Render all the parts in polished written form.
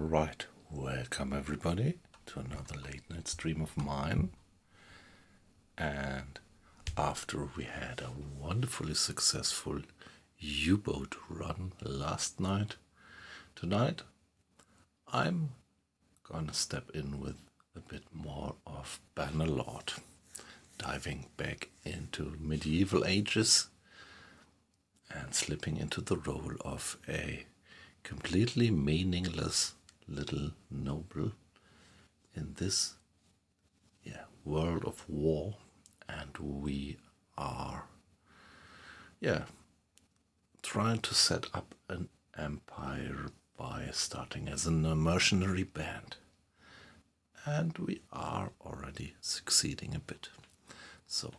Alright, welcome everybody to another late night stream of mine. And after we had a wonderfully successful U-boat run last night, tonight I'm gonna step in with a bit more of Bannerlord, diving back into medieval ages and slipping into the role of a completely meaningless little noble in this world of war. And we are trying to set up an empire by starting as a mercenary band, and we are already succeeding a bit. So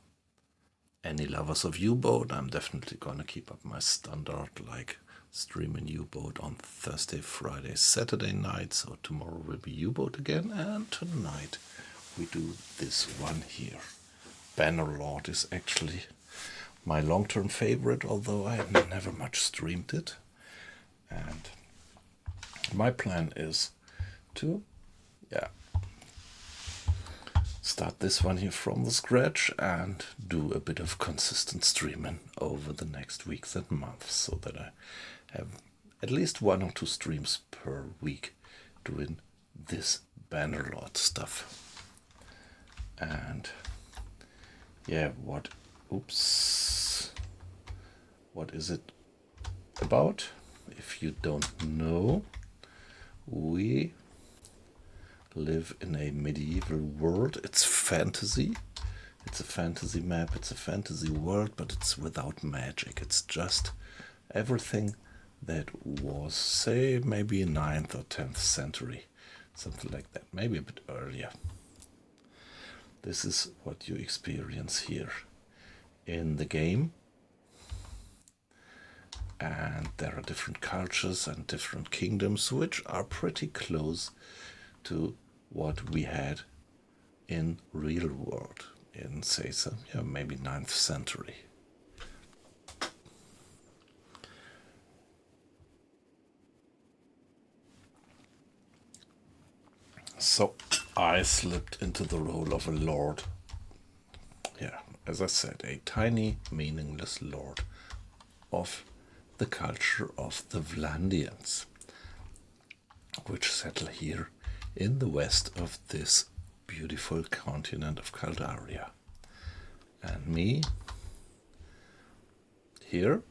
any lovers of U-boat, I'm definitely gonna keep up my standard, like streaming U-boat on Thursday, Friday, Saturday night. So tomorrow will be U-boat again, and tonight we do this one here. Bannerlord is actually my long-term favorite, although I have never much streamed it. And my plan is to start this one here from the scratch and do a bit of consistent streaming over the next weeks and months, so that I have at least 1 or 2 streams per week doing this Bannerlord stuff. And what is it about? If you don't know, we live in a medieval world. It's fantasy. It's a fantasy map, it's a fantasy world, but it's without magic. It's just everything that was, say, maybe 9th or 10th century, something like that, maybe a bit earlier. This is what you experience here in the game. And there are different cultures and different kingdoms which are pretty close to what we had in real world in, say, maybe 9th century. So I slipped into the role of a lord. As I said, a tiny, meaningless lord of the culture of the Vlandians, which settle here in the west of this beautiful continent of Caldaria. And me here,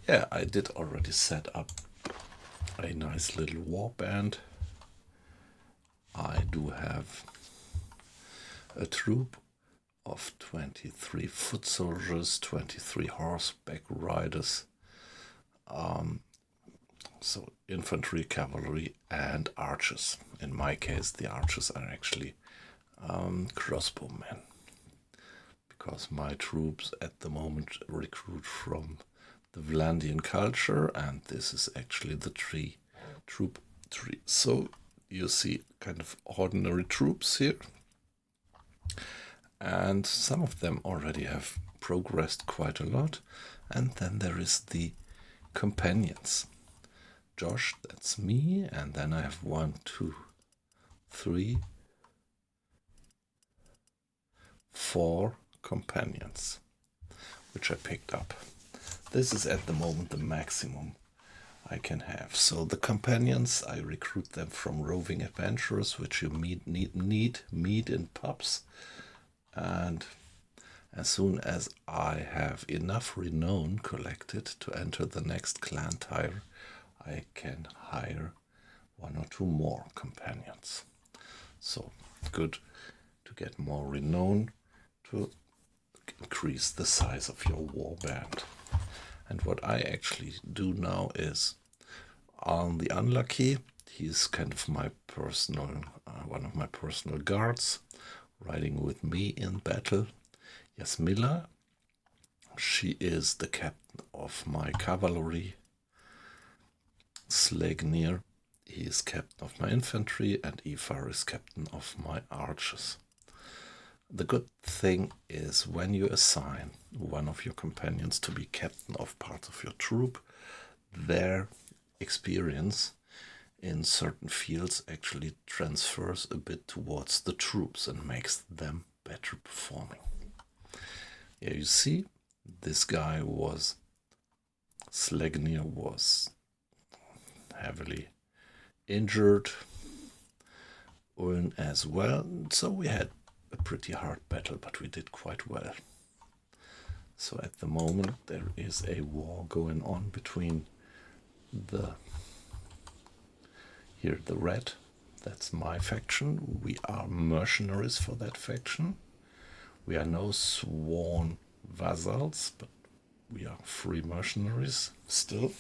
I did already set up a nice little war band. I do have a troop of 23 foot soldiers, 23 horseback riders, so infantry, cavalry, and archers. In my case, the archers are actually crossbowmen, because my troops at the moment recruit from the Vlandian culture, and this is actually the troop tree. So you see kind of ordinary troops here, and some of them already have progressed quite a lot. And then there is the companions. Josh, that's me, and then I have 1, 2, 3, 4 companions, which I picked up. This is at the moment the maximum I can have. So the companions, I recruit them from roving adventurers, which you meet in pubs. And as soon as I have enough renown collected to enter the next clan tier, I can hire 1 or 2 more companions. So good to get more renown to increase the size of your war band. And what I actually do now is, on the unlucky, he's kind of my personal, one of my personal guards, riding with me in battle. Jasmila, she is the captain of my cavalry. Slegnir, he is captain of my infantry, and Ifar is captain of my archers. The good thing is, when you assign one of your companions to be captain of part of your troop, their experience in certain fields actually transfers a bit towards the troops and makes them better performing. Here you see, this guy was, Slegnir was heavily injured, Ulm as well, so we had a pretty hard battle, but we did quite well. So at the moment there is a war going on between the red, that's my faction. We are mercenaries for that faction. We are no sworn vassals, but we are free mercenaries still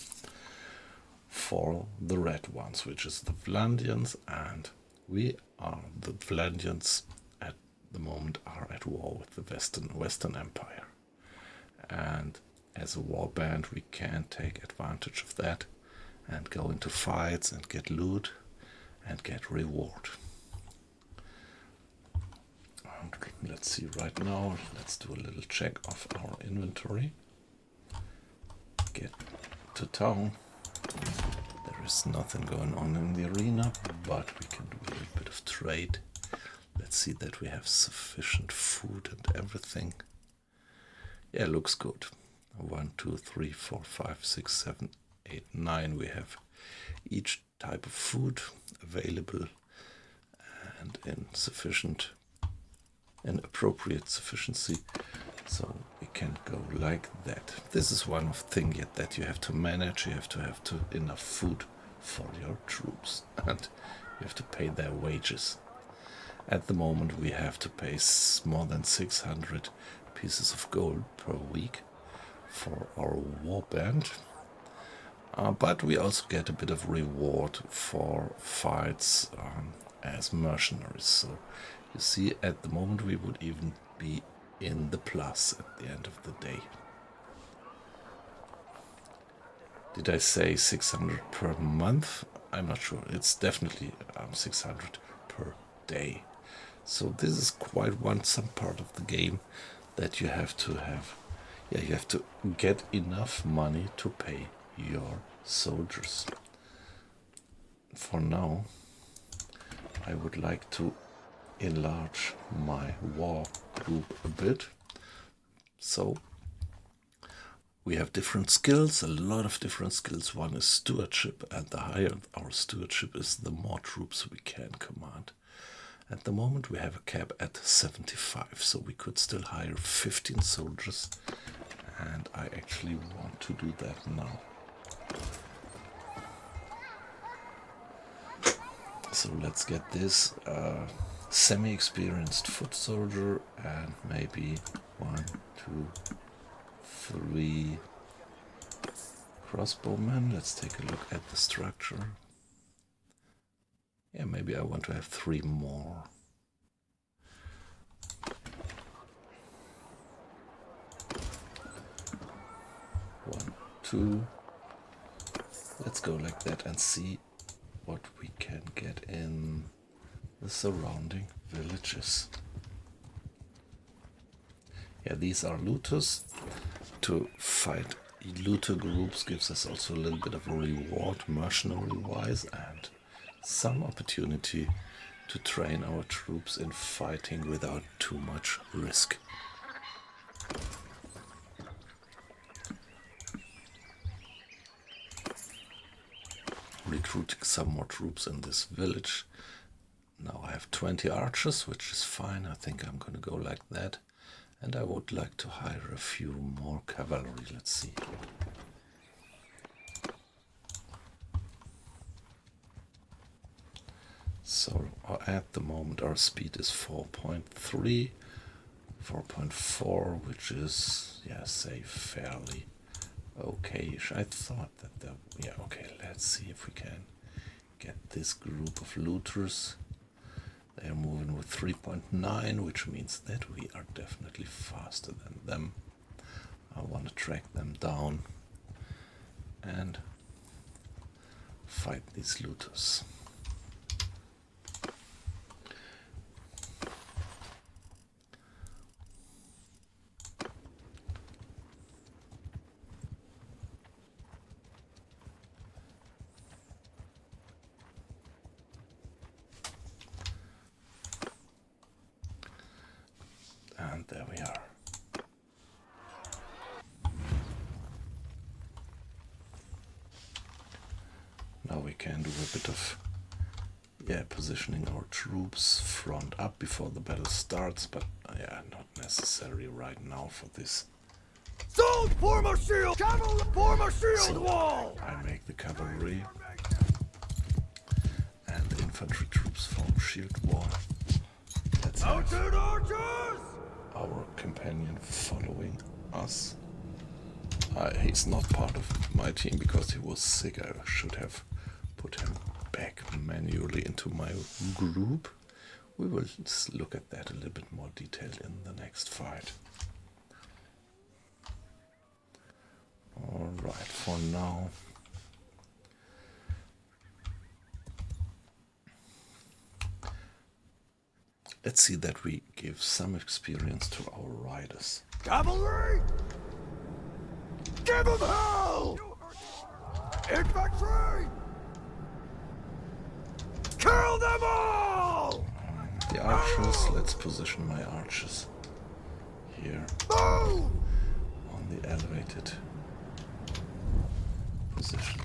for the red ones, which is the Vlandians, and we are the Vlandians at the moment are at war with the Western Empire. And as a warband we can take advantage of that and go into fights and get loot and get reward. And let's see right now, let's do a little check of our inventory. Get to town. There is nothing going on in the arena, but we can do a little bit of trade. Let's see that we have sufficient food and everything. Yeah, looks good. 1, 2, 3, 4, 5, 6, 7, 8, 9. We have each type of food available and in appropriate sufficiency. So we can go like that. This is one of the things that you have to manage. You have to enough food for your troops, and you have to pay their wages. At the moment we have to pay more than 600 pieces of gold per week for our warband. But we also get a bit of reward for fights as mercenaries. So you see, at the moment we would even be in the plus at the end of the day. Did I say 600 per month? I'm not sure. It's definitely 600 per day. So this is quite some part of the game that you have to have. Yeah, you have to get enough money to pay your soldiers. For now, I would like to enlarge my war group a bit. So we have different skills, a lot of different skills. One is stewardship, and the higher our stewardship is, the more troops we can command. At the moment we have a cap at 75, so we could still hire 15 soldiers, and I actually want to do that now. So let's get this semi-experienced foot soldier and maybe 1, 2, 3 crossbowmen. Let's take a look at the structure. Yeah, maybe I want to have 3 more. One, 2. Let's go like that and see what we can get in the surrounding villages. Yeah, these are looters. To fight looter groups gives us also a little bit of a reward, mercenary-wise, and some opportunity to train our troops in fighting without too much risk. Recruiting some more troops in this village. Now I have 20 archers, which is fine. I think I'm going to go like that. And I would like to hire a few more cavalry. Let's see. So at the moment our speed is 4.3, 4.4, which is, yeah, say fairly okay-ish. I thought that, yeah, okay, let's see if we can get this group of looters. They are moving with 3.9, which means that we are definitely faster than them. I want to track them down and fight these looters. bit of positioning our troops front up before the battle starts, but not necessary right now for this. Sold! Form a shield! Cavalry! Form a shield wall! I make the cavalry and the infantry troops form shield wall. Let's have our companion following us. He's not part of my team because he was sick. I should have put him back manually into my group. We will look at that a little bit more detailed in the next fight. Alright, for now, let's see that we give some experience to our riders. Cavalry! Give them hell! Infantry! Kill them all! The archers, let's position my archers here. Move! On the elevated position.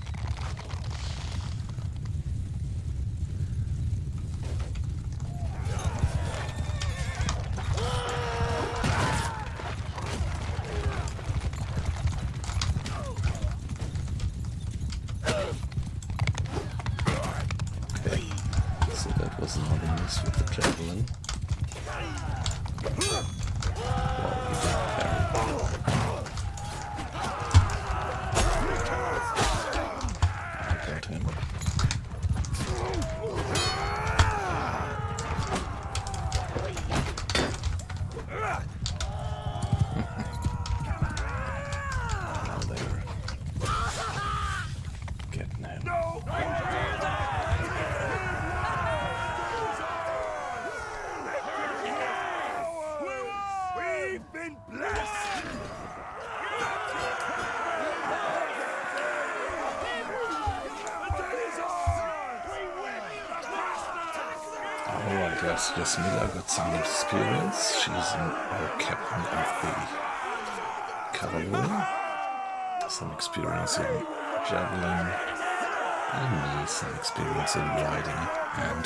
Not a miss with the javelin. Wow, he did parry. I got him. Now they're getting him. Alright, Jasmila got some experience. She's our captain of the cavalry. Some experience in javelin. And me, some experience in riding and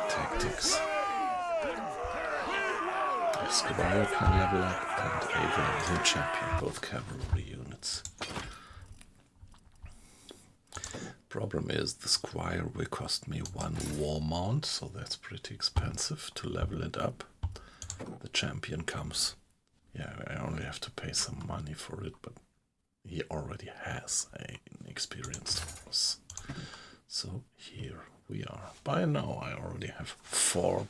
tactics. Squire can level up and Ava is a champion, both cavalry units. Problem is the Squire will cost me 1 war mount, so that's pretty expensive to level it up. The champion comes, I only have to pay some money for it, but he already has an experienced horse. So here we are. By now I already have 4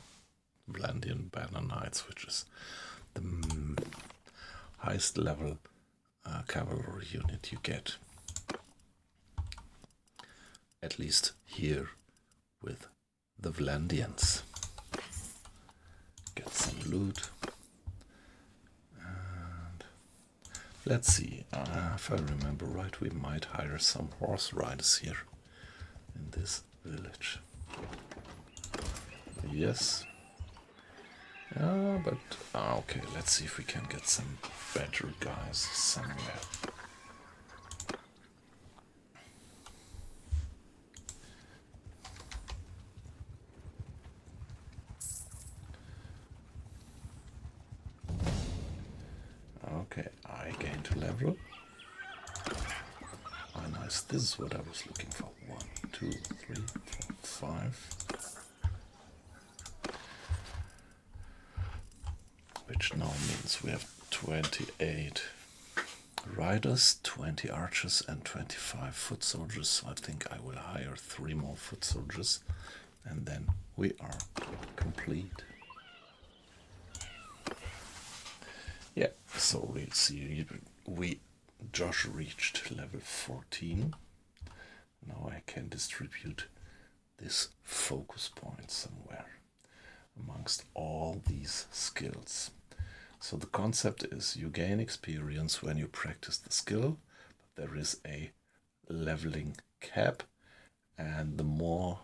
Vlandian Banner Knights, which is the highest level cavalry unit you get. At least here with the Vlandians. Get some loot. And let's see, if I remember right, we might hire some horse riders here in this village. Yes. But okay, let's see if we can get some better guys somewhere. Okay, I gained a level. Ah, nice. This is what I was looking for. 1, 2, 3, 4, 5. Which now means we have 28 riders, 20 archers and 25 foot soldiers. So I think I will hire 3 more foot soldiers and then we are complete. Yeah, so we'll see. We just reached level 14. Now I can distribute this focus point somewhere amongst all these skills. So the concept is you gain experience when you practice the skill, but there is a leveling cap, and the more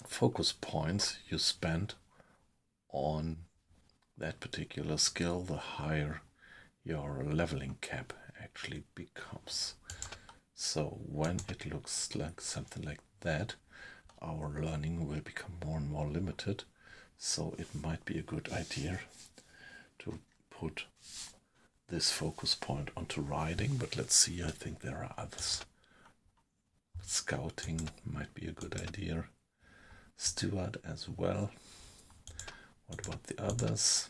focus points you spend on that particular skill, the higher your leveling cap actually becomes. So when it looks like something like that, our learning will become more and more limited. So it might be a good idea to put this focus point onto riding, but let's see, I think there are others. Scouting might be a good idea. Steward as well. What about the others?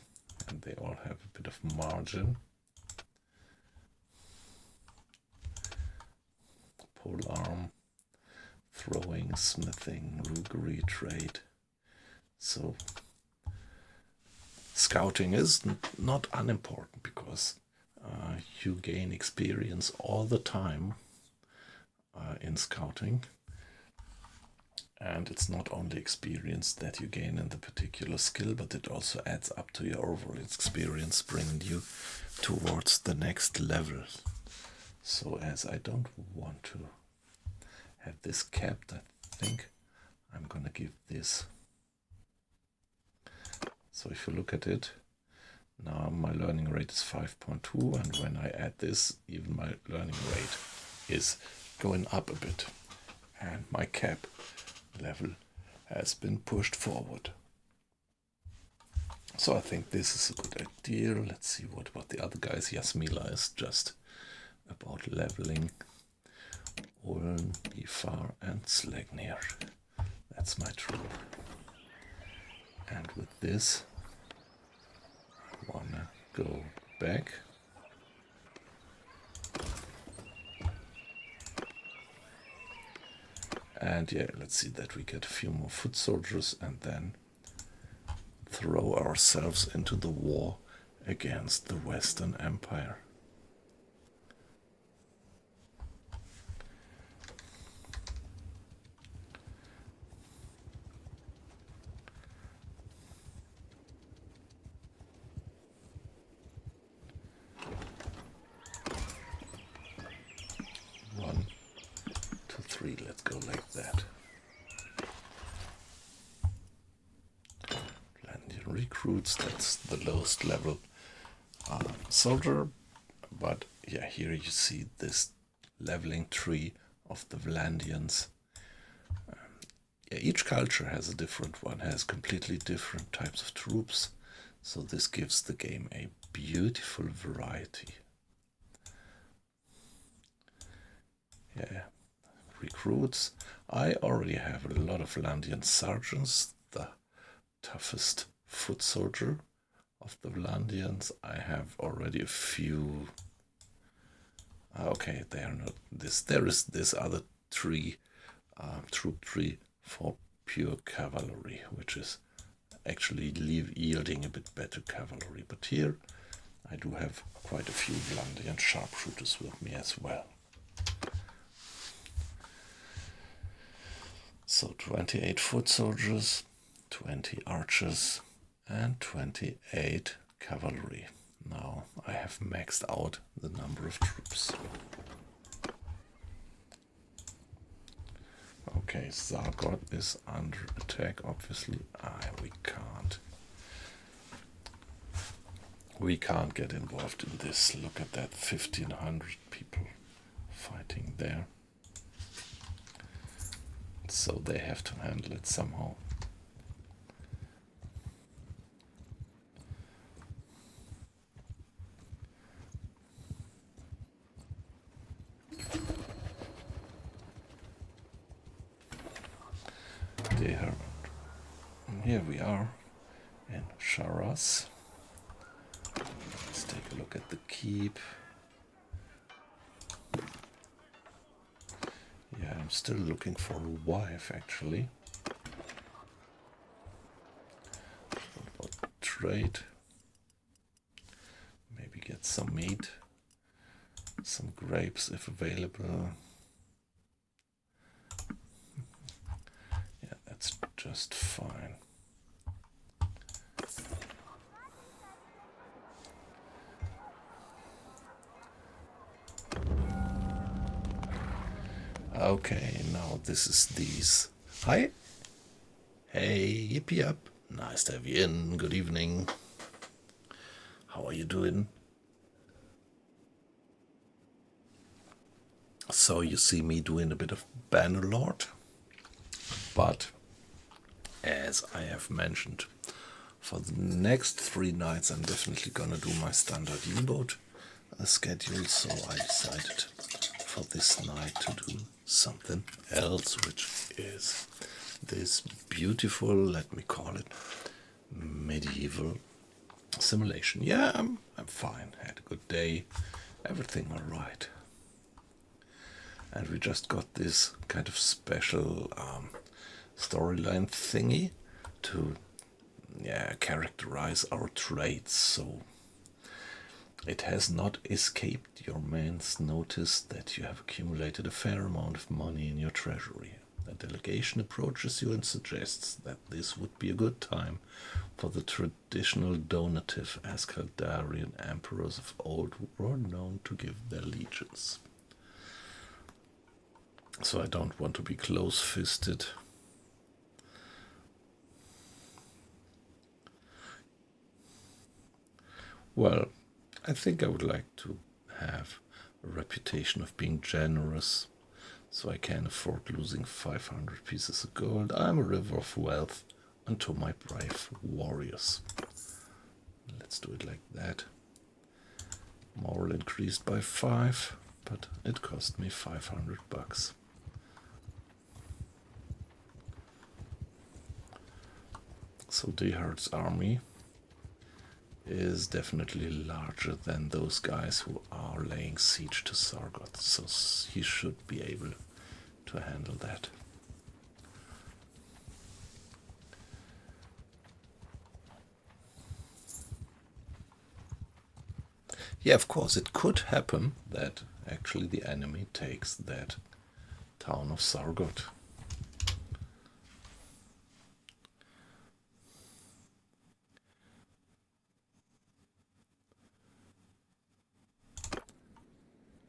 And they all have a bit of margin. Polearm, throwing, smithing, roguery, trade. So scouting is not unimportant because you gain experience all the time in scouting. And it's not only experience that you gain in the particular skill, but it also adds up to your overall experience, bringing you towards the next level. So as I don't want to have this capped, I think I'm going to give this. So if you look at it, now my learning rate is 5.2, and when I add this, even my learning rate is going up a bit. And my cap level has been pushed forward. So I think this is a good idea. Let's see what about the other guys. Yasmila is just about leveling. Ulm, Ifar and Slegnir. That's my troop. And with this, I wanna go back. And yeah, let's see that we get a few more foot soldiers and then throw ourselves into the war against the Western Empire. One, two, three, let's go like that. Landing recruits, that's the lowest level soldier. But yeah, here you see this leveling tree of the Vlandians. Yeah, each culture has a different one, has completely different types of troops. So this gives the game a beautiful variety. Yeah, recruits. I already have a lot of Vlandian sergeants, the toughest foot soldier of the Vlandians. I have already a few. Okay, they are not this. There is this other tree, troop tree for pure cavalry, which is actually yielding a bit better cavalry. But here I do have quite a few Vlandian sharpshooters with me as well. So 28 foot soldiers, 20 archers, and 28 cavalry. Now I have maxed out the number of troops. Okay, Zargot is under attack, obviously. We can't get involved in this. Look at that, 1,500 people fighting there. So they have to handle it somehow. Here we are in Sharaz. Let's take a look at the keep. Yeah, I'm still looking for a wife actually. What about trade? Maybe get some meat, some grapes if available. Yeah, that's just fine. Okay, now this is these. Hi. Hey, yippee up. Nice to have you in. Good evening. How are you doing? So you see me doing a bit of Bannerlord, but as I have mentioned, for the next 3 nights I'm definitely gonna do my standard U-boat schedule, so I decided for this night to do something else, which is this beautiful, let me call it, medieval simulation. Yeah, I'm fine, had a good day, everything alright. And we just got this kind of special storyline thingy to characterize our traits. So it has not escaped your man's notice that you have accumulated a fair amount of money in your treasury. A delegation approaches you and suggests that this would be a good time for the traditional donative, as Kaldarian emperors of old were known to give their legions. So I don't want to be close-fisted. Well, I think I would like to have a reputation of being generous, so I can afford losing 500 pieces of gold. I'm a river of wealth unto my brave warriors. Let's do it like that. Moral increased by 5, but it cost me 500 bucks. So Dehard's army is definitely larger than those guys who are laying siege to Sargot, so he should be able to handle that. Yeah, of course, it could happen that actually the enemy takes that town of Sargot.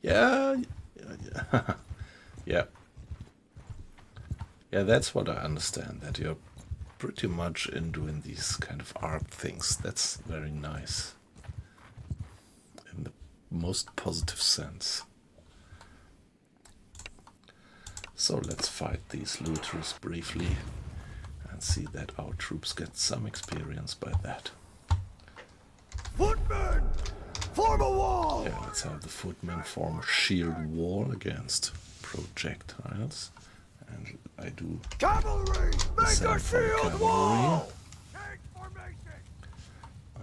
Yeah. Yeah. Yeah, that's what I understand, that you're pretty much in doing these kind of art things. That's very nice. In the most positive sense. So let's fight these looters briefly and see that our troops get some experience by that. Footmen! Form a wall! Yeah, let's have the footmen form a shield wall against projectiles. And I do Cavalry! the Make same a for the shield cavalry. wall! Take formation!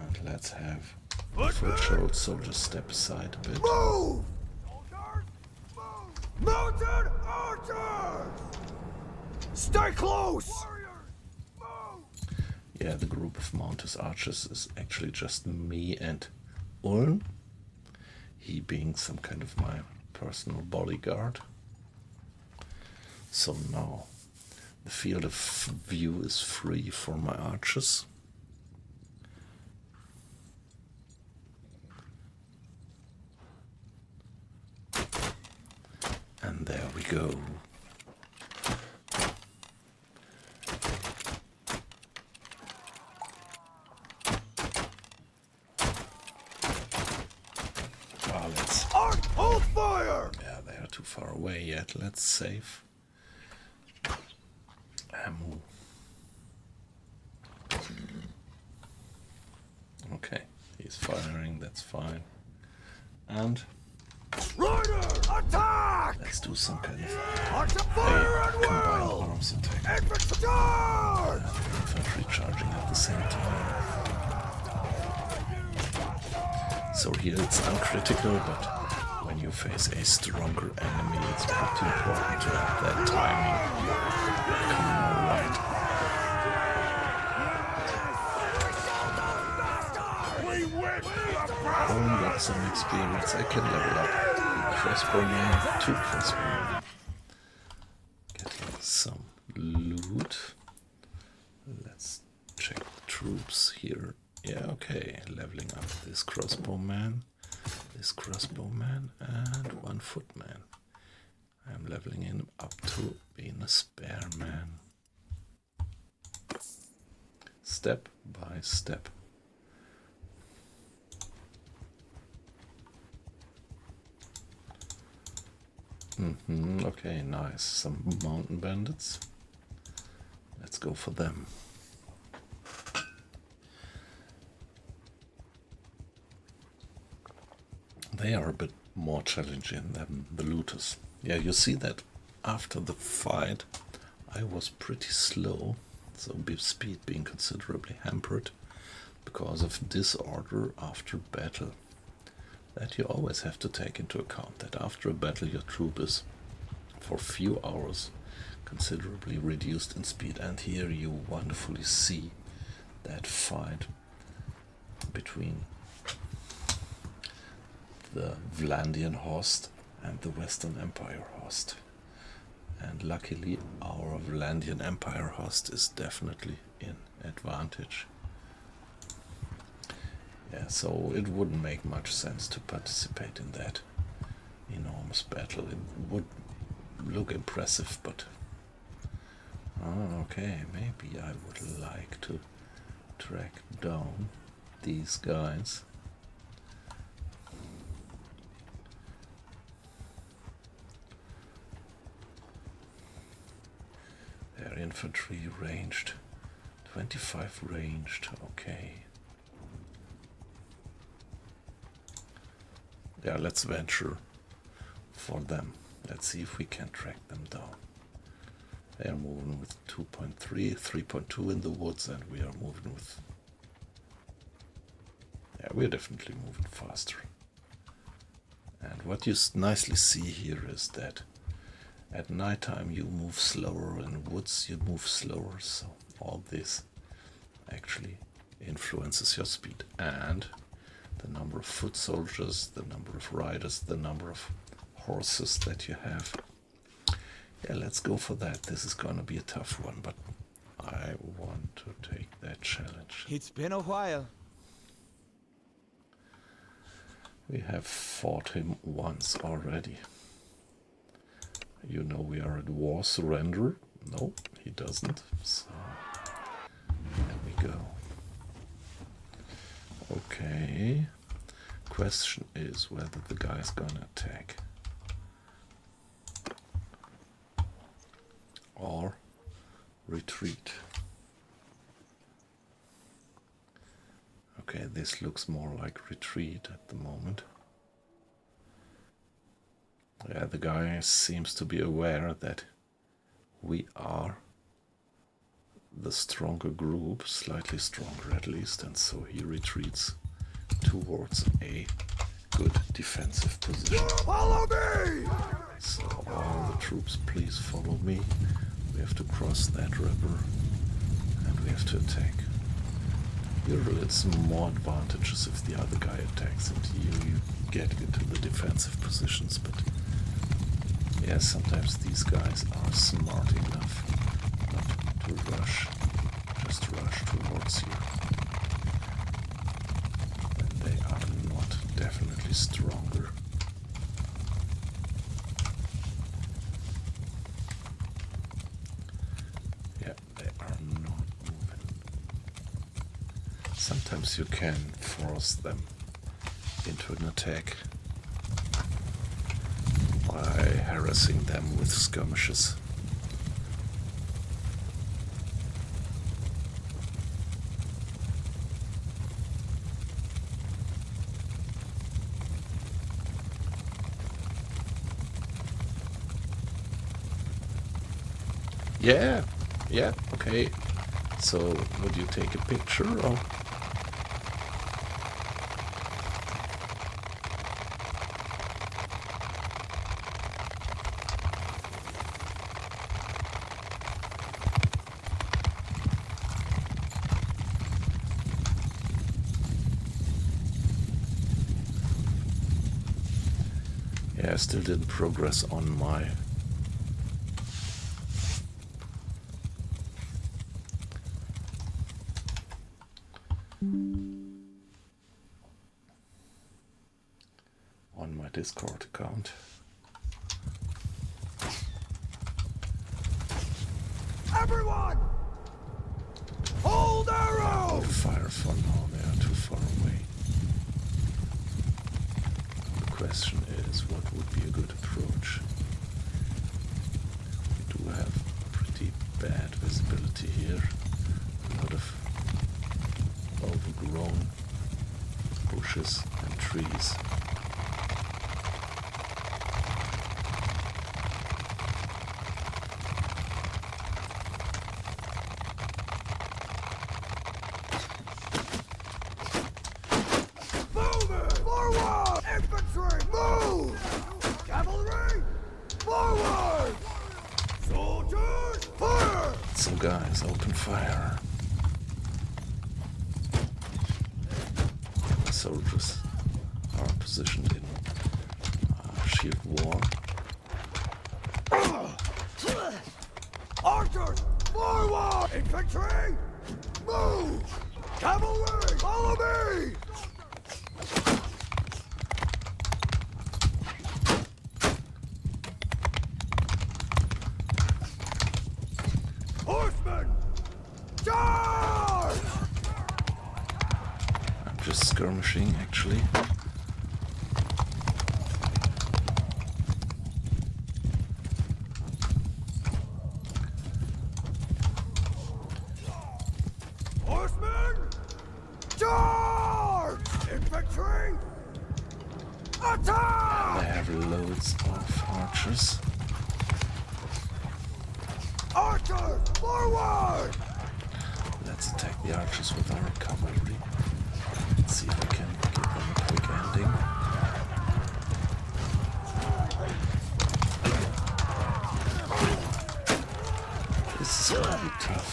And let's have foot soldiers step aside a bit. Move! Soldiers, move! Mounted archers! Stay close! Warriors, move! Yeah, the group of mounted archers is actually just me and Ulm. He being some kind of my personal bodyguard. So now the field of view is free for my archers. And there we go. Let's... Hold fire! Yeah, they are too far away yet. Let's save ammo. Okay, he's firing, that's fine. And Rider, attack! let's do some kind of Fire at combined will! arms attack. Infantry charge! Infantry charging at the same time. So here it's uncritical, but when you face a stronger enemy, it's pretty important to have that timing coming all right. Oh, got some experience. I can level up. Crossbowman, 2 crossbowmen. Getting some loot. Let's check the troops here. Yeah, okay. Leveling up this crossbowman, and 1 footman. I'm leveling him up to being a spare man. Step by step. Okay, nice. Some mountain bandits. Let's go for them. They are a bit more challenging than the looters. Yeah, you see that after the fight I was pretty slow, so speed being considerably hampered because of disorder after battle. That you always have to take into account, that after a battle your troop is for a few hours considerably reduced in speed. And here you wonderfully see that fight between the Vlandian host and the Western Empire host. And luckily our Vlandian Empire host is definitely in advantage. Yeah, so it wouldn't make much sense to participate in that enormous battle. It would look impressive, but okay, maybe I would like to track down these guys. Their infantry ranged, 25 ranged, okay. Yeah, let's venture for them. Let's see if we can track them down. They are moving with 2.3, 3.2 in the woods, and we are moving with... Yeah, we're definitely moving faster. And what you nicely see here is that at nighttime you move slower, in woods you move slower, so all this actually influences your speed. And the number of foot soldiers, the number of riders, the number of horses that you have. Yeah, let's go for that. This is gonna be a tough one, but I want to take that challenge. It's been a while. We have fought him once already. You know we are at war. Surrender? No, he doesn't. So there we go. Okay. Question is whether the guy's gonna attack or retreat. Okay, this looks more like retreat at the moment. Yeah, the guy seems to be aware that we are the stronger group, slightly stronger at least, and so he retreats towards a good defensive position. Follow me! So all the troops, please follow me. We have to cross that river and we have to attack. Usually it's more advantageous if the other guy attacks and you get into the defensive positions, but yeah, sometimes these guys are smart enough not to rush, just rush towards you. And they are not definitely stronger. Yeah, they are not moving. Sometimes you can force them into an attack by harassing them with skirmishes. Yeah, okay. So, would you take a picture or? Yeah, I still didn't progress on my Discord account. Everyone! Hold arrows! Fire for now, they are too far away. The question is, what would be a good approach? bad visibility here. A lot of overgrown bushes and trees. Forward! Infantry, move! Cavalry, forward! Soldiers, fire! So guys, open fire. Soldiers are positioned in shield wall. Archers, forward! Infantry, move! Cavalry, follow me! Horsemen, charge! I'm just skirmishing actually. Horsemen, charge! Infantry, attack! They have loads of archers. Archers, forward! Let's attack the archers with our cavalry. Let's see if we can give them a quick ending. This is gonna be tough.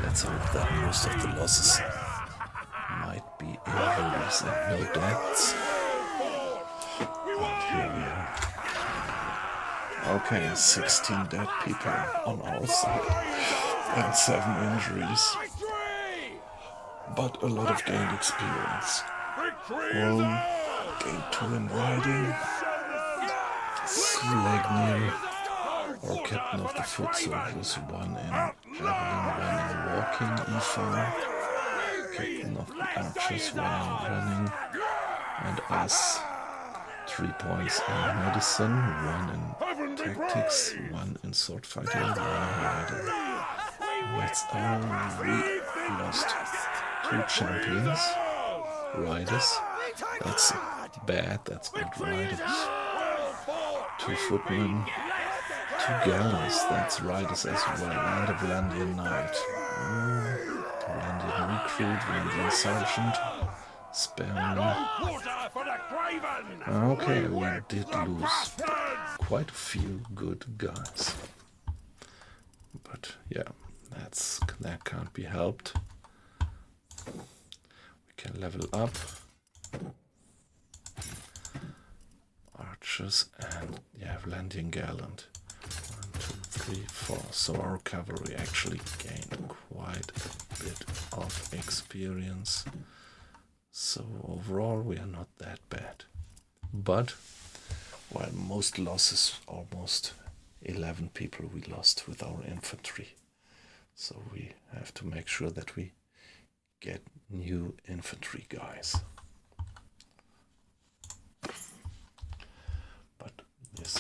Let's hope that most of the losses might be injuries and no deaths. And here we are. Okay, 16 dead people on our side and 7 injuries. But a lot of gained experience. Rome gained 2 in riding. Slegnir, or captain of the foot soldiers, 1 in javelin, 1 in walking, e-fire. Captain of the archers, 1 in running, and us 3 points in medicine, 1 in tactics, 1 in sword fighting, 1 in riding. That's all. We lost 2 champions, riders. That's bad, that's good riders. 2 footmen, 2 gallants, that's riders as well, and a Valandian knight. Valandian recruit, Valandian sergeant, spearman. Okay, we did lose quite a few good guys. But yeah, that can't be helped. We can level up. Archers and yeah, Valandian gallant. 1, 2, 3, 4. So our cavalry actually gained quite a bit of experience. So overall we are not that bad. But while most losses, almost 11 people we lost with our infantry. So we have to make sure that we get new infantry guys. But this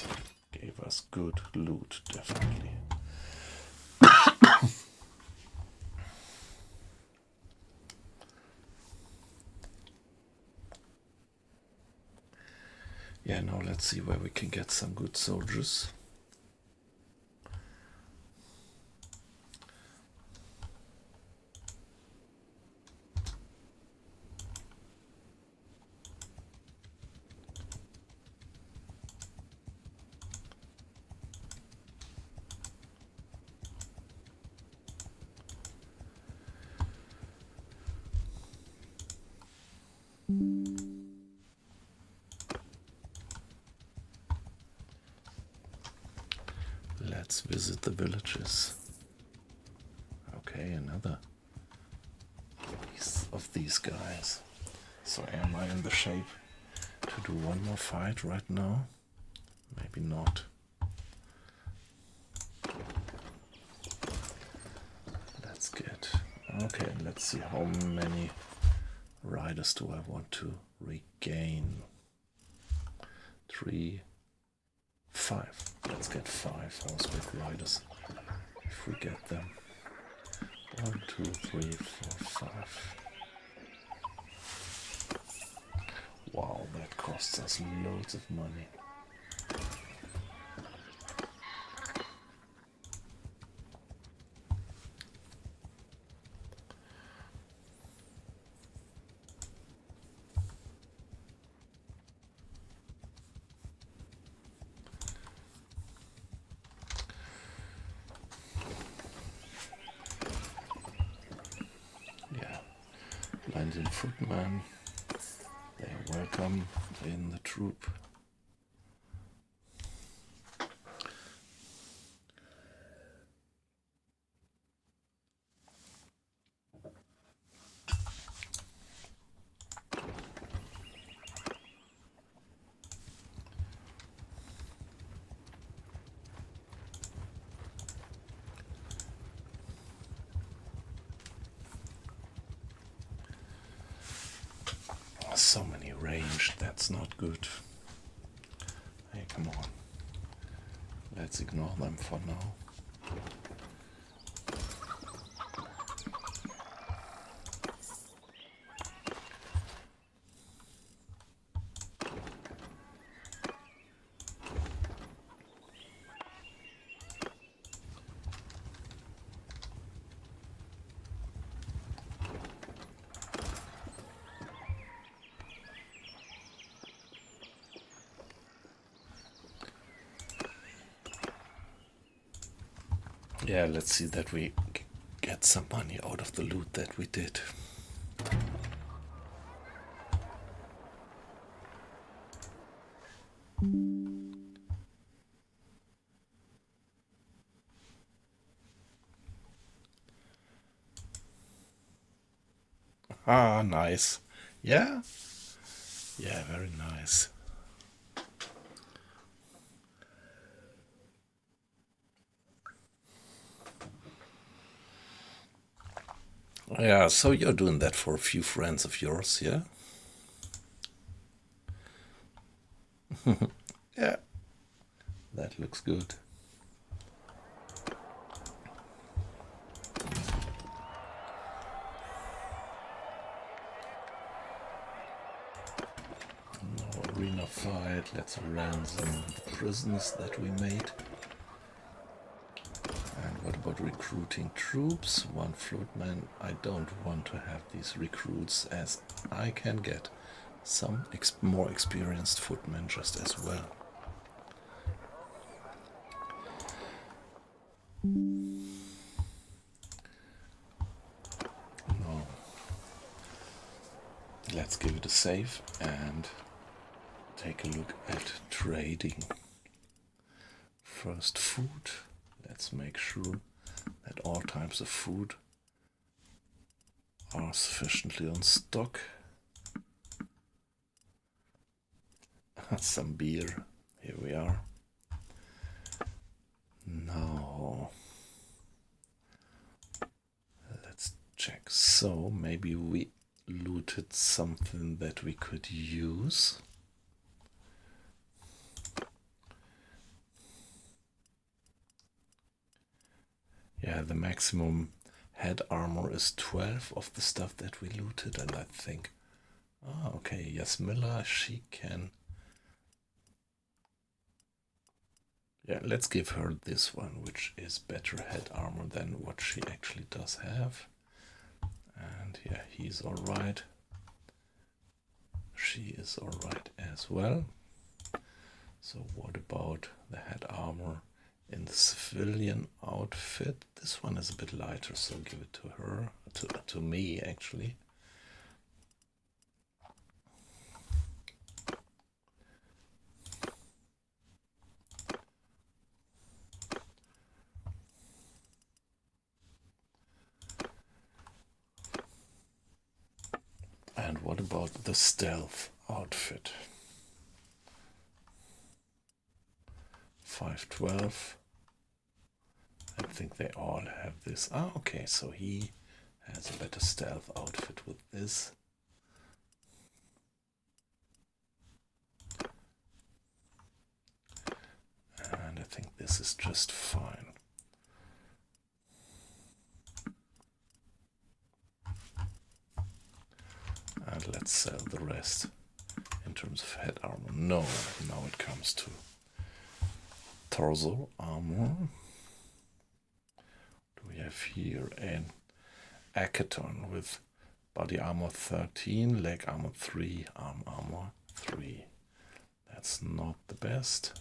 gave us good loot, definitely. Yeah, now let's see where we can get some good soldiers. Let's visit the villages. Okay, another of these guys. So am I in the shape to do one more fight right now? Maybe not. That's good. Okay, let's see how many riders do I want to regain. 3, 5. Let's get 5 horseback riders if we get them. 1, 2, 3, 4, 5. Wow, that costs us loads of money. Yeah, blinded footman. They are welcome in the troop. So many ranged, that's not good. Hey, come on. Let's ignore them for now. Yeah, let's see that we get some money out of the loot that we did. Ah, nice. Yeah? Yeah, very nice. Yeah, so you're doing that for a few friends of yours, yeah? Yeah, that looks good. No arena fight, let's ransom the prisoners that we made. And what about recruiting troops? 1 floatman. I don't want to have these recruits, as I can get some more experienced footmen just as well. No. Let's give it a save and take a look at trading. First, food. Let's make sure that all types of food are sufficiently on stock. Some beer. Here we are. Now, let's check. So, maybe we looted something that we could use. Yeah, the maximum head armor is 12 of the stuff that we looted, and I think, oh, okay, Yasmilla, she can. Yeah, let's give her this one, which is better head armor than what she actually does have. And yeah, he's alright. She is alright as well. So what about the head armor in the civilian outfit? This one is a bit lighter, so give it to her, to me actually. what about the stealth outfit? 512. I think they all have this. Ah, okay, so he has a better stealth outfit with this. And I think this is just fine. And let's sell the rest in terms of head armor. No, now it comes to torso armor. We have here an Akaton with body armor 13, leg armor 3, arm armor 3. That's not the best.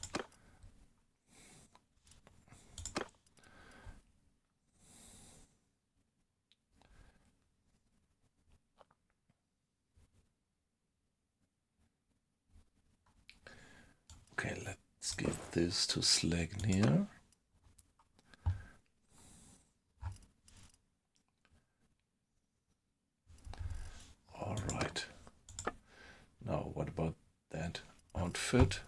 Okay, let's give this to Slegnir. All right. Now, what about that outfit?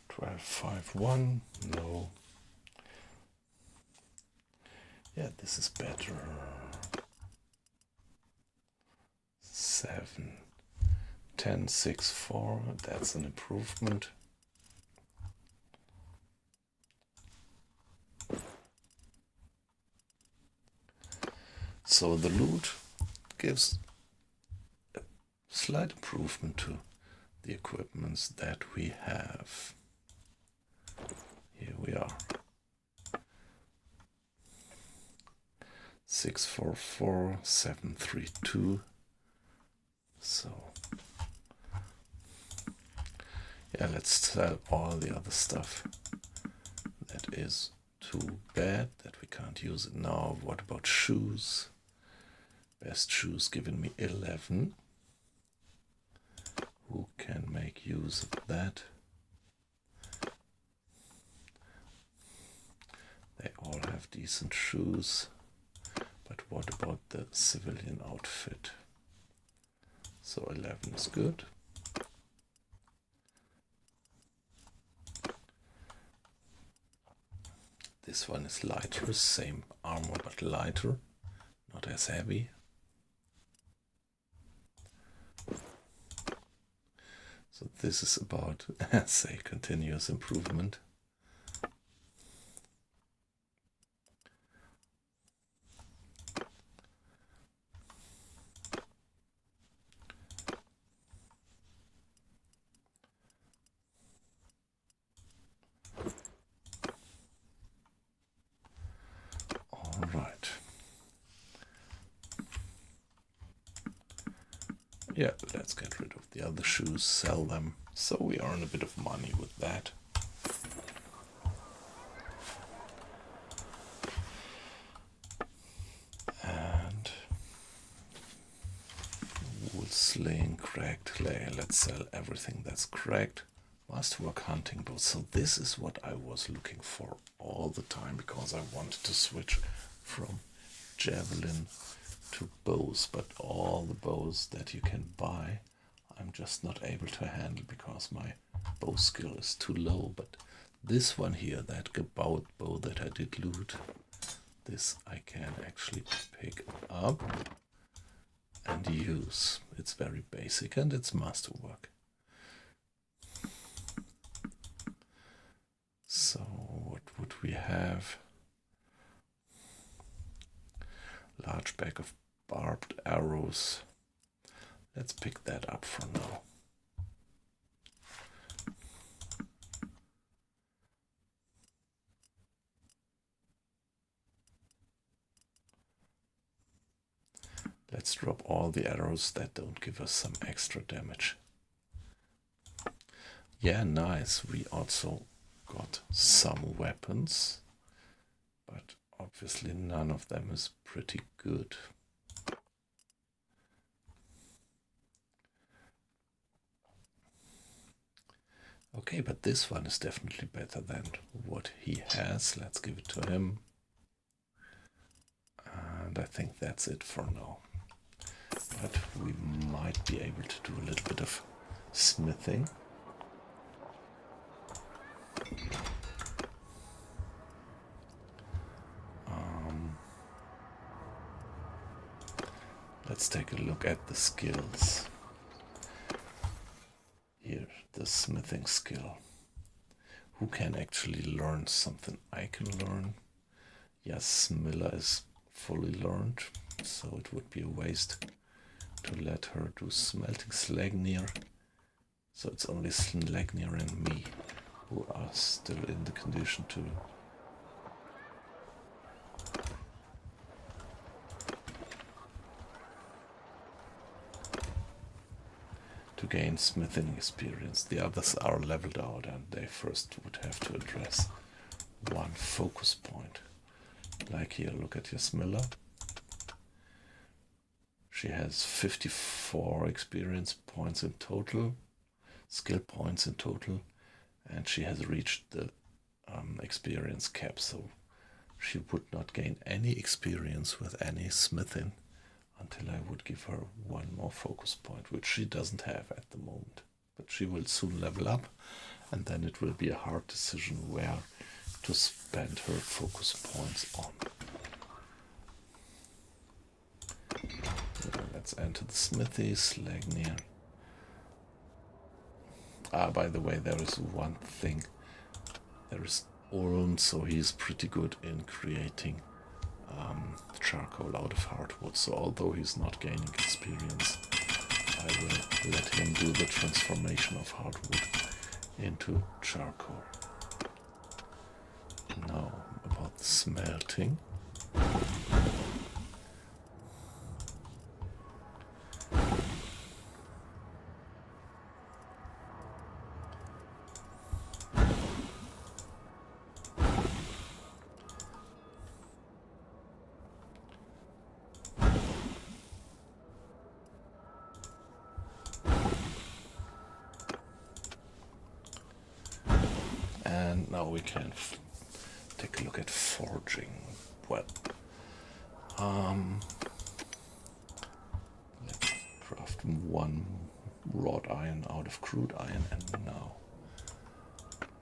Twelve 5-1. No. Yeah, this is better. 7 10 6 4. That's an improvement. So the loot gives a slight improvement to the equipments that we have. Here we are. 644 732. So yeah, let's sell all the other stuff that is too bad that we can't use it now. What about shoes? Best shoes giving me 11. Who can make use of that? They all have decent shoes. But what about the civilian outfit? So 11 is good. This one is lighter, same armor but lighter, not as heavy. So this is about, say, continuous improvement. All right. Yeah, let's get rid of the other shoes, sell them, so we earn a bit of money with that. And wool sling, cracked clay. Let's sell everything that's cracked. Masterwork hunting bow. So this is what I was looking for all the time because I wanted to switch from javelin to bows, but all the bows that you can buy I'm just not able to handle because my bow skill is too low. But this one here, that Gebaut bow that I did loot, this I can actually pick up and use. It's very basic and it's masterwork. So what would we have? Large bag of barbed arrows. Let's pick that up for now. Let's drop all the arrows that don't give us some extra damage. Yeah, nice. We also got some weapons, but obviously none of them is pretty good. Okay, but this one is definitely better than what he has. Let's give it to him. And I think that's it for now. But we might be able to do a little bit of smithing. Let's take a look at the skills. Here, the smithing skill. Who can actually learn something I can learn? Yes, Miller is fully learned, so it would be a waste to let her do smelting Slagnir. So it's only Slagnir and me who are still in the condition to gain smithing experience. The others are leveled out and they first would have to address one focus point. Like here, look at Miller. She has 54 experience points in total, skill points in total, and she has reached the experience cap, so she would not gain any experience with any smithing until I would give her one more focus point, which she doesn't have at the moment. But she will soon level up, and then it will be a hard decision where to spend her focus points on. Let's enter the smithy, Slagnir. By the way, there is one thing. There is Orun, so he's pretty good in creating charcoal out of hardwood. So although he's not gaining experience, I will let him do the transformation of hardwood into charcoal. Now about the smelting. And now we can take a look at forging. Well, let's craft one wrought iron out of crude iron, and now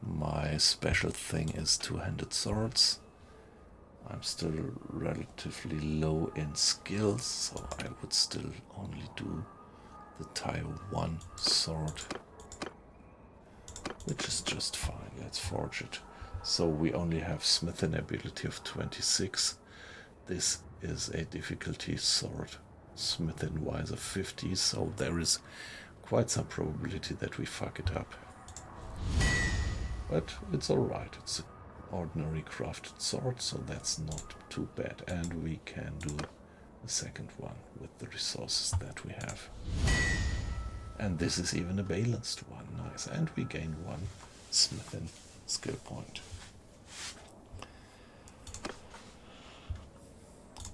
my special thing is two-handed swords. I'm still relatively low in skills, so I would still only do the tier 1 sword, which is just fine. Let's forge it. So we only have smithing ability of 26. This is a difficulty sword smithing wise of 50, so there is quite some probability that we fuck it up. But it's alright, it's an ordinary crafted sword, so that's not too bad. And we can do the second one with the resources that we have. And this is even a balanced one, nice. And we gain one smithing skill point.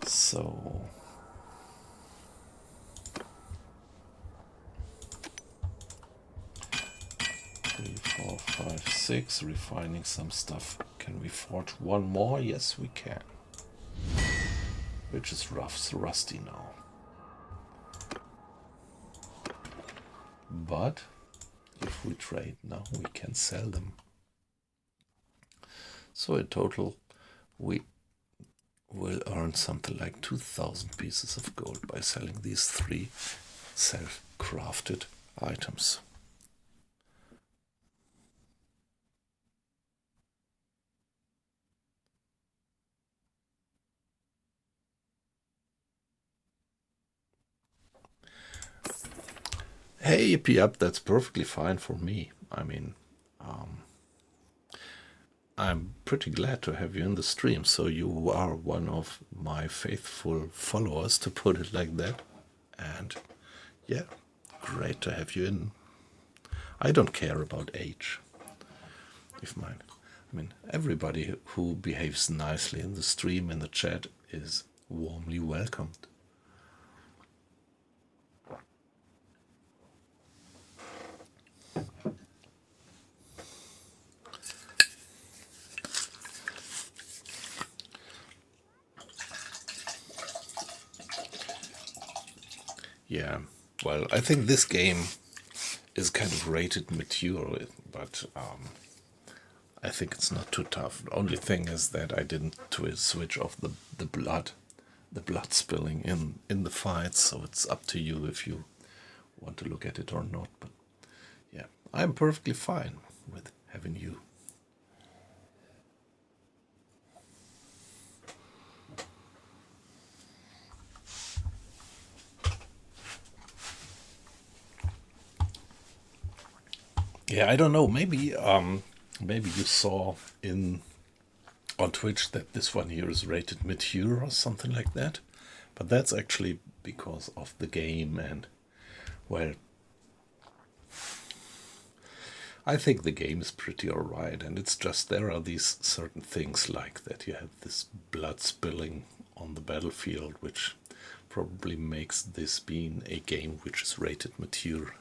So 3, 4, 5, 6, refining some stuff. Can we forge one more? Yes, we can. Which is rusty now. But if we trade now, we can sell them. So in total, we will earn something like 2,000 pieces of gold by selling these 3 self-crafted items. Hey, yep, that's perfectly fine for me. I mean, I'm pretty glad to have you in the stream, so you are one of my faithful followers, to put it like that. And yeah, great to have you in. I don't care about age. I mean, everybody who behaves nicely in the stream, in the chat, is warmly welcomed. Yeah, well, I think this game is kind of rated mature, but I think it's not too tough. The only thing is that I didn't switch off the blood spilling in the fight, so it's up to you if you want to look at it or not. But yeah, I'm perfectly fine with having you. Yeah, I don't know. Maybe you saw on Twitch that this one here is rated mature or something like that. But that's actually because of the game, and well, I think the game is pretty alright, and it's just there are these certain things like that. You have this blood spilling on the battlefield, which probably makes this being a game which is rated mature.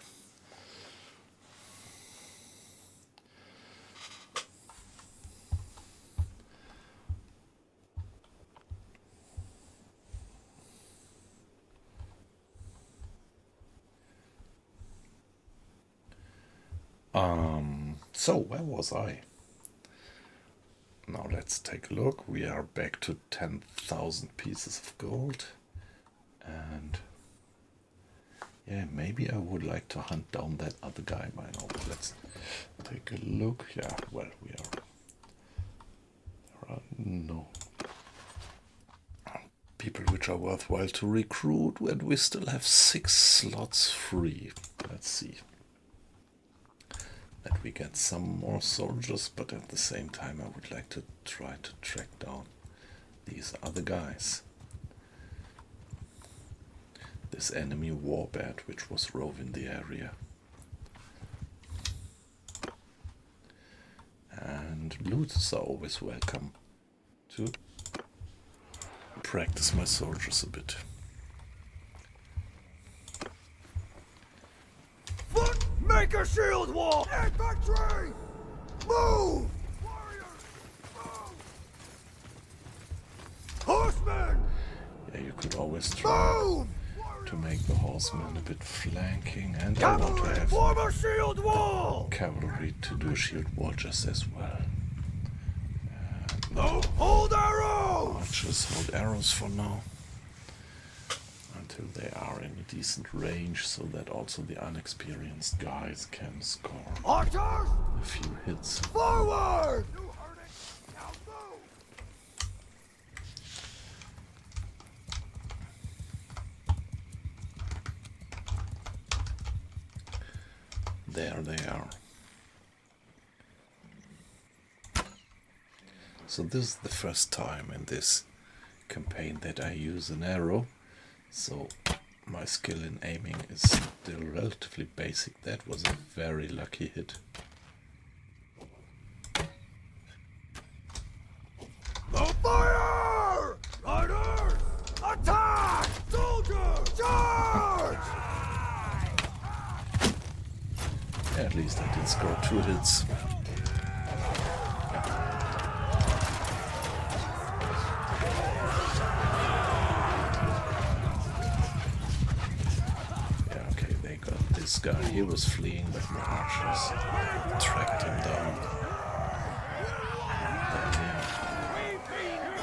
So where was I? Now let's take a look. We are back to 10,000 pieces of gold. And yeah, maybe I would like to hunt down that other guy by now. Let's take a look. Yeah, well, there are no people which are worthwhile to recruit, and we still have 6 slots free. Let's see that we get some more soldiers, but at the same time I would like to try to track down these other guys. This enemy warbird which was roving the area. And looters are always welcome to practice my soldiers a bit. Foot, make a shield wall! Infantry! Move! Warriors, move! Horsemen! Yeah, you could always try Move! to make the horsemen a bit flanking, and I want to Cavalry, have form a shield wall! cavalry to do shield wall just as well. No, hold arrows! Archers hold arrows for now until they are in a decent range, so that also the unexperienced guys can score Archers! a few hits. Forward! You heard it! Now move! There they are. So this is the first time in this campaign that I use an arrow, so my skill in aiming is still relatively basic. That was a very lucky hit. The fire! Riders! Attack! Soldiers! Charge! Yeah, at least I did score 2 hits. Yeah, okay, they got this guy. He was fleeing, but my archers tracked him down.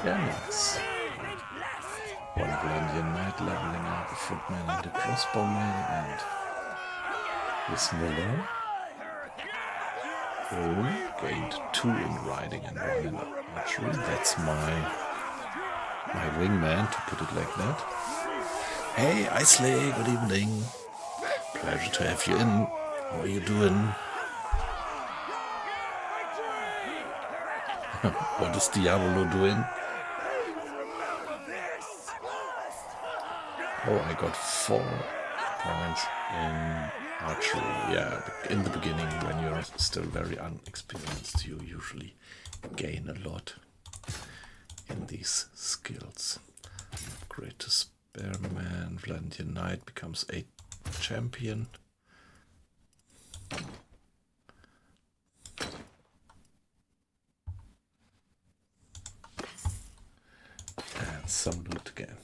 Yeah, nice. One Valandian knight leveling up, a footman and a crossbowman, and this miller gained 2 in riding and 1 in archery. That's my wingman, to put it like that. Hey, Isley, good evening. Pleasure to have you in. How are you doing? What is Diablo doing? Oh, I got 4 points in archery. Yeah, in the beginning, when you're still very unexperienced, you usually gain a lot in these skills. Upgrade to Spearman. Valandian Knight becomes a champion. And some loot again.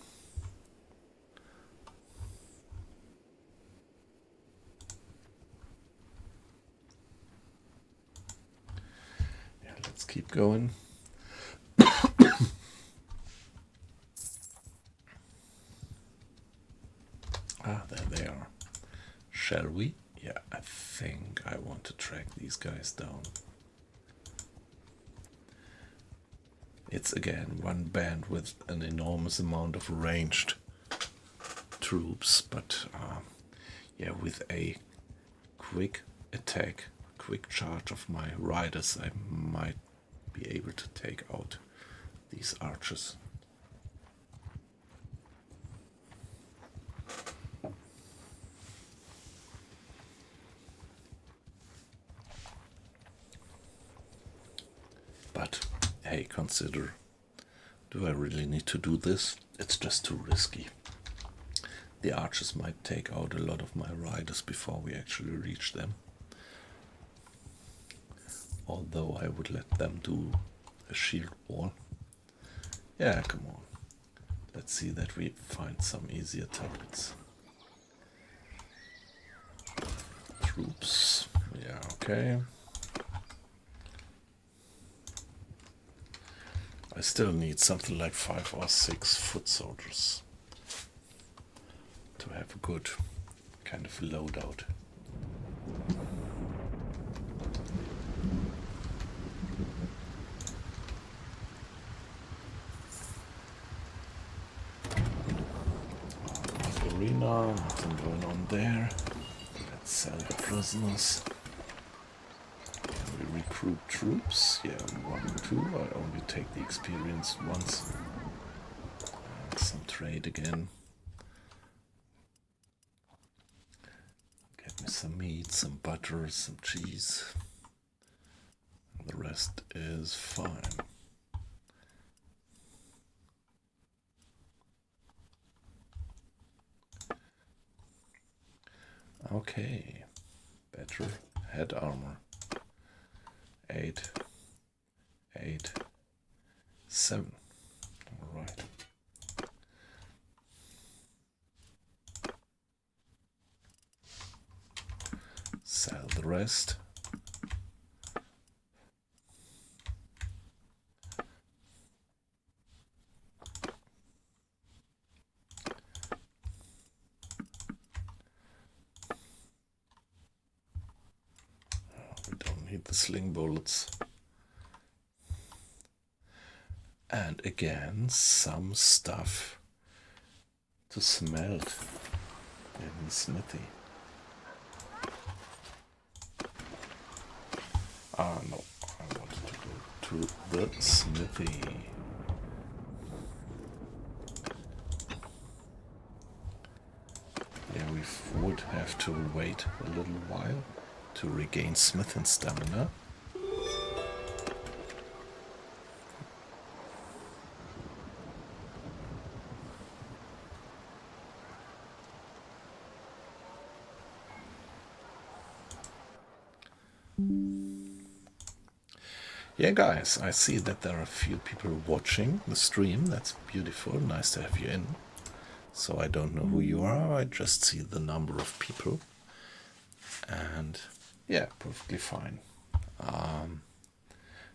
keep going. There they are. Shall we? Yeah, I think I want to track these guys down. It's again one band with an enormous amount of ranged troops, but yeah, with a quick attack, quick charge of my riders, I might be able to take out these archers. But hey, consider, do I really need to do this? It's just too risky. The archers might take out a lot of my riders before we actually reach them. Although I would let them do a shield wall. Yeah, come on. Let's see that we find some easier targets. Troops. Yeah, okay. I still need something like 5 or 6 foot soldiers to have a good kind of loadout. Arena, nothing going on there. Let's sell the prisoners. Can we recruit troops? Yeah, 1, 2. I only take the experience once. And some trade again. Get me some meat, some butter, some cheese. The rest is fine. Okay, better head armor. 8, 8, 7. All right. Sell the rest. The sling bullets. And again, some stuff to smelt in the smithy. Ah, no, I wanted to go to the smithy. Yeah, we would have to wait a little while to regain smith and stamina. Yeah, guys, I see that there are a few people watching the stream. That's beautiful. Nice to have you in. So I don't know who you are. I just see the number of people. And yeah, perfectly fine.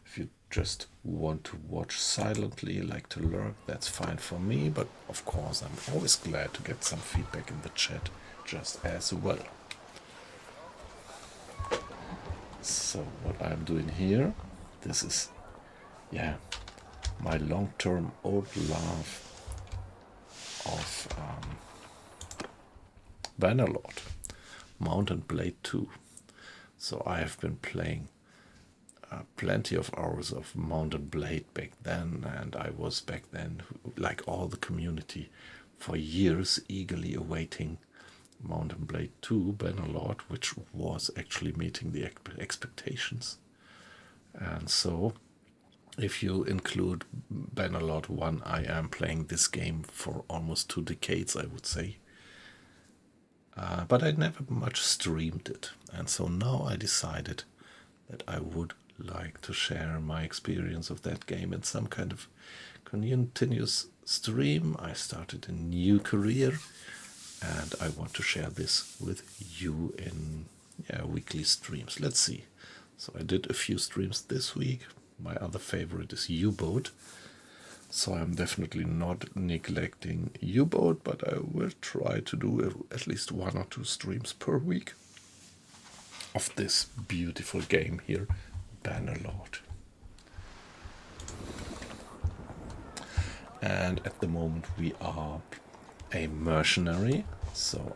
If you just want to watch silently, like to lurk, that's fine for me. But of course, I'm always glad to get some feedback in the chat just as well. So what I'm doing here, this is, yeah, my long-term old love of Bannerlord, Mount and Blade 2. So I have been playing plenty of hours of Mount and Blade back then, and I was back then, like all the community, for years eagerly awaiting Mount and Blade 2 Bannerlord, which was actually meeting the expectations. And so, if you include Bannerlord 1, I am playing this game for almost 2 decades, I would say. But I never much streamed it. And so now I decided that I would like to share my experience of that game in some kind of continuous stream. I started a new career, and I want to share this with you in weekly streams. Let's see. So I did a few streams this week, my other favorite is U-boat. So I'm definitely not neglecting U-boat, but I will try to do at least 1 or 2 streams per week of this beautiful game here, Bannerlord. And at the moment we are a mercenary, so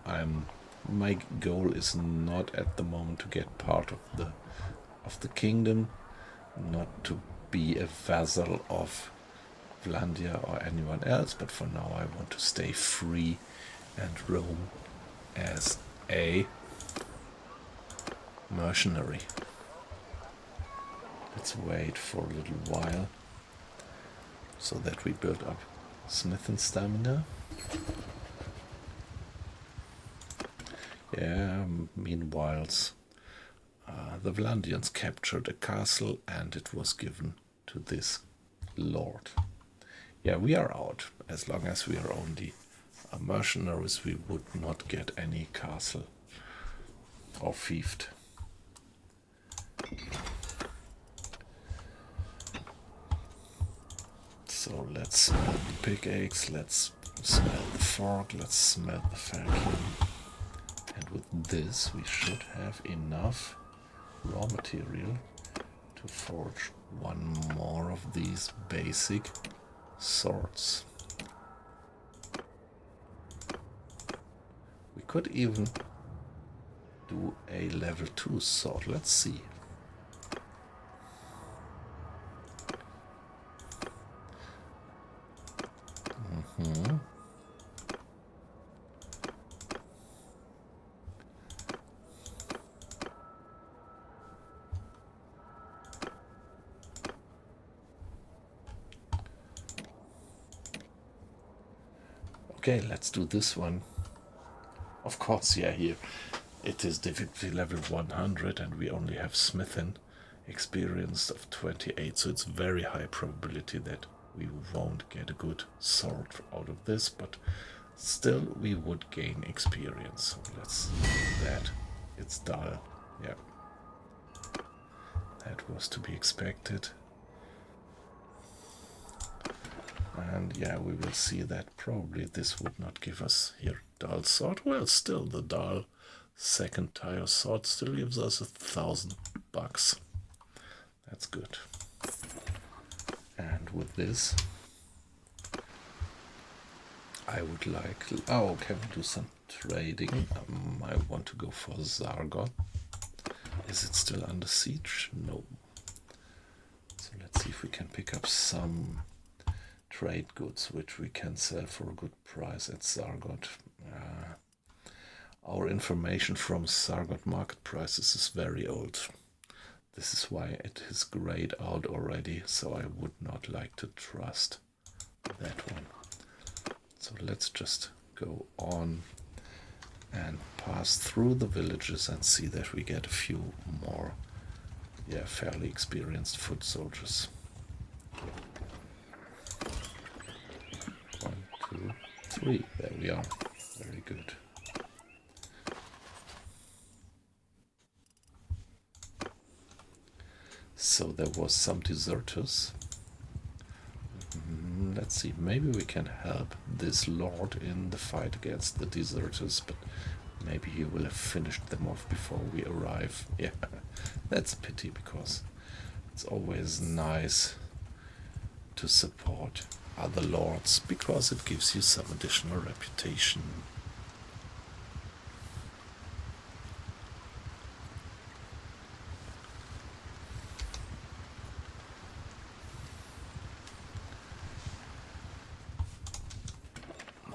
my goal is not at the moment to get part of the kingdom, not to be a vassal of Vlandia or anyone else, but for now I want to stay free and roam as a mercenary. Let's wait for a little while so that we build up smith and stamina. Yeah, meanwhile the Vlandians captured a castle and it was given to this lord. Yeah, we are out. As long as we are only mercenaries, we would not get any castle or fiefed. So let's smell the pickaxe, let's smell the fork, let's smell the falcon. And with this we should have enough raw material to forge 1 more of these basic swords. We could even do a level 2 sword. Let's see. Okay, let's do this one. Of course, yeah, here it is difficulty level 100 and we only have smithing experience of 28, so it's very high probability that we won't get a good sword out of this, but still we would gain experience. So let's do that. It's dull. Yeah. That was to be expected. And yeah, we will see that probably this would not give us here dull sword. Well, still the dull second tier sword still gives us $1,000. That's good. And with this, I would like. Oh, can we do some trading? I want to go for Zargot. Is it still under siege? No. So let's see if we can pick up some trade goods which we can sell for a good price at Zargot. Our information from Zargot market prices is very old. This is why it is grayed out already, so I would not like to trust that one. So let's just go on and pass through the villages and see that we get a few more, fairly experienced foot soldiers. 1, 2, 3. There we are. Very good. So there was some deserters. Let's see, maybe we can help this lord in the fight against the deserters, but maybe he will have finished them off before we arrive. Yeah, that's a pity, because it's always nice to support other lords, because it gives you some additional reputation.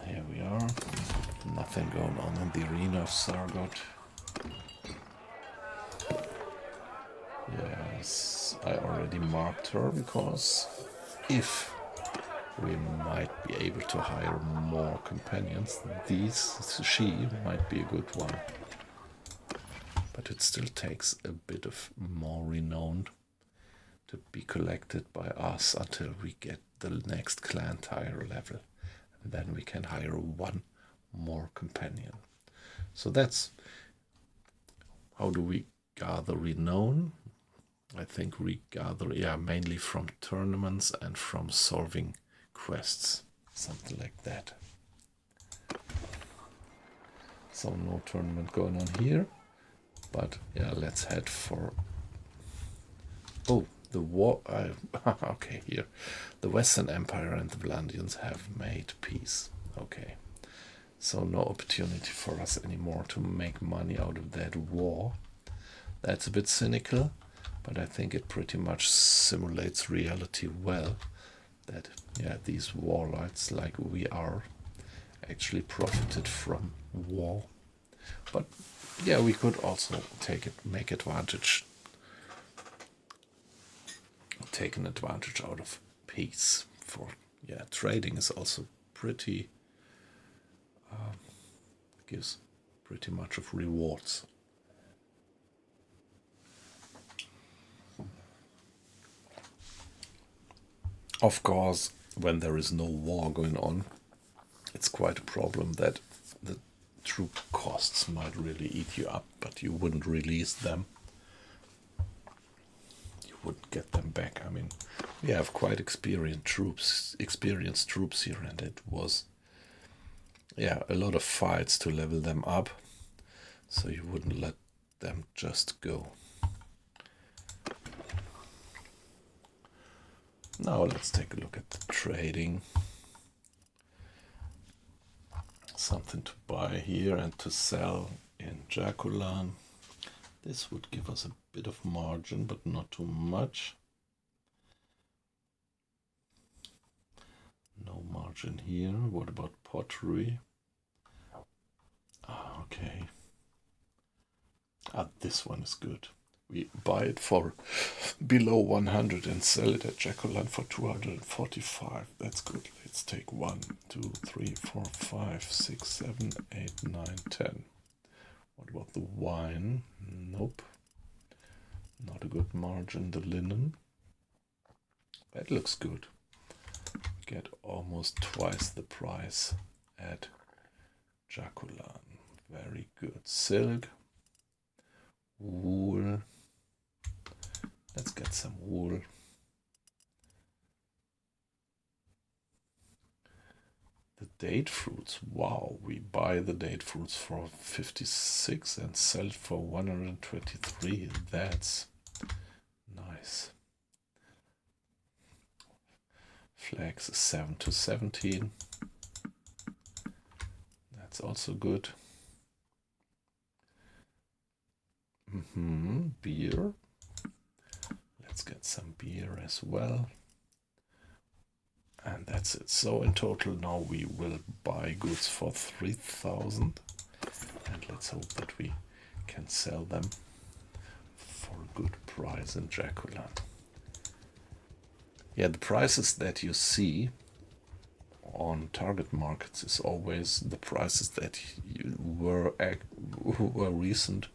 Here we are. Nothing going on in the arena of Zargot. Yes, I already marked her, because if we might be able to hire more companions, she might be a good one. But it still takes a bit of more renown to be collected by us until we get the next clan tier level. And then we can hire 1 more companion. So that's how do we gather renown? I think regather, yeah, mainly from tournaments and from solving quests, something like that. So no tournament going on here, but yeah, let's head for, oh, the war, okay, here, the Western Empire and the Vlandians have made peace, okay. So no opportunity for us anymore to make money out of that war. That's a bit cynical, but I think it pretty much simulates reality well. That, yeah, these warlords like we are actually profited from war. But yeah, we could also take an advantage out of peace. For, yeah, trading is also pretty, gives pretty much of rewards. Of course, when there is no war going on, it's quite a problem that the troop costs might really eat you up, but you wouldn't release them. You wouldn't get them back. I mean, we have quite experienced troops here, and it was, yeah, a lot of fights to level them up, so you wouldn't let them just go. Now let's take a look at the trading. Something to buy here and to sell in Jaculan. This would give us a bit of margin, but not too much. No margin here. What about pottery? Okay. This one is good. We buy it for below 100 and sell it at Jaculan for 245. That's good. Let's take 1, 2, 3, 4, 5, 6, 7, 8, 9, 10. What about the wine? Nope. Not a good margin. The linen. That looks good. Get almost twice the price at Jaculan. Very good. Silk. Wool. Let's get some wool. The date fruits. Wow, we buy the date fruits for 56 and sell it for 123. That's nice. Flax is 7 to 17. That's also good. Beer. Let's get some beer as well. And that's it. So in total now we will buy goods for 3,000. And let's hope that we can sell them for a good price in Jaculan. Yeah, the prices that you see on target markets is always the prices that you were recent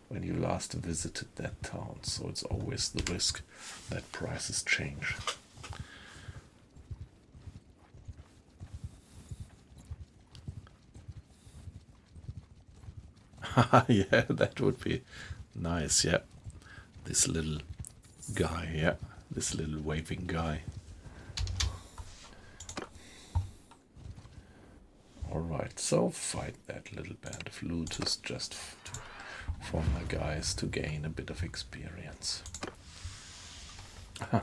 when you last visited that town. So it's always the risk that prices change. Yeah, that would be nice. Yeah, this little guy. Yeah, this little waving guy. Alright, so fight that little band of looters just for my guys to gain a bit of experience.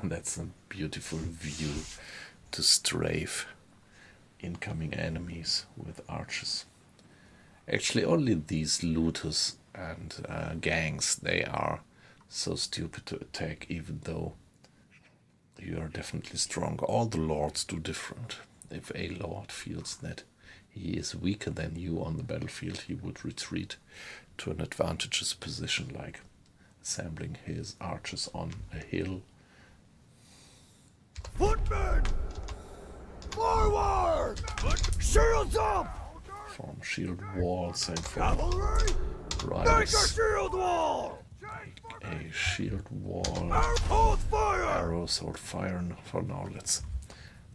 That's a beautiful view to strafe incoming enemies with archers. Actually, only these looters and gangs, they are so stupid to attack, even though you are definitely strong. All the lords do different. If a lord feels that he is weaker than you on the battlefield, he would retreat to an advantageous position, like assembling his archers on a hill. Footmen! Forward! Shields up! Form shield walls and form Cavalry! Make a riders. shield wall! A shield wall. Hold fire! Arrows hold fire. For now, let's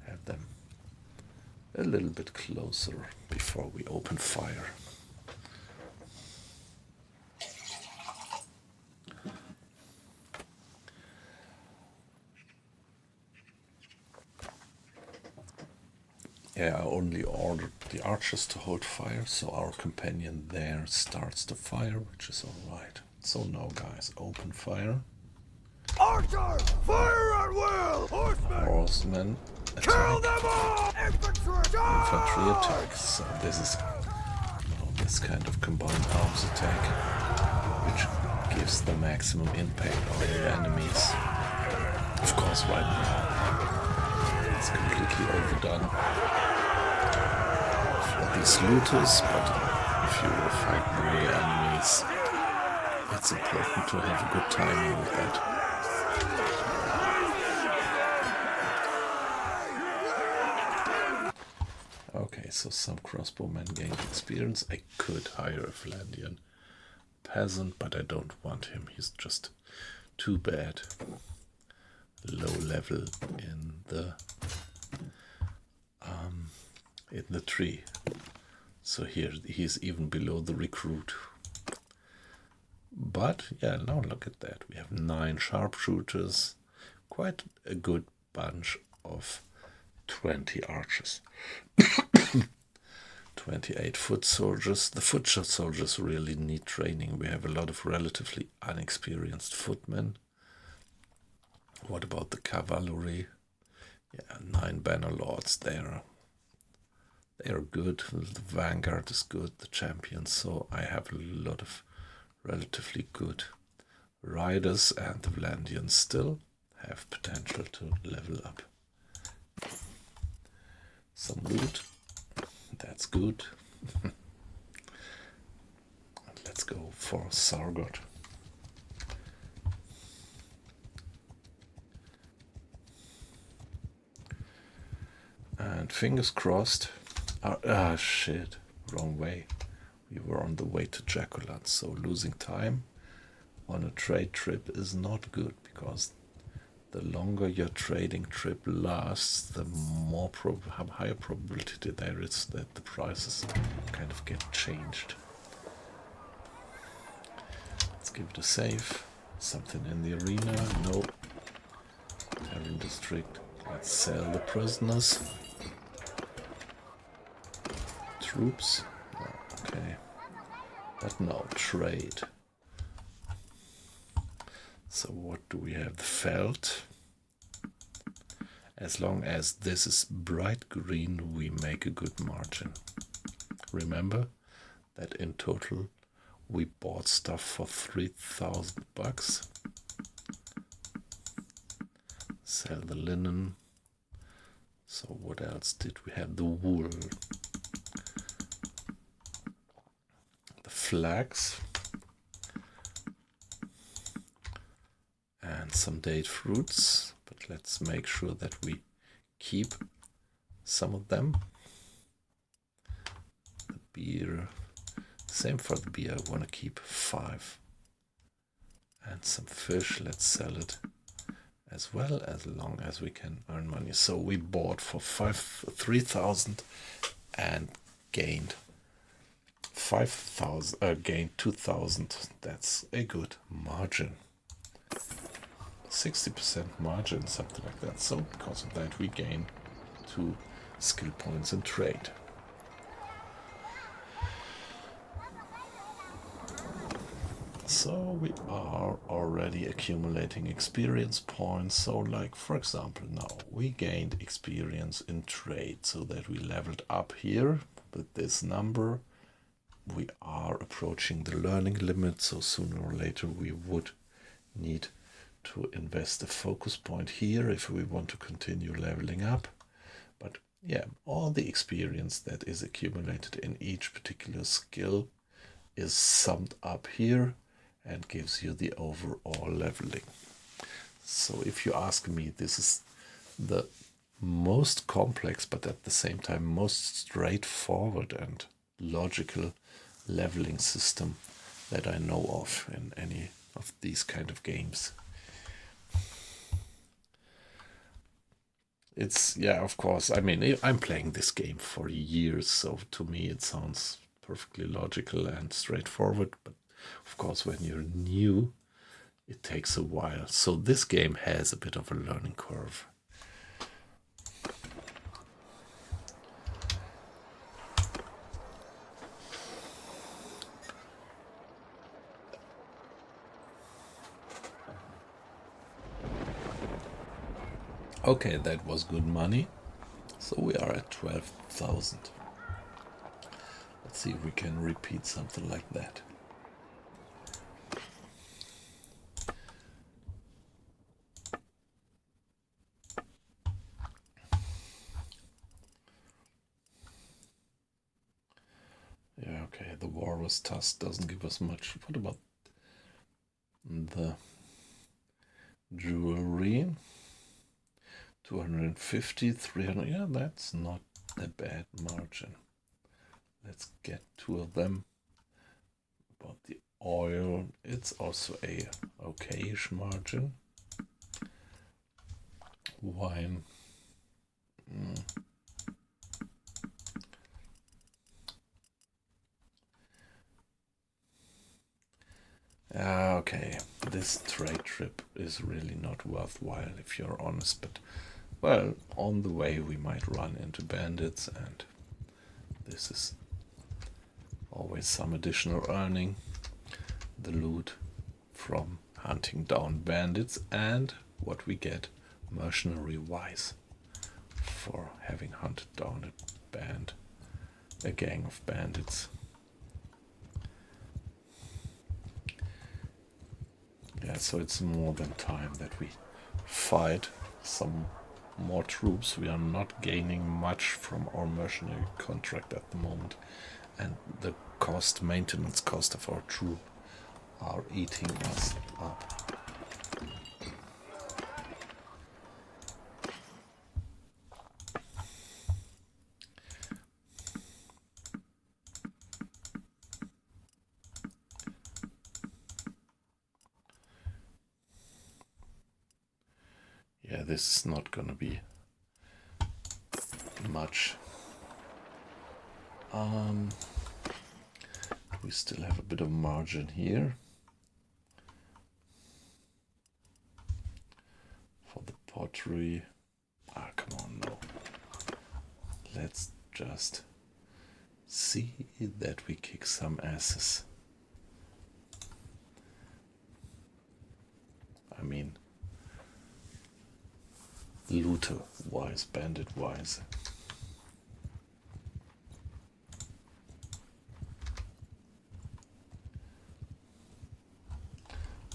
have them a little bit closer before we open fire. Yeah, I only ordered the archers to hold fire, so our companion there starts the fire, which is alright. So now, guys, open fire. Archer, fire at will! Horsemen Kill attack. them all! Infantry attack. So this is this kind of combined arms attack, which gives the maximum impact on the enemies. Of course, right now it's completely overdone for these looters, but if you will fight melee enemies, it's important to have a good timing with that. Okay, so some crossbowmen gained experience. I could hire a Flandrian peasant, but I don't want him. He's just too bad. Low level in the tree. So here he's even below the recruit. But yeah, now look at that. We have 9 sharpshooters, quite a good bunch of 20 archers. 28 foot soldiers. The foot soldiers really need training. We have a lot of relatively unexperienced footmen. What about the cavalry? Yeah, 9 Bannerlords there. They are good. The vanguard is good. The champions. So I have a lot of relatively good riders, and the Valandians still have potential to level up. Some loot. That's good. Let's go for Sargot. And fingers crossed. Shit. Wrong way. We were on the way to Jaculan, so losing time on a trade trip is not good, because the longer your trading trip lasts, the more higher probability there is that the prices kind of get changed. Let's give it a save. Something in the arena? No. Terran district. Let's sell the prisoners. Troops. Okay. But no, trade. So what do we have? The Felt. As long as this is bright green, we make a good margin. Remember that in total we bought stuff for 3,000 bucks. Sell the linen. So what else did we have? The wool. The flax. And some date fruits, but let's make sure that we keep some of them. The beer, same for the beer, I want to keep 5. And some fish, let's sell it as well, as long as we can earn money. So we bought for 3,000 and gained 5,000, gained 2,000. That's a good margin. 60% margin, something like that. So because of that we gain 2 skill points in trade. So we are already accumulating experience points. So like, for example, now we gained experience in trade, so that we leveled up here with this number. We are approaching the learning limit, so sooner or later we would need to invest a focus point here if we want to continue leveling up. But yeah, all the experience that is accumulated in each particular skill is summed up here and gives you the overall leveling. So if you ask me, this is the most complex, but at the same time most straightforward and logical leveling system that I know of in any of these kind of games. It's, yeah, of course, I mean, I'm playing this game for years, so to me it sounds perfectly logical and straightforward, but of course when you're new it takes a while. So this game has a bit of a learning curve. Okay, that was good money. So we are at 12,000. Let's see if we can repeat something like that. Yeah, okay, the Walrus Tusk doesn't give us much. What about the jewelry? 250, 300. Yeah, that's not a bad margin. Let's get 2 of them. About the oil, it's also a okayish margin. Wine. Okay, this trade trip is really not worthwhile if you're honest, but well, on the way we might run into bandits, and this is always some additional earning. The loot from hunting down bandits and what we get mercenary wise for having hunted down a gang of bandits. Yeah, so it's more than time that we fight some more troops. We are not gaining much from our mercenary contract at the moment, and the maintenance cost of our troop are eating us up. Yeah, this is not gonna be much. We still have a bit of margin here for the pottery. Come on, no. Let's just see that we kick some asses. I mean, looter-wise, bandit-wise.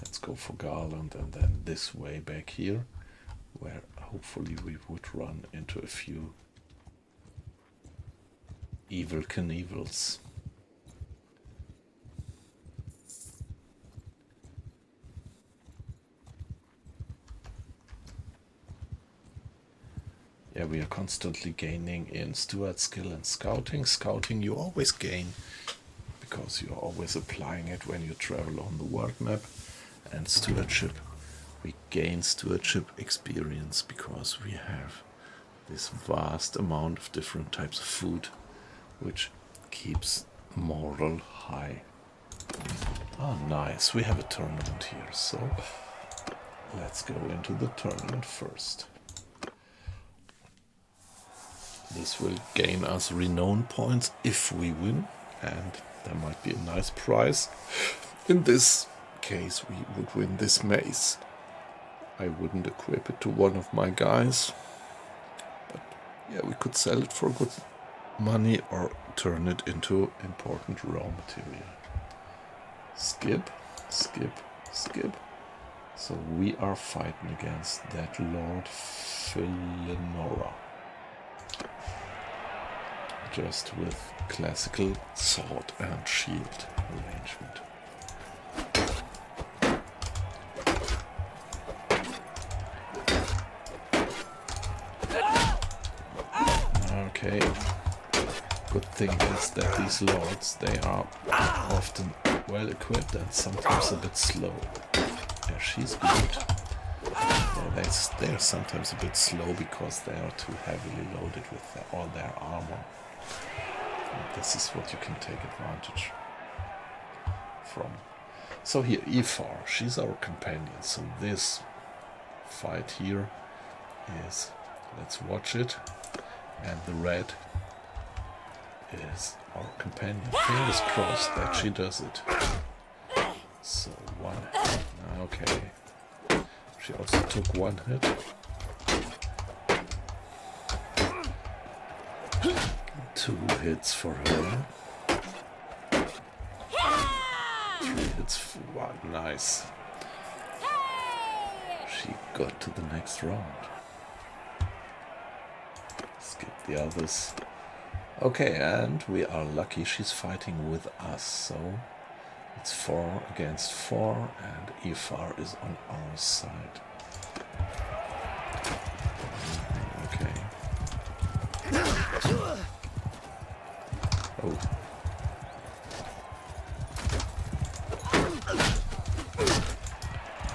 Let's go for Garland and then this way back here, where hopefully we would run into a few evil Knievels. Yeah, we are constantly gaining in steward skill and scouting. Scouting you always gain because you're always applying it when you travel on the world map. And stewardship, we gain stewardship experience because we have this vast amount of different types of food, which keeps morale high. Ah, nice. We have a tournament here, so let's go into the tournament first. This will gain us renown points if we win, and there might be a nice prize. In this case, we would win this mace. I wouldn't equip it to one of my guys, but yeah, we could sell it for good money or turn it into important raw material. Skip, skip, skip. So we are fighting against that Lord Philenora. Just with classical sword and shield arrangement. Okay. Good thing is that these lords, they are often well equipped and sometimes a bit slow. Yeah, she's good. Yeah, they're sometimes a bit slow because they are too heavily loaded with all their armor. And this is what you can take advantage from. So here, Ifar, she's our companion. So this fight here is, let's watch it. And the red is our companion. Fingers crossed that she does it. So one hit. Okay. She also took one hit. 2 hits for her. 3 hits for one. Nice. She got to the next round. Skip the others. Okay, and we are lucky she's fighting with us, so it's 4 against 4, and Ifar is on our side. Okay. Oh.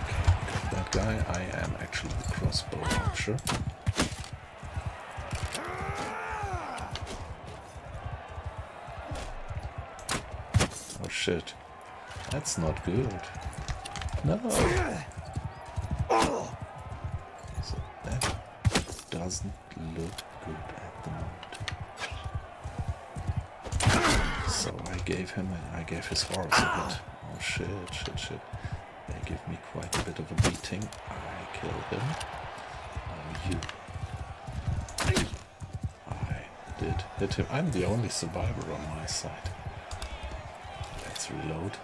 Okay, got that guy. I am actually the crossbow archer. Oh shit. That's not good. No. So that doesn't look good at the moment. So I gave his horse a hit. Oh shit. They give me quite a bit of a beating. I kill him. Oh, you. I did hit him. I'm the only survivor on my side. Let's reload.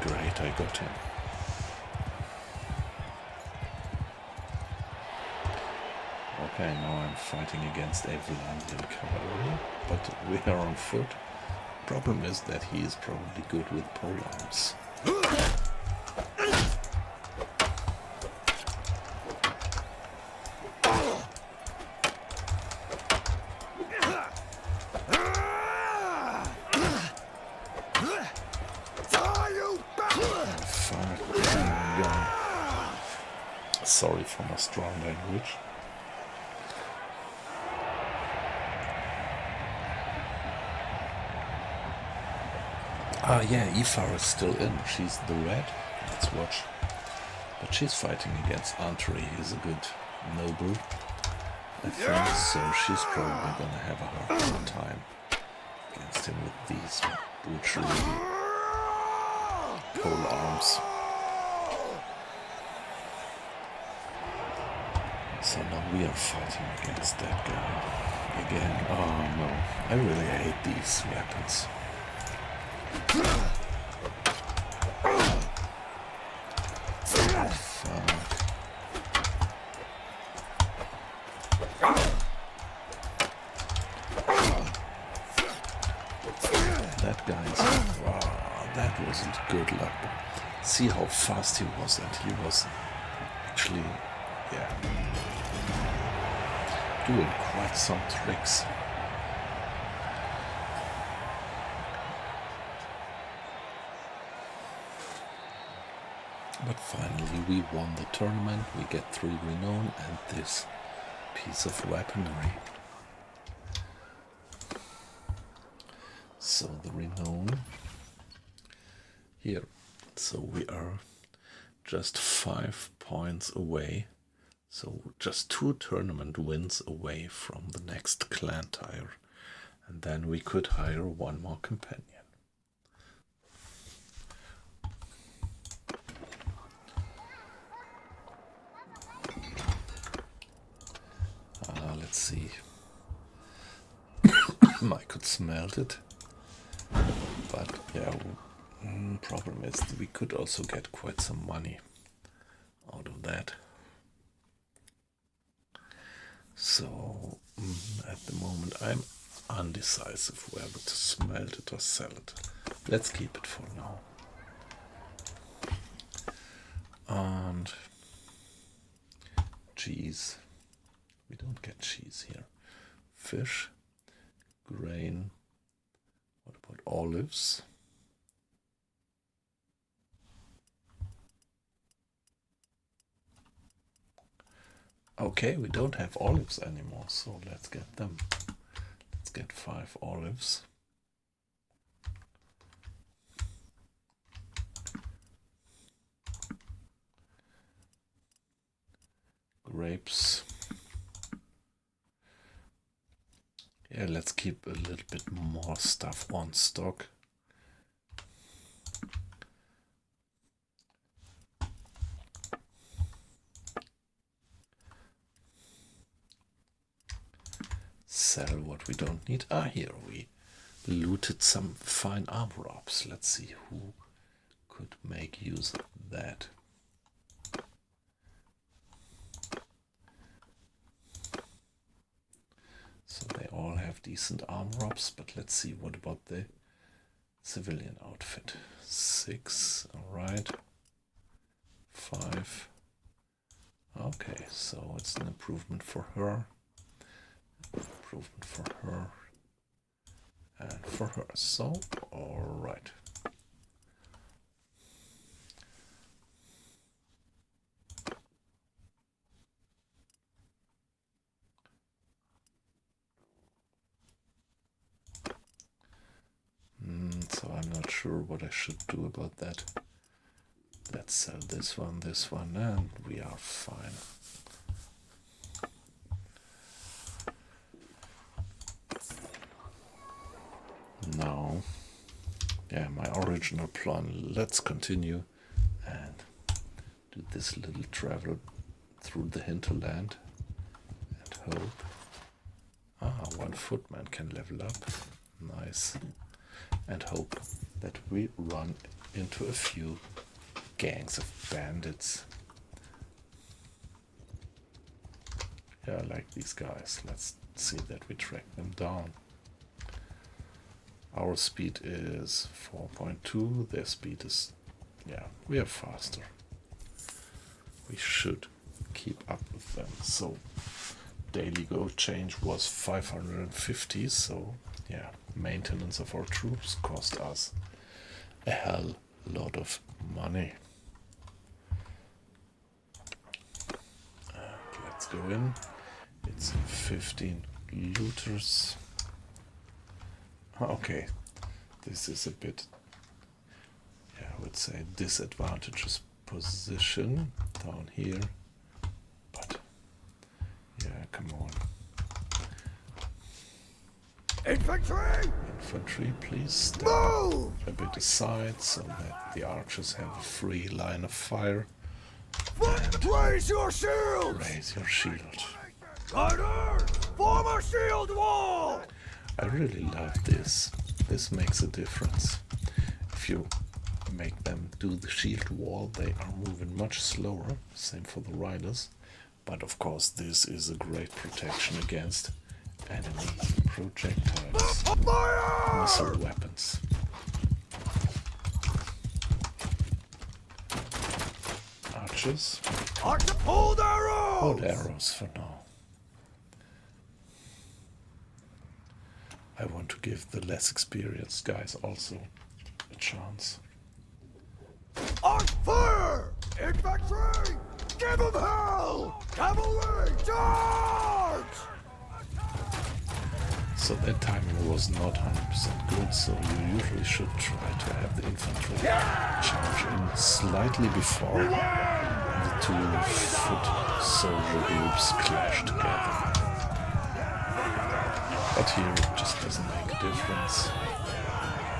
Great, I got him. Okay, now I'm fighting against a Vlandian cavalry, but we are on foot. Problem is that he is probably good with polearms. Sorry for my strong language. Ah, yeah, Ifar is still in. She's the red. Let's watch. But she's fighting against Antri. He's a good noble, I think. So she's probably gonna have a hard time against him with these butchery pole arms. So now we are fighting against that guy again. Oh no, I really hate these weapons. That guy's... Wow, that wasn't good luck. See how fast he was, and he was actually, yeah, doing quite some tricks. But finally we won the tournament, we get 3 renown and this piece of weaponry. So the renown here, so we are just 5 points away, so just 2 tournament wins away from the next clan tire, and then we could hire 1 more companion. Let's see. I could smelt it, but yeah, problem is we could also get quite some money out of that. So at the moment I'm undecisive whether to smelt it or sell it. Let's keep it for now. And cheese. We don't get cheese here. Fish, grain. What about olives? Okay, we don't have olives anymore, so let's get them. Let's get 5 olives. Grapes. Yeah, let's keep a little bit more stuff on stock. sell what we don't need. Ah, here we looted some fine armor ops. Let's see who could make use of that. So they all have decent armor ops, but let's see what about the civilian outfit. 6, alright. 5. Okay, so it's an improvement for her. Improvement for her. And for her. So, alright. So I'm not sure what I should do about that. Let's sell this one, and we are fine. Now, yeah, my original plan. Let's continue and do this little travel through the hinterland and hope. Ah, 1 footman can level up. Nice. And hope that we run into a few gangs of bandits. Yeah, I like these guys. Let's see that we track them down. Our speed is 4.2. Their speed is, yeah, we are faster. We should keep up with them. So daily gold change was 550. So yeah, maintenance of our troops cost us a hell lot of money. Let's go in. It's 15 looters. Okay, this is a bit, yeah, I would say disadvantageous position down here, but yeah, come on. Infantry, please step a bit aside so that the archers have a free line of fire. Raise your shield! Raise your shield. Guarders, form a shield wall! I really love this. This makes a difference. If you make them do the shield wall, they are moving much slower. Same for the riders. But of course, this is a great protection against enemy projectiles, missile weapons. Archers. Hold arrows! Hold arrows for now. I want to give the less experienced guys also a chance. On fire! Infantry! Give them hell! Cavalry! Charge! So that timing was not 100% good, so you usually should try to have the infantry charge in slightly before the 2-foot soldier groups clash together. But here it just doesn't make a difference.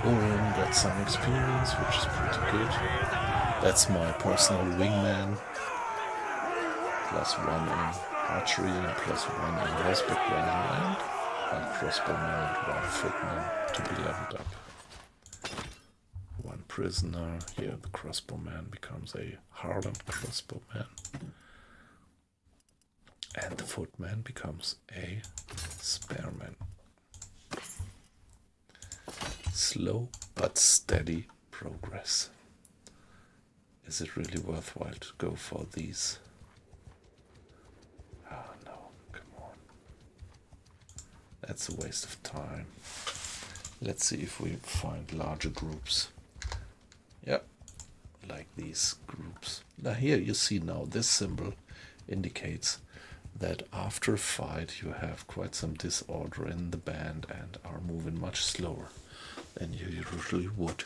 Oren got some experience, which is pretty good. That's my personal wingman. +1 in archery and +1 in horseback riding, and 1 crossbowman and 1 footman to be leveled up. 1 prisoner. Here the crossbowman becomes a hardened crossbowman. And the footman becomes a spearman. Slow but steady progress. Is it really worthwhile to go for these? Ah, no, come on. That's a waste of time. Let's see if we find larger groups. Yep, like these groups. Now here you see now this symbol indicates that after a fight you have quite some disorder in the band and are moving much slower than you usually would.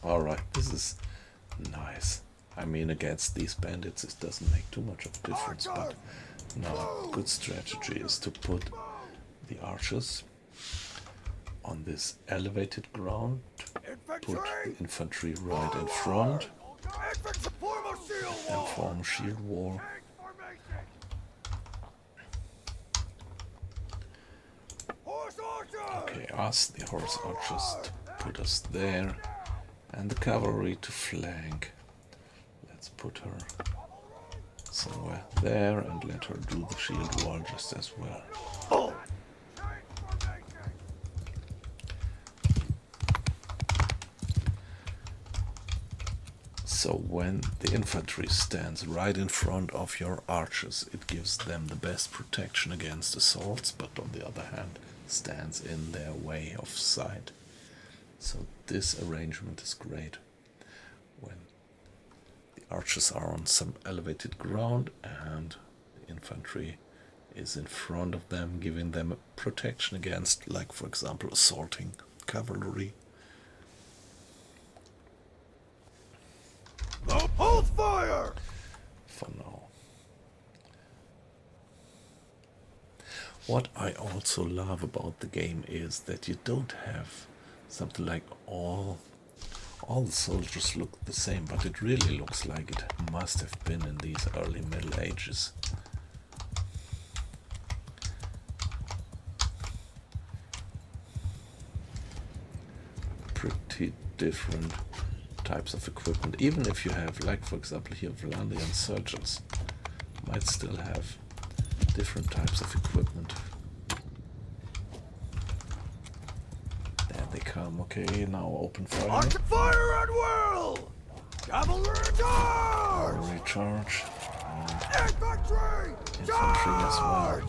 Alright, this is nice. nice. I mean, against these bandits it doesn't make too much of a difference, but now good strategy is to put the archers on this elevated ground, put the infantry right in front, and form a shield wall. Okay, ask the horse archers to put us there, and the cavalry to flank. Let's put her somewhere there and let her do the shield wall just as well. So when the infantry stands right in front of your archers, it gives them the best protection against assaults, but on the other hand stands in their way of sight. So this arrangement is great. When the archers are on some elevated ground and the infantry is in front of them, giving them protection against, like for example, assaulting cavalry. Hold fire! For now. What I also love about the game is that you don't have something like all the soldiers look the same, but it really looks like it must have been in these early Middle Ages. Pretty different types of equipment. Even if you have, like for example here, Valandian surgeons might still have different types of equipment. There they come. Okay, now open fire. Arch fire at will! Cavalry charge! Cavalry charge. Infantry! Infantry as well.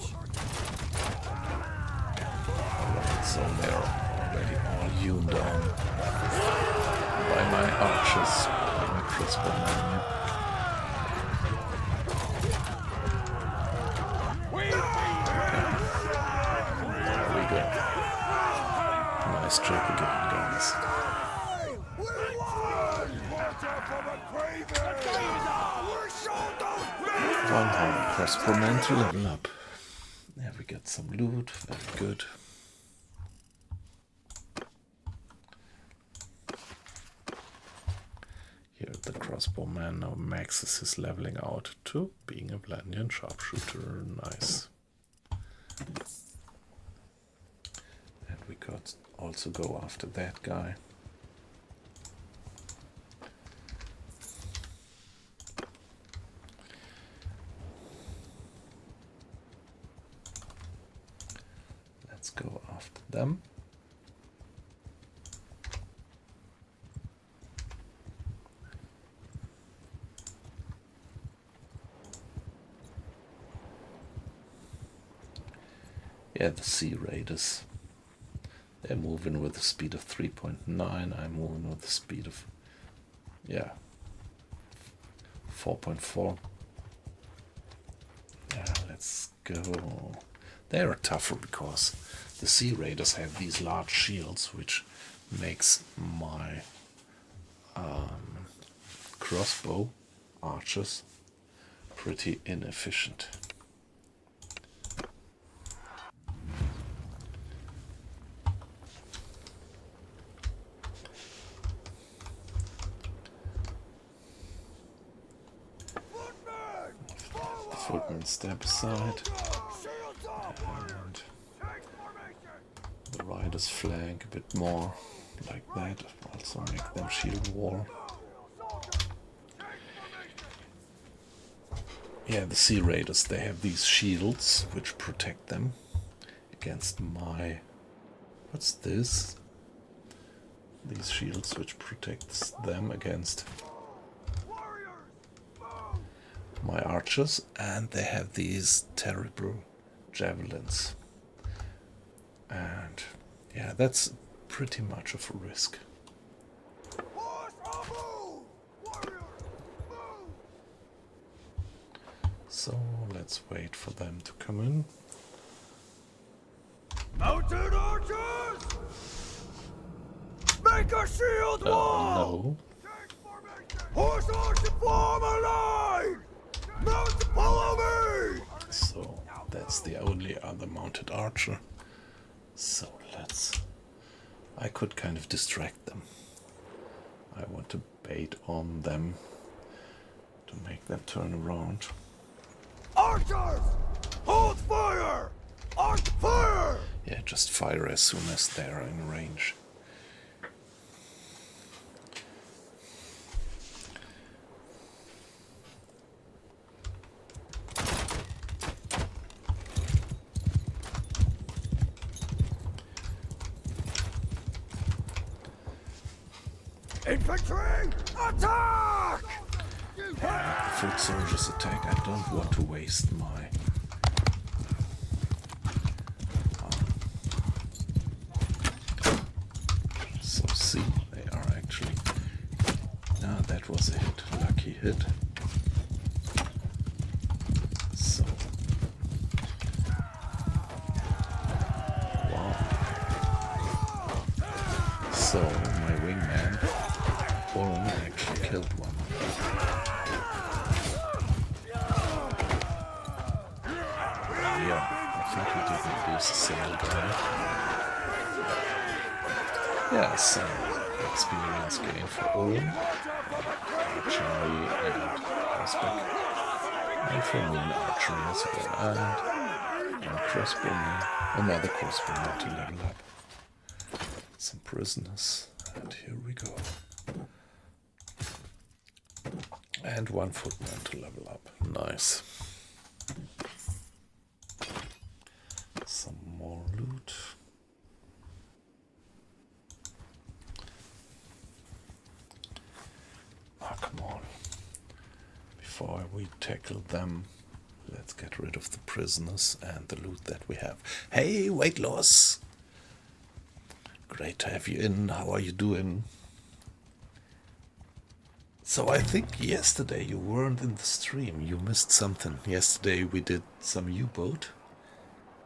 Alright, so they're already all hewn down by my archers, by my crossbowmen. There we go. Nice job again, guys. One more crossbowman to level up. There we get some loot, very good. Here the crossbowman now maxes his leveling out to being a Valandian sharpshooter. Nice. And we got also go after that guy. Let's go after them. Yeah, the Sea Raiders. They're moving with a speed of 3.9. I'm moving with a speed of, yeah, 4.4. Yeah, let's go. They're tougher because the Sea Raiders have these large shields, which makes my crossbow archers pretty inefficient. Footmen step aside, and the riders flank a bit more like that, also make them shield wall. Yeah, the Sea Raiders, they have these shields which protect them against my... What's this? These shields which protects them against my archers, and they have these terrible javelins. And yeah, that's pretty much of a risk. So let's wait for them to come in. Mounted archers! Make a shield wall! No. Take formation! Horse arms and form a line! Mount and follow me! So that's the only other mounted archer. So I could kind of distract them. I want to bait on them to make them turn around. Archers! Hold fire! Arch fire! Yeah, just fire as soon as they're in range. Infantry, attack! Yeah, foot soldiers attack. I don't want to waste my... So see, they are actually... Ah, that was a hit. Lucky hit. So... Wow. So, my wingman, Oren, actually killed one. Yeah, I think we didn't lose a single guy. Yeah, some experience gain for Oren, archery and horseback, and for me archery as well, and crossbowman, another crossbowman to level up. Some prisoners, and here we go. And one footman to level up. Nice. Some more loot. Ah, come on. Before we tackle them, let's get rid of the prisoners and the loot that we have. Hey, weight loss! Great to have you in. How are you doing? So I think yesterday you weren't in the stream. You missed something. Yesterday we did some U-boat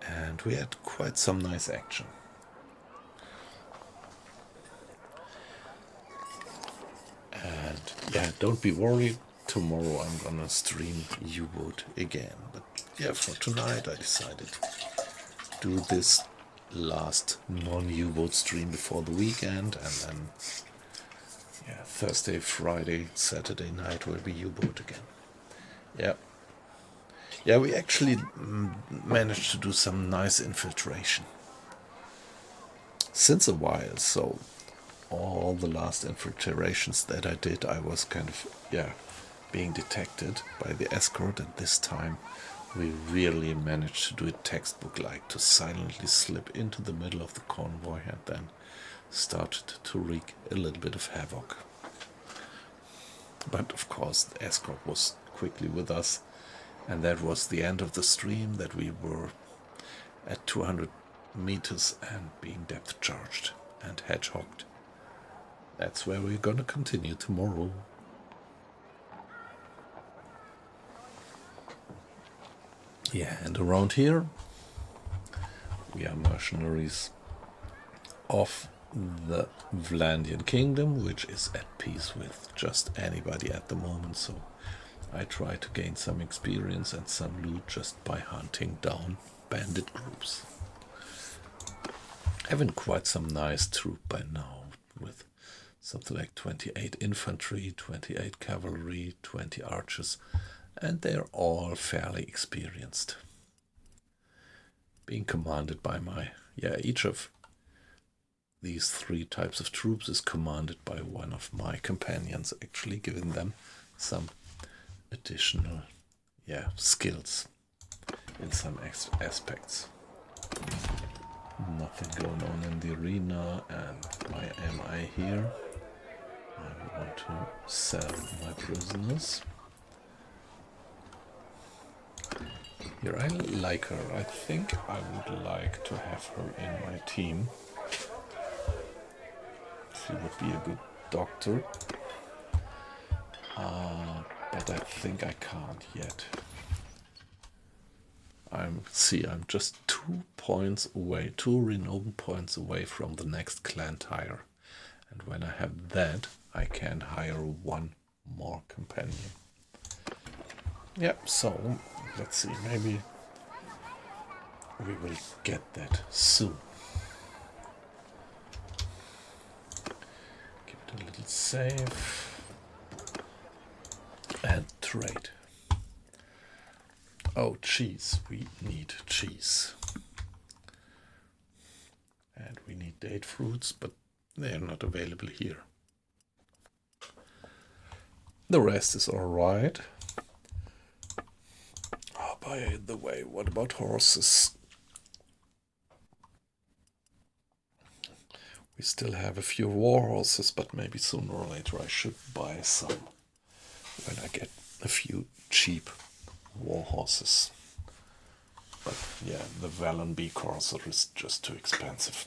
and we had quite some nice action. And yeah, don't be worried. Tomorrow I'm gonna stream U-boat again. But yeah, for tonight I decided to do this last non-U-boat stream before the weekend, and then yeah, Thursday, Friday, Saturday night will be U-boat again. Yeah. Yeah, we actually managed to do some nice infiltration. Since a while, so all the last infiltrations that I did, I was kind of, yeah, being detected by the escort, and this time we really managed to do it textbook-like, to silently slip into the middle of the convoy and then started to wreak a little bit of havoc. But of course the escort was quickly with us, and that was the end of the stream, that we were at 200 meters and being depth charged and hedgehogged. That's where we're gonna continue tomorrow. Yeah, and around here we are mercenaries of the Vlandian kingdom, which is at peace with just anybody at the moment, so I try to gain some experience and some loot just by hunting down bandit groups. Having quite some nice troop by now, with something like 28 infantry, 28 cavalry, 20 archers, and they're all fairly experienced. Being commanded by each of these three types of troops is commanded by one of my companions, actually giving them some additional skills in some aspects. Nothing going on in the arena, and why am I here? I want to sell my prisoners. Here, I like her. I think I would like to have her in my team. She would be a good doctor. But I think I can't yet. I'm just 2 points away, 2 renown points away from the next clan tire. And when I have that, I can hire 1 more companion. Yep, so let's see, maybe we will get that soon. Give it a little save. And trade. Oh, cheese. We need cheese. And we need date fruits, but they are not available here. The rest is alright. Oh, by the way, what about horses? We still have a few war horses, but maybe sooner or later I should buy some when I get a few cheap war horses. But yeah, the Vallon B Corsair is just too expensive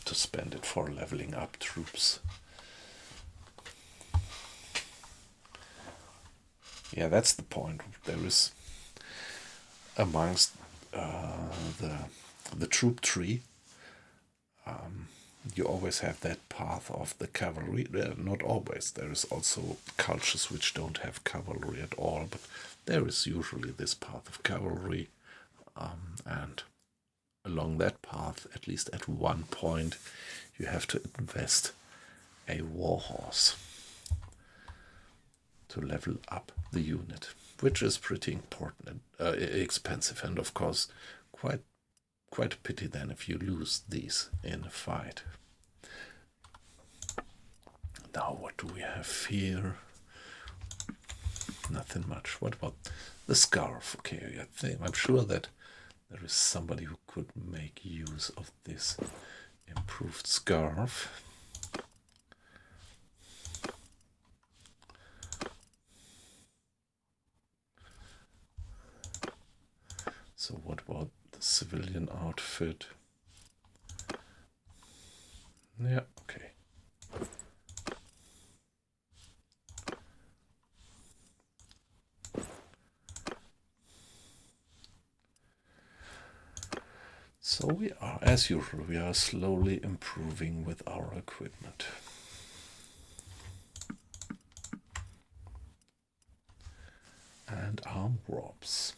to spend it for leveling up troops. Yeah, that's the point. There is amongst the troop tree, you always have that path of the cavalry. Not always. There is also cultures which don't have cavalry at all, but there is usually this path of cavalry, and along that path, at least at one point, you have to invest a warhorse to level up the unit, which is pretty important and expensive, and of course quite a pity then if you lose these in a fight. Now what do we have here? Nothing much. What about the scarf? Okay, I'm sure that there is somebody who could make use of this improved scarf. So what about the civilian outfit? Yeah, okay. So we are, as usual, we are slowly improving with our equipment. And arm drops.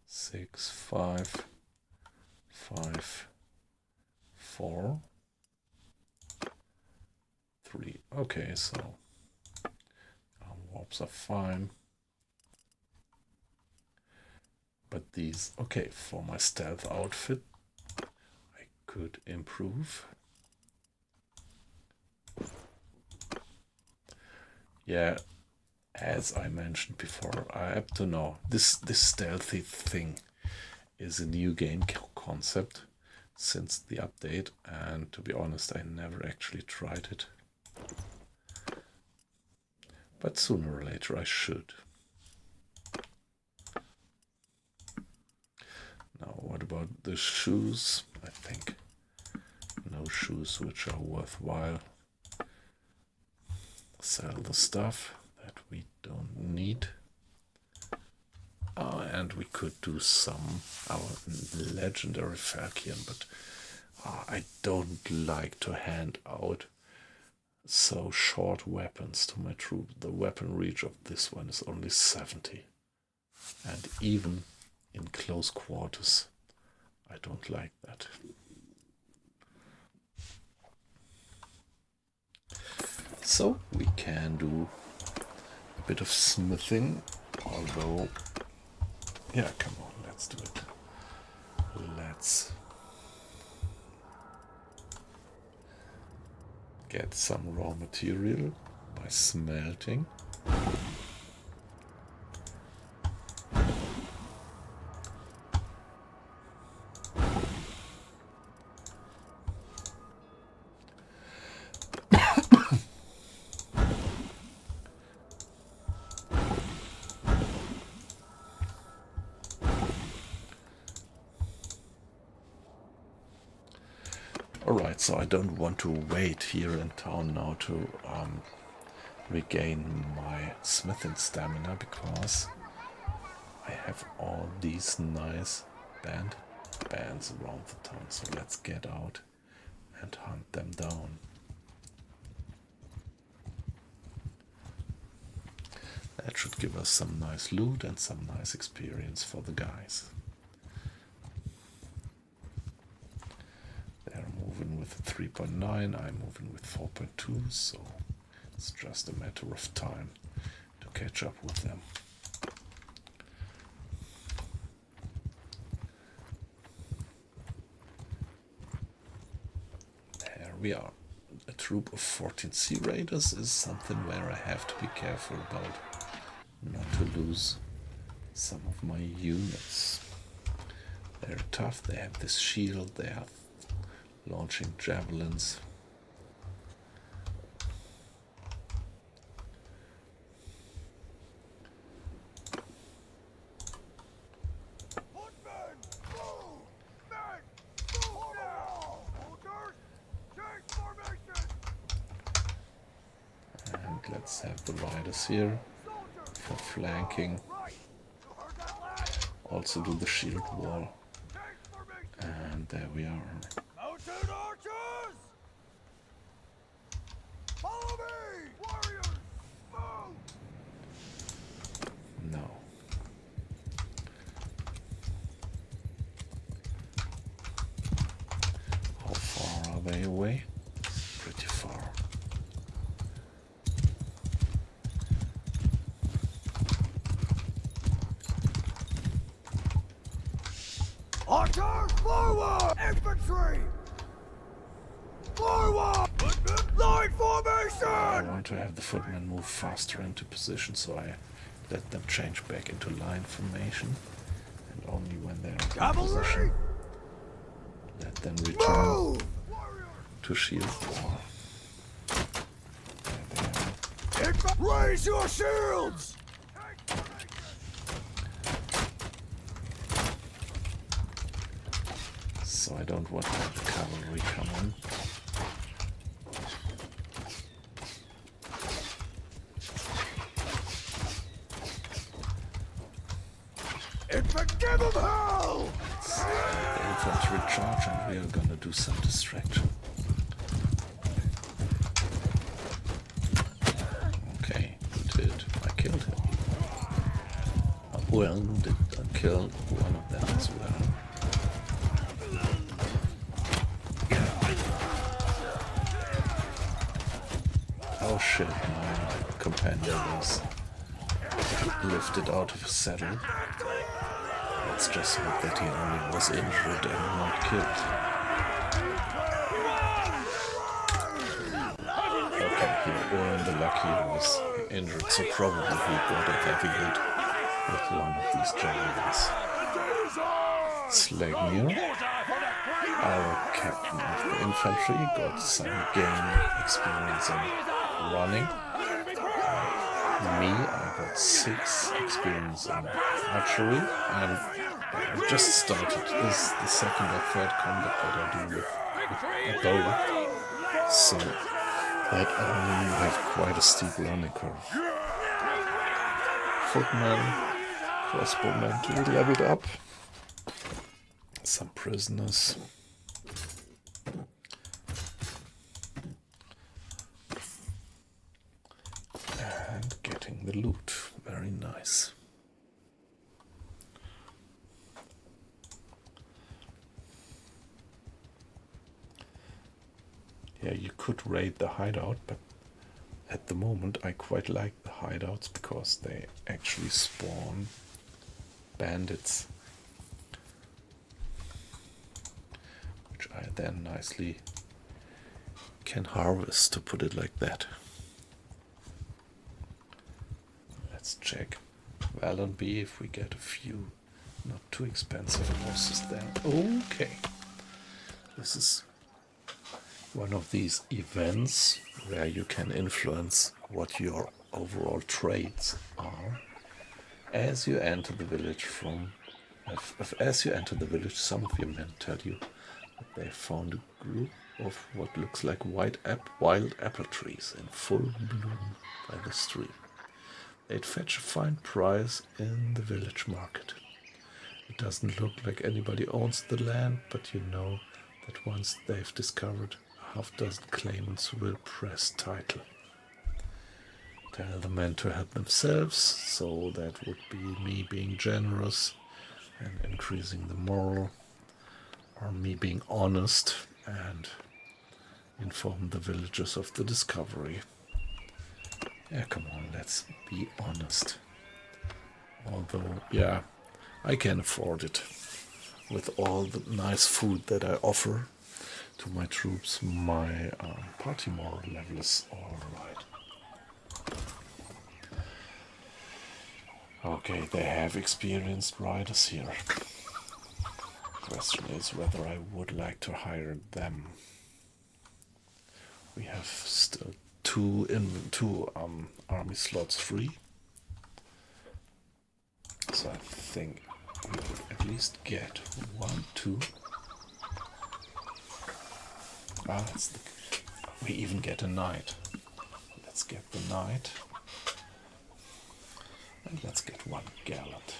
6, 5, 5, 4, 3. Okay, so arm warps are fine. But these, okay, for my stealth outfit, I could improve. Yeah, as I mentioned before, I have to know, this stealthy thing is a new game concept since the update, and to be honest, I never actually tried it. But sooner or later I should. Now, what about the shoes? I think no shoes which are worthwhile. Sell the stuff that we don't need. And we could do our legendary Falchion, but I don't like to hand out so short weapons to my troops. The weapon reach of this one is only 70. And even in close quarters, I don't like that. So we can do a bit of smithing, although, yeah, come on, let's do it. Let's get some raw material by smelting. Alright, so I don't want to wait here in town now to regain my smithing stamina, because I have all these nice bands around the town. So let's get out and hunt them down. That should give us some nice loot and some nice experience for the guys. They're moving with 3.9, I'm moving with 4.2, so it's just a matter of time to catch up with them. There we are. A troop of 14 Sea Raiders is something where I have to be careful about not to lose some of my units. They're tough, they have this shield, they are launching javelins. And let's have the riders here for flanking. Also do the shield wall. And there we are. Mounted archers! Follow me! Warriors! Move! No. How far are they away? Pretty far. Archers, forward! Infantry! Forward! Line formation! I want to have the footmen move faster into position, so I let them change back into line formation. And only when they're in position, let them return Move! to shield wall. There they Infantry! Raise your shields! So I don't want to have the cavalry come in. Give them hell! The infantry charge and we are gonna do some distraction. Okay, who did? I killed him. Well, did I kill one of them as well? Oh shit, my companion was lifted out of his saddle. Let's just hope that he only was injured and not killed. Okay, he earned the luck he was injured, so probably he got a heavy hit with one of these javelins. Slagnir, our captain of the infantry, got some game experience in running. Me, I got 6 experience in archery, and I just started. This is the second or third combat that I do with a bow, so that I have quite a steep learning curve. Footmen, crossbowmen to be leveled up, some prisoners. And getting the loot, very nice. Yeah, you could raid the hideout, but at the moment I quite like the hideouts because they actually spawn bandits, which I then nicely can harvest, to put it like that. Let's check Valonby if we get a few not too expensive horses there. Okay, this is one of these events where you can influence what your overall traits are. As you enter the village some of your men tell you that they found a group of what looks like wild apple trees in full bloom by the stream. They'd fetch a fine price in the village market. It doesn't look like anybody owns the land, but you know that once they've discovered, half-dozen claimants will press title. Tell the men to help themselves, so that would be me being generous and increasing the moral, or me being honest and inform the villagers of the discovery. Yeah, come on, let's be honest. Although, yeah, I can afford it with all the nice food that I offer to my troops. My party moral level is alright. Okay, they have experienced riders here. Question is whether I would like to hire them. We have still two army slots free, so I think we would at least get 1, 2. We even get a knight. Let's get the knight, and let's get 1 gallant.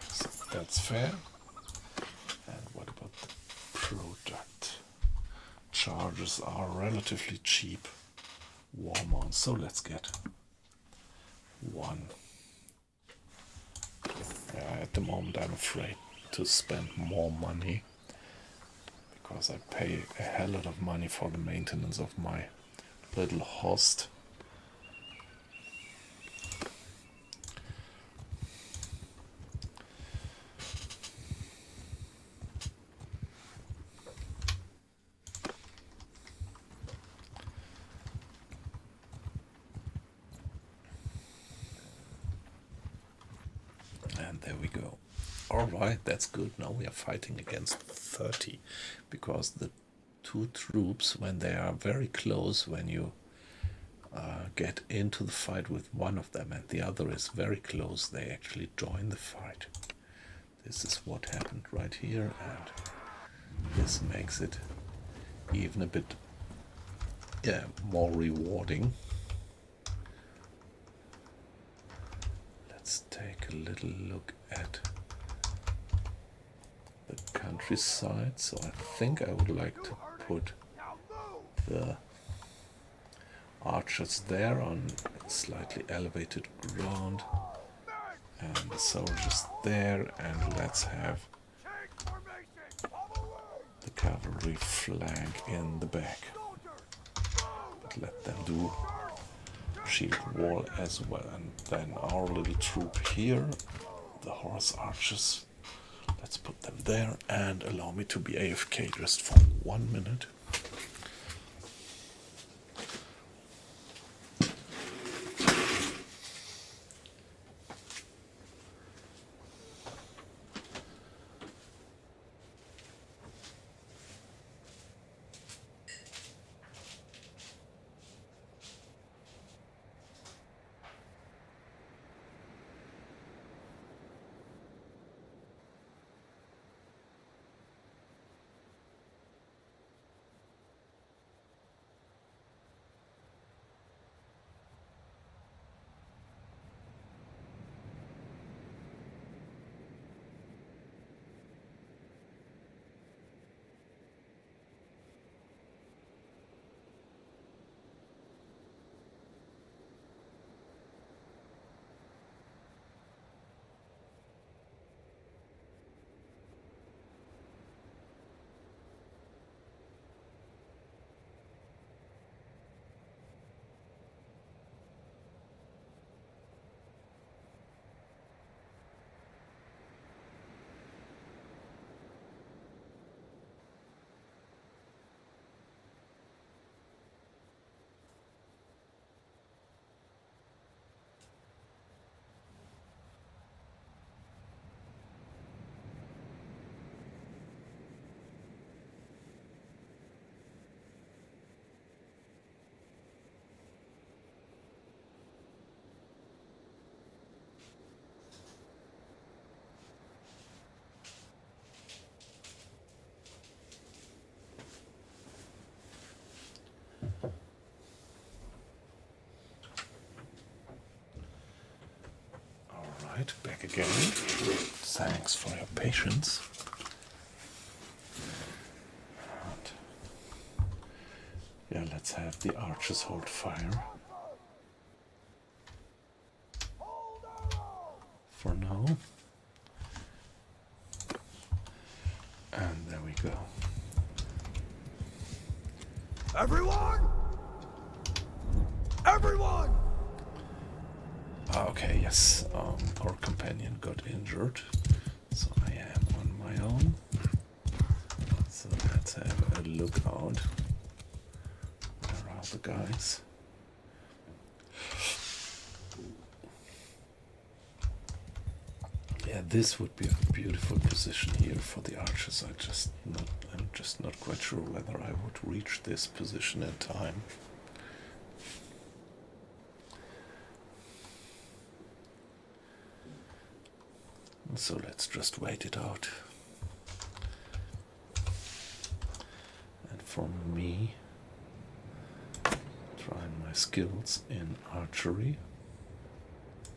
So that's fair. And what about the product? Charges are relatively cheap. Warm on, so let's get 1. At the moment I'm afraid to spend more money because I pay a hell lot of money for the maintenance of my little host. And there we go. Alright, that's good. Now we are fighting against 30, because the 2 troops, when they are very close, when you get into the fight with one of them and the other is very close, they actually join the fight. This is what happened right here, and this makes it even a bit more rewarding. Let's take a little look at the countryside. So I think I would like to put the archers there on slightly elevated ground, and the soldiers there, and let's have the cavalry flank in the back, but let them do shield wall as well. And then our little troop here, the horse archers, let's put them there, and allow me to be AFK just for 1 minute. Alright, back again. Thanks for your patience. And yeah, let's have the archers hold fire. for now. And there we go. Everyone! Everyone! Okay, yes, our companion got injured, so I am on my own. So let's have a look out. Where are the guys? Yeah, this would be a beautiful position here for the archers. I'm just not quite sure whether I would reach this position in time. So let's just wait it out. And for me, trying my skills in archery.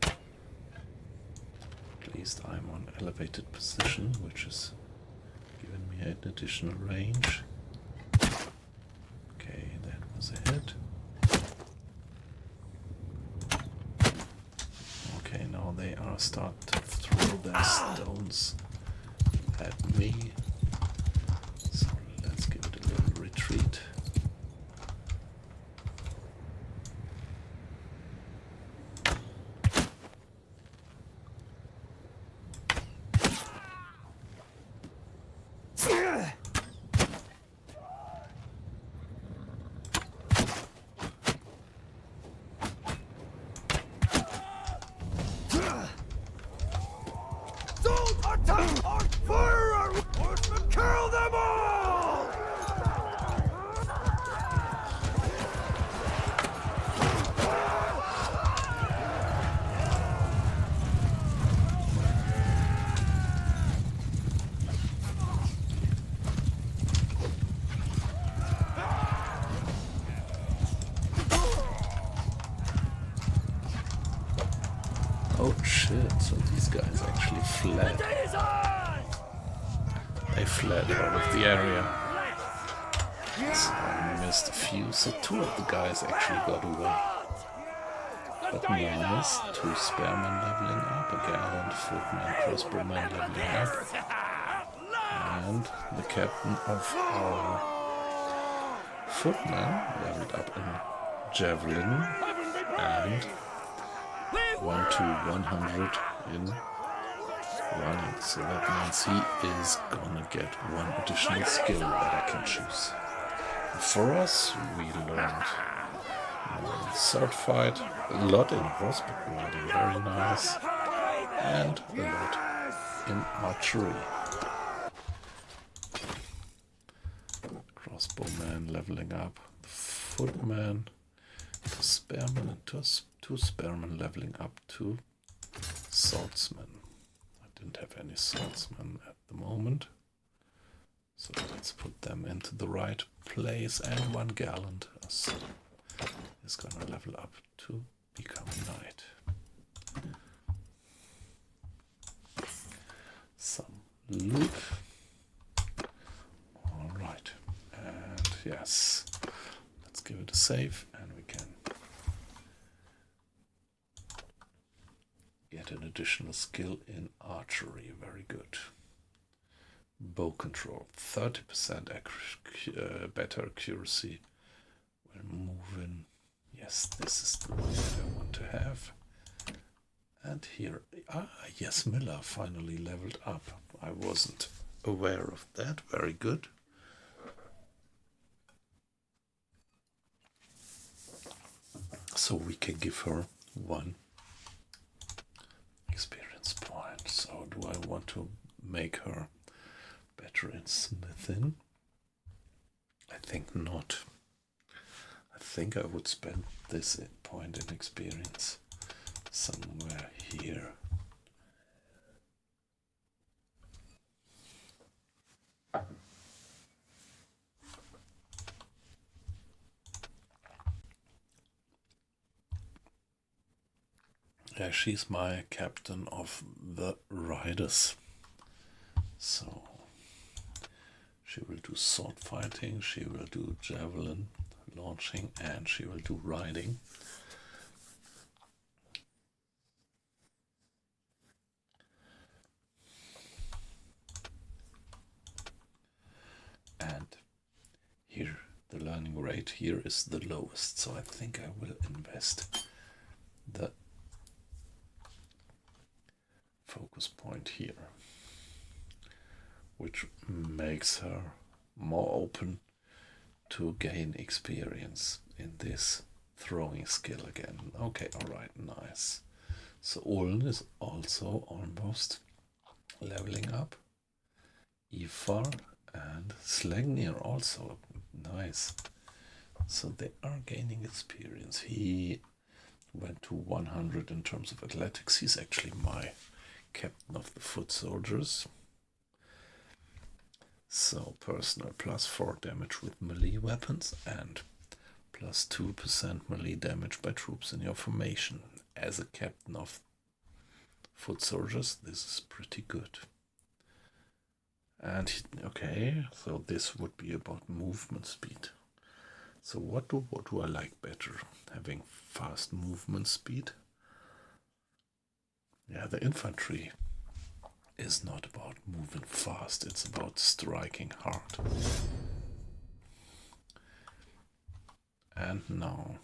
At least I'm on elevated position, which is giving me an additional range. Okay, that was a hit. Okay, now they are starting to throw their stones at me. So let's give it a little retreat. Oh shit, so these guys actually fled. They fled out of the area. So I missed a few, so 2 of the guys actually got away. But nice, 2 spearmen leveling up, a gallant footman, crossbowman leveling up, and the captain of our footman leveled up in javelin, and 1 to 100 in running. So that means he is gonna get 1 additional skill that I can choose. For us, we learned sword fight, a lot in horseback riding, very nice, and a lot in archery. Crossbowman leveling up, footman, 2 spearmen, and 2 spearmen leveling up to swordsman. I didn't have any swordsmen at the moment, so let's put them into the right place, and 1 gallant is gonna level up to become a knight. Some loot. Alright, and yes, let's give it a save, and we can get an additional skill in archery. Very good. Bow control, 30% better accuracy when moving. Yes, this is the one that I want to have. And here, yes, Miller finally leveled up. I wasn't aware of that. Very good. So we can give her 1 experience point. So do I want to make her better in smithing? I think not. I think I would spend this point in experience somewhere here. Yeah, she's my captain of the riders. So she will do sword fighting, she will do javelin launching, and she will do riding. learning rate here is the lowest, so I think I will invest the focus point here, which makes her more open to gain experience in this throwing skill again. Okay, alright, nice. So Uln is also almost leveling up. Ifar and Slegnir also, nice. So they are gaining experience. He went to 100 in terms of athletics. He's actually my captain of the foot soldiers. So personal +4 damage with melee weapons and +2% melee damage by troops in your formation. As a captain of foot soldiers, this is pretty good. And okay, so this would be about movement speed. So what do I like better? Having fast movement speed? Yeah, the infantry is not about moving fast, it's about striking hard. And now,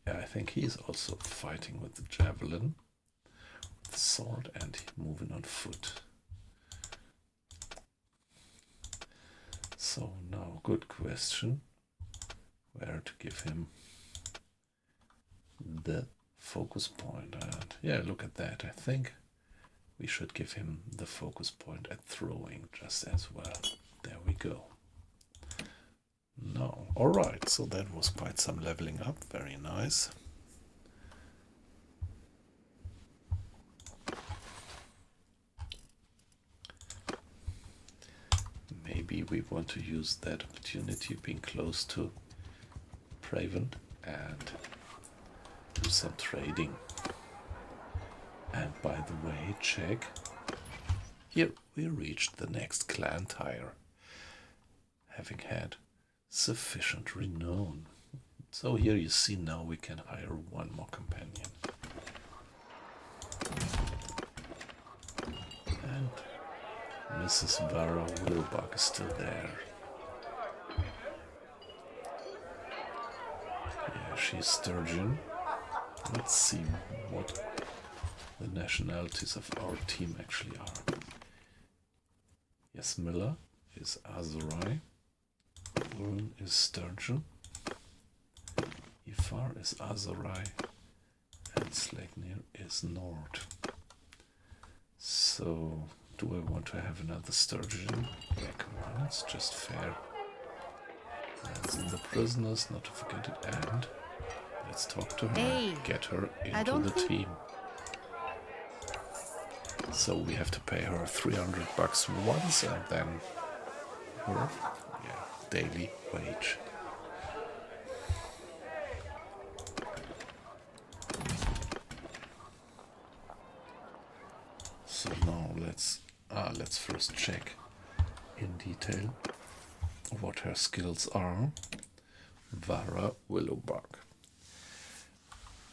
yeah, I think he's also fighting with the javelin, with the sword, and moving on foot. So now, good question, where to give him the focus point. And yeah, look at that. I think we should give him the focus point at throwing just as well. There we go. No, alright, so that was quite some leveling up. Very nice. Maybe we want to use that opportunity being close to Praven and do some trading. And by the way, check. Here we reached the next clan tier, having had sufficient renown. So here you see now we can hire one more companion. And Mrs. Vara Willowbug is still there. Yeah, she's Sturgeon. Let's see what the nationalities of our team actually are. Yes, Miller is Azurai. Ulm is Sturgeon. Ifar is Azurai. And Slegnir is Nord. So, do I want to have another Sturgeon? Yeah, come on, it's just fair. Lands in the prisoners, not to forget it, and let's talk to her. Hey, Get her into the team. So we have to pay her $300 once and then her, yeah, daily wage. So now let's first check in detail what her skills are. Vara Willowbug.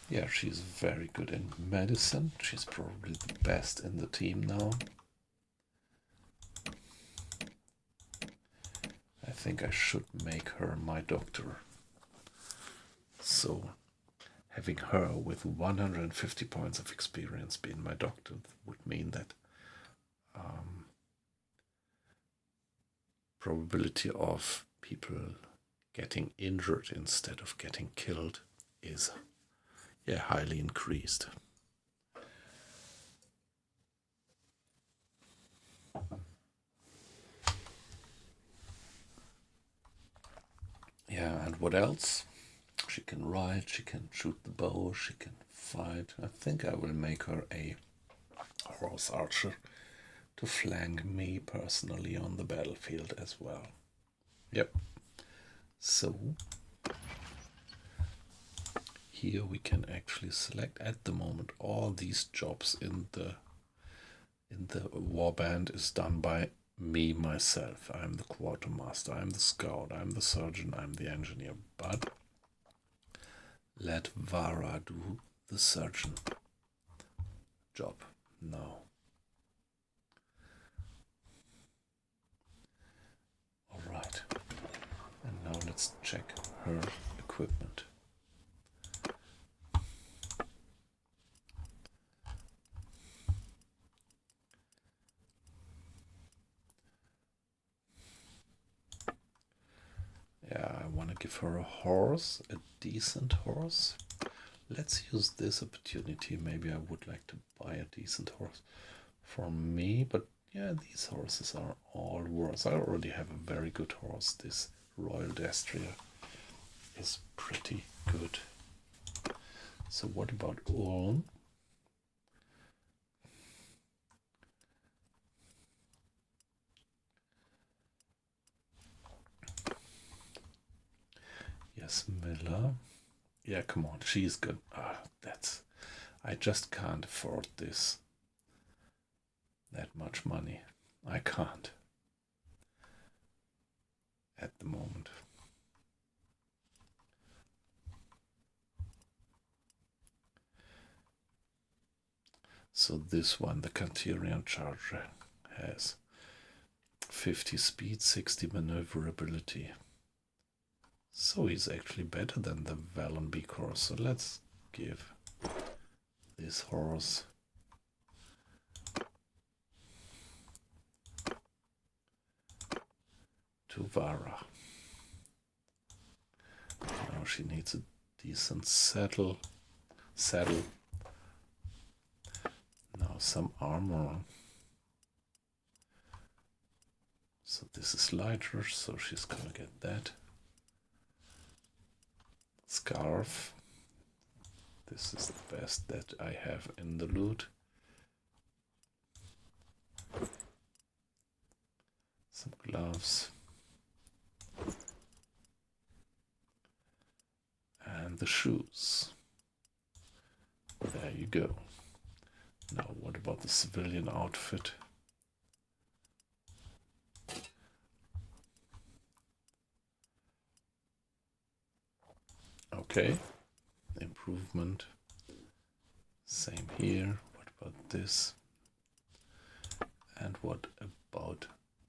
Yeah, she's very good in medicine. She's probably the best in the team now. I think I should make her my doctor. So, having her with 150 points of experience being my doctor would mean that probability of people getting injured instead of getting killed is highly increased. Yeah, and what else? She can ride, she can shoot the bow, she can fight. I think I will make her a horse archer to flank me personally on the battlefield as well. Yep. So here we can actually select at the moment all these jobs in the warband is done by me myself. I'm the quartermaster, I'm the scout, I'm the surgeon, I'm the engineer, but let Vara do the surgeon job now. let's check her equipment. Yeah, I want to give her a horse, a decent horse. Let's use this opportunity. Maybe I would like to buy a decent horse for me, but yeah, these horses are all worse. I already have a very good horse. This Royal Destria is pretty good. So what about Ulm? Yes, Miller. Yeah, come on, she's good. I just can't afford this. That much money. I can't. At the moment. So this one, the Cantirian Charger, has 50 speed, 60 maneuverability. So he's actually better than the Valenbeek horse. So let's give this horse to Vara. Now she needs a decent saddle. Now some armor. So this is lighter, so she's gonna get that. Scarf. This is the best that I have in the loot. Some gloves. And the shoes. There you go. Now what about the civilian outfit? Okay, improvement. Same here. What about this? And what about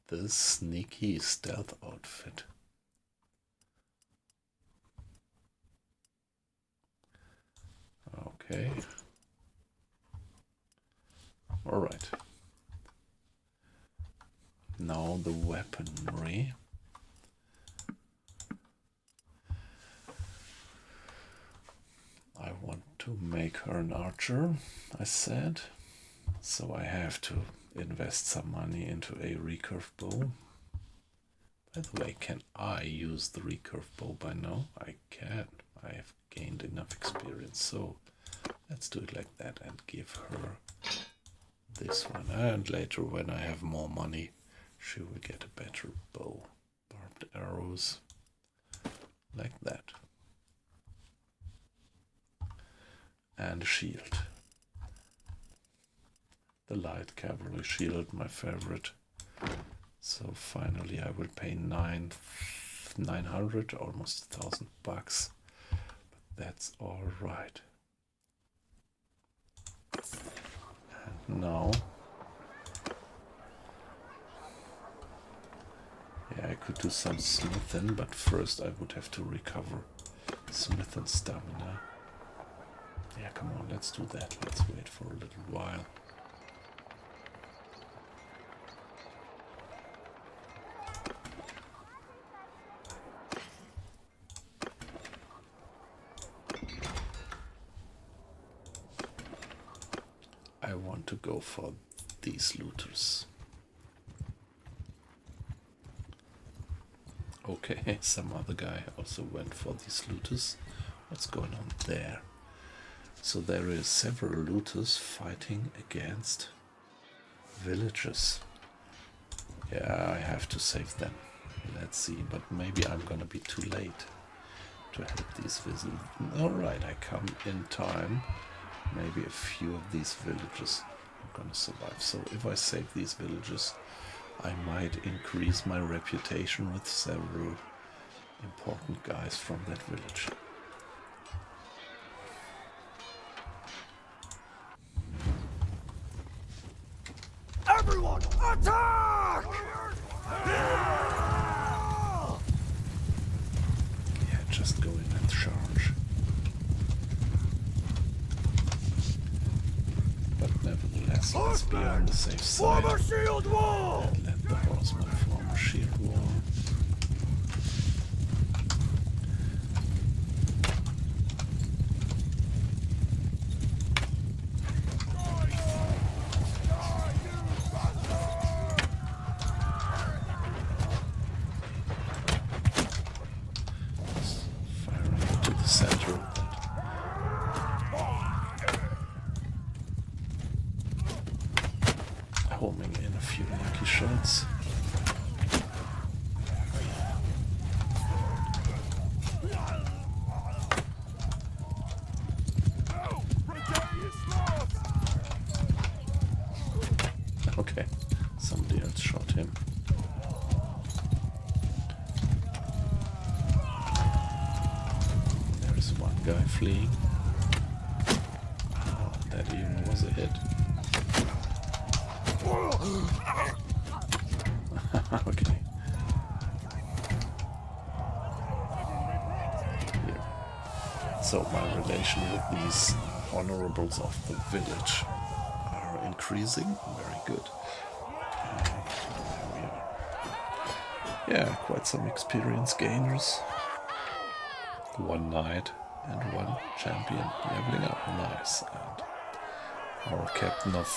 this sneaky stealth outfit? Okay. All right. Now the weaponry. I want to make her an archer, I said. So I have to invest some money into a recurve bow. By the way, can I use the recurve bow by now? I can. I have gained enough experience. So let's do it like that and give her this one. And later, when I have more money, she will get a better bow. Barbed arrows. Like that. And a shield. The light cavalry shield, my favorite. So finally I will pay 900, almost $1,000. But that's all right. And now, yeah, I could do some smithing, but first I would have to recover smith and stamina. Yeah, come on, let's do that. Let's wait for a little while. I want to go for these looters. Okay, some other guy also went for these looters. What's going on there? So there is several looters fighting against villagers. Yeah, I have to save them. Let's see, but maybe I'm gonna be too late to help these villagers. Alright, I come in time. Maybe a few of these villages are gonna survive. So if I save these villages, I might increase my reputation with several important guys from that village. Everyone, attack! charge. But nevertheless, let's be on the safe side. Form a shield wall! And let the horsemen form a shield wall. Firing into the center of that. Homing in a few lucky shots. Okay, somebody else shot him. There's one guy fleeing. Oh, that even was a hit. Okay. Here. So my relation with these honorables of the village are increasing. Very good. There we are. Yeah, quite some experience gainers. One knight and one champion leveling up. Nice. And our captain of...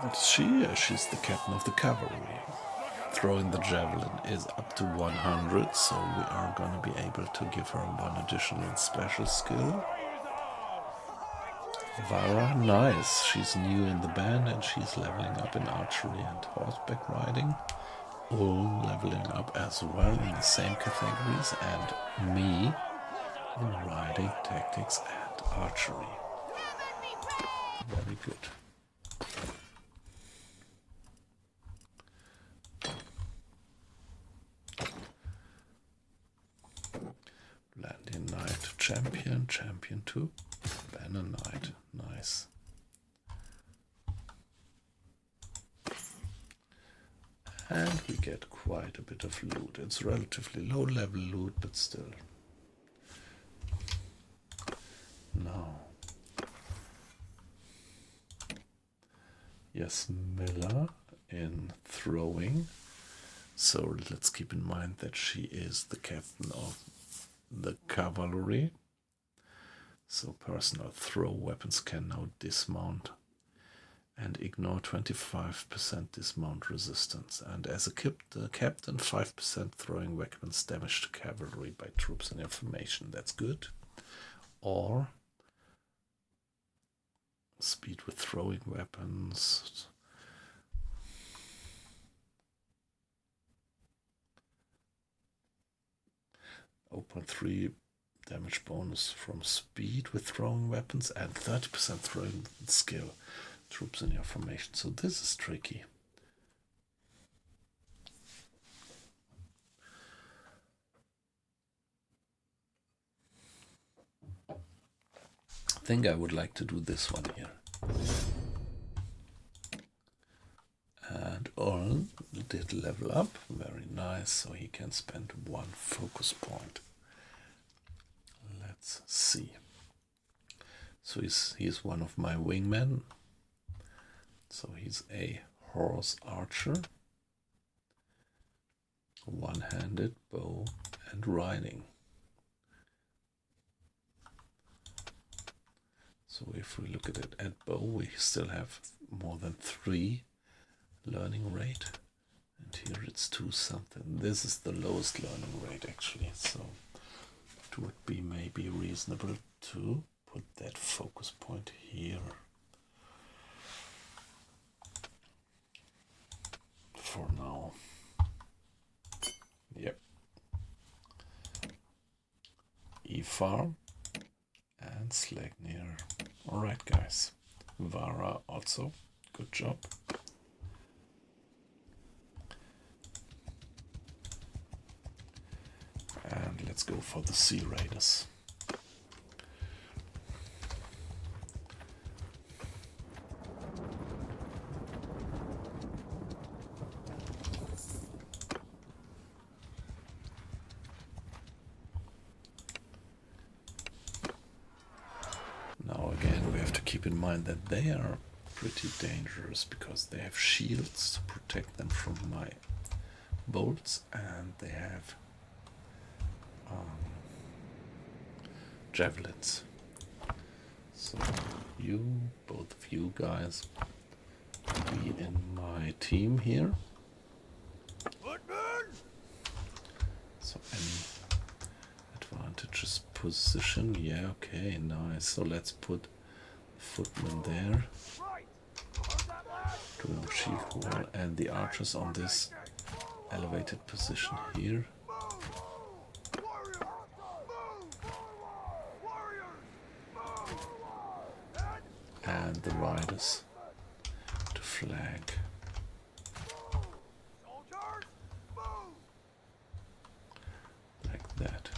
What is she? Yeah, she's the captain of the cavalry. Throwing the javelin is up to 100, so we are going to be able to give her one additional special skill. Vara, nice. She's new in the band and she's leveling up in archery and horseback riding. All leveling up as well in the same categories, and me in riding, tactics and archery. Very good. Landing Knight Champion, Champion 2, Banner Knight, nice. And we get quite a bit of loot. It's relatively low level loot, but still. Now. Yes, Miller in throwing. So let's keep in mind that she is the captain of the cavalry. So personal throw weapons can now dismount and ignore 25% dismount resistance. And as a captain, 5% throwing weapons damage to cavalry by troops in information. That's good. Or speed with throwing weapons. .3 damage bonus from speed with throwing weapons and 30% throwing skill troops in your formation. So this is tricky. I think I would like to do this one here. And Orn did level up, very nice, so he can spend one focus point. Let's see. So he's one of my wingmen. So he's a horse archer, one-handed bow and riding. So if we look at it at bow, we still have more than 3 learning rate, and here it's 2 something. This is the lowest learning rate actually, so it would be maybe reasonable to put that focus point here for now. Yep. E-Farm and Slagnir. Alright guys, Vara also, good job. And let's go for the Sea Raiders. keep in mind that they are pretty dangerous because they have shields to protect them from my bolts, and they have javelins. So both of you guys, be in my team here. So any advantageous position? Yeah, okay, nice. So let's put footmen there, doing the shield wall, and the archers on this elevated position here. And the riders to flank. Like that.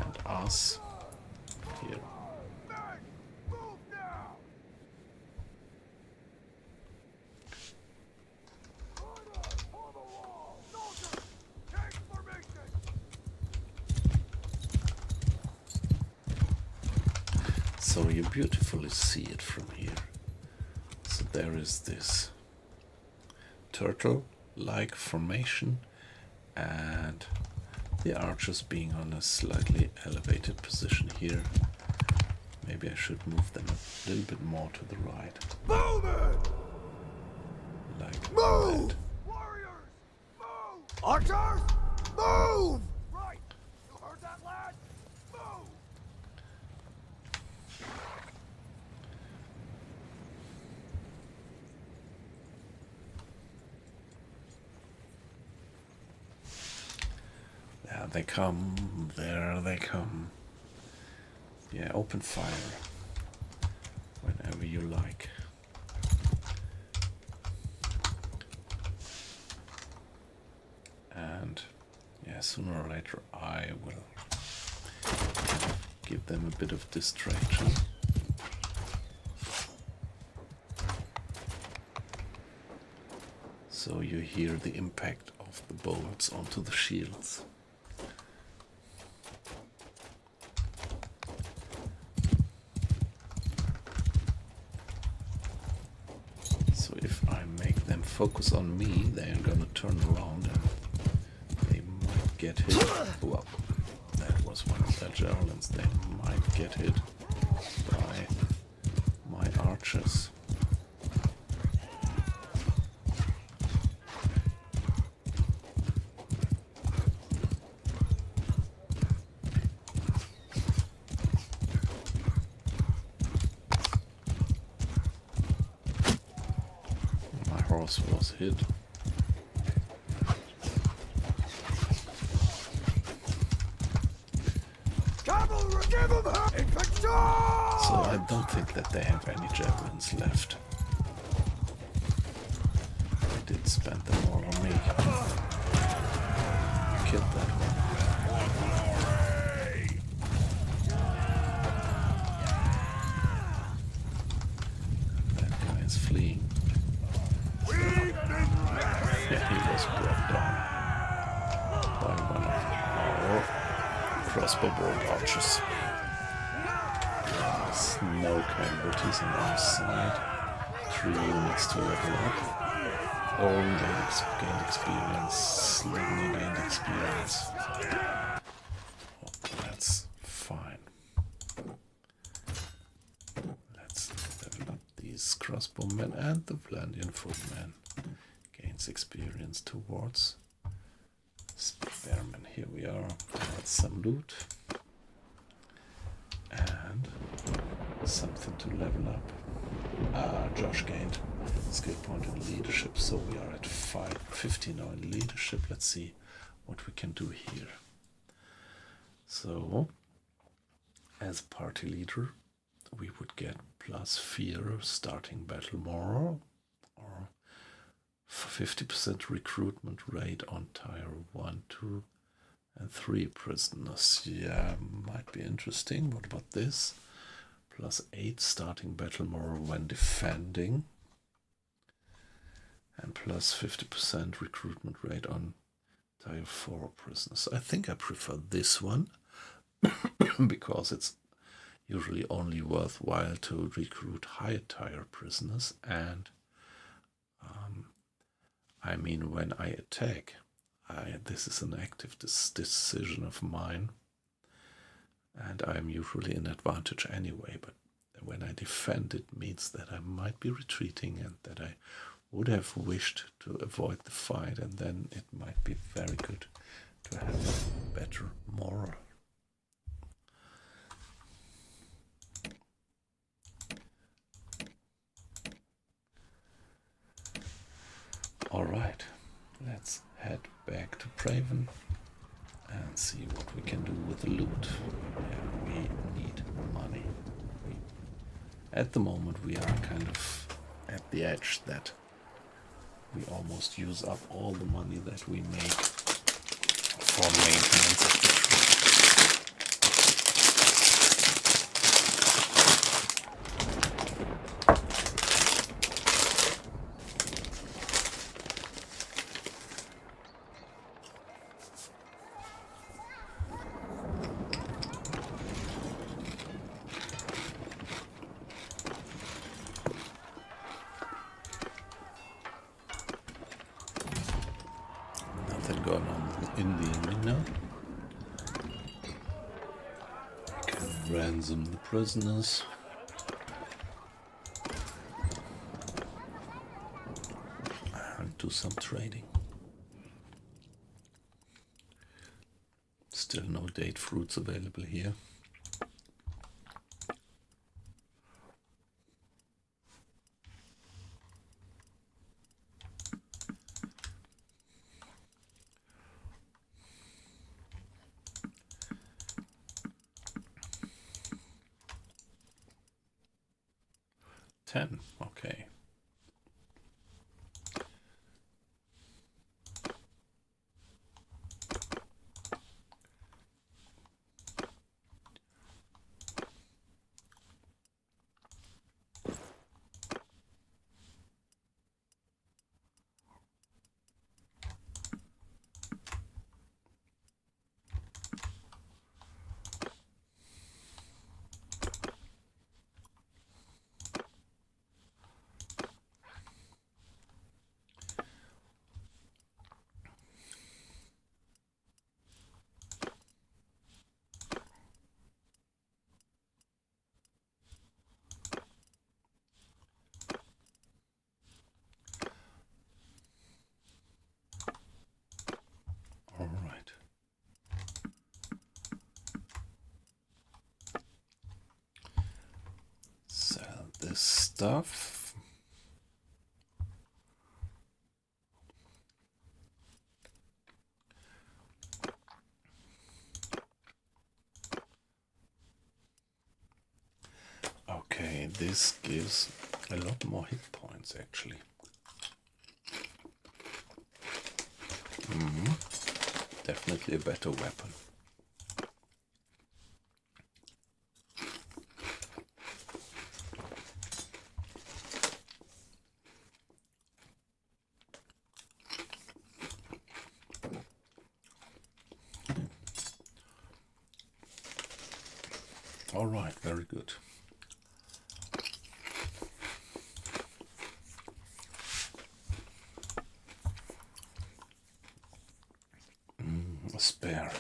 And us here. So you beautifully see it from here. So there is this turtle-like formation, and the archers being on a slightly elevated position here. Maybe I should move them a little bit more to the right. Move it! Like move! that. Warriors, move! Archers, move! Right! You heard that, lad? Move! There they come, there they come. Yeah, open fire whenever you like. And yeah, sooner or later I will give them a bit of distraction. So you hear the impact of the bolts onto the shields. So if I make them focus on me, they are gonna turn around and they might get hit. Well, that was one of their javelins. They might get hit by my archers. My horse was hit. Cavalry, give them hell! Infantry! So I don't think that they have any javelins left. They did spend them all on me. Killed that one. That guy is fleeing. Yeah, he was brought down by one of our crossbow bolt archers. There's no casualties on our side. 3 units to level up. All gained experience. Ligny gained experience. Oh, that's fine. Let's level up these crossbowmen, and the Vlandian footman gains experience towards Spearmen. Here we are. That's some loot. And something to level up. Josh gained skill point in leadership, so we are at 550 now in leadership. Let's see what we can do here. So, as party leader, we would get plus fear starting battle morale, or 50% recruitment rate on tier 1, 2, and 3 prisoners. Yeah, might be interesting. What about this? Plus 8 starting battle morale when defending. And plus 50% recruitment rate on tier 4 prisoners. I think I prefer this one because it's usually only worthwhile to recruit high tier prisoners, and I mean, when I attack, this is an active decision of mine, and I'm usually in advantage anyway, but when I defend, it means that I might be retreating and that I would have wished to avoid the fight, and then it might be very good to have better moral. Alright, let's head back to Praven and see what we can do with the loot. Yeah, we need money. At the moment we are kind of at the edge that we almost use up all the money that we make for maintenance of the troops. Nothing going on in the arena. We can ransom the prisoners. And do some trading. Still no date fruits available here. Okay. This stuff. Okay, this gives a lot more hit points actually. Definitely a better weapon. All right, very good. A spare.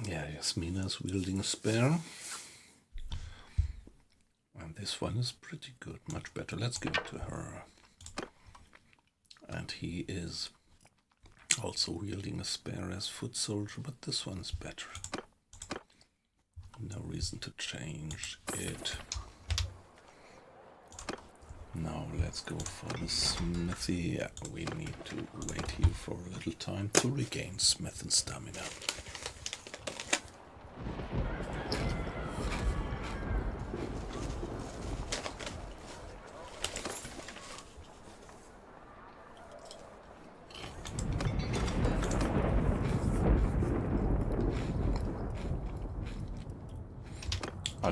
Yeah, Yasmina's wielding a spare. And this one is pretty good, much better. Let's give it to her. And he is also wielding a spare as foot soldier, but this one is better. No reason to change it. Now let's go for the smithy. Yeah, we need to wait here for a little time to regain smith and stamina.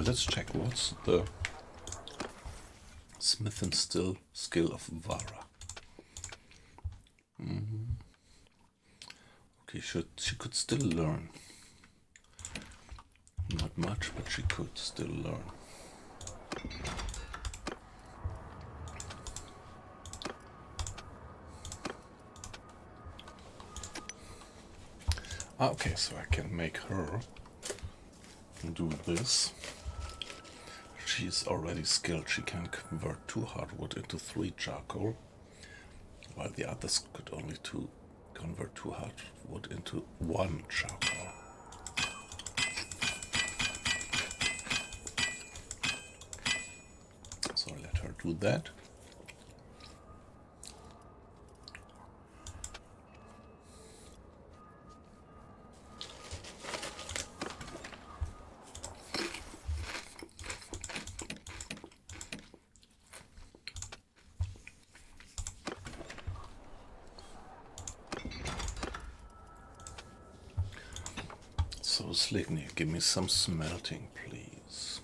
Let's check what's the smithing skill of Vara. Okay, she could still learn. Not much, but she could still learn. Okay, so I can make her do this. She's already skilled. She can convert 2 hardwood into 3 charcoal, while the others could only convert 2 hardwood into 1 charcoal. So let her do that. So Sleipnir, give me some smelting, please.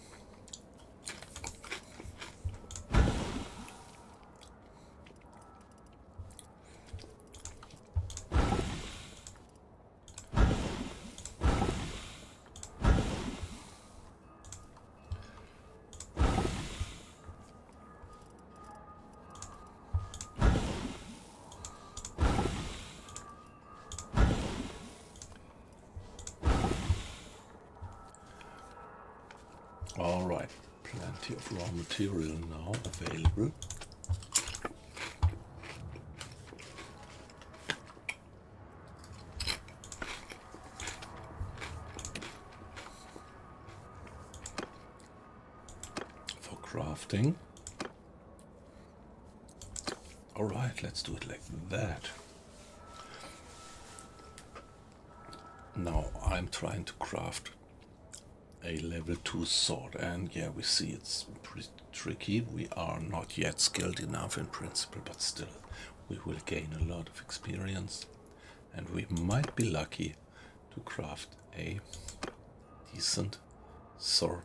Alright, plenty of raw material now available. For crafting. Alright, let's do it like that. Now I'm trying to craft a level 2 sword, and yeah, we see it's pretty tricky. We are not yet skilled enough in principle, but still we will gain a lot of experience, and we might be lucky to craft a decent sword.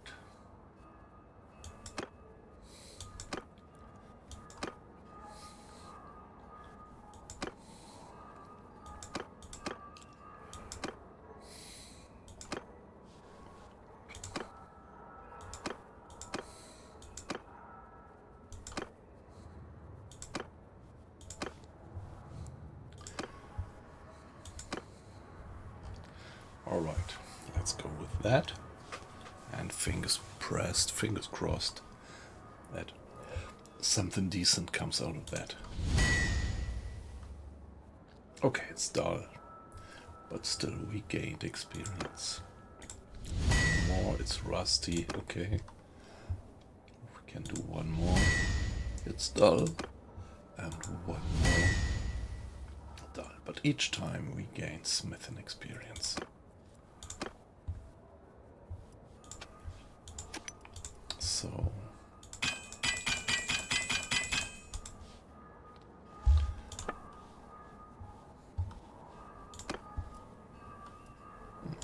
Alright, let's go with that. And fingers pressed, fingers crossed that something decent comes out of that. Okay, it's dull, but still we gained experience. More, it's rusty, okay. We can do one more. It's dull, and one more. Dull, but each time we gain smithing experience. So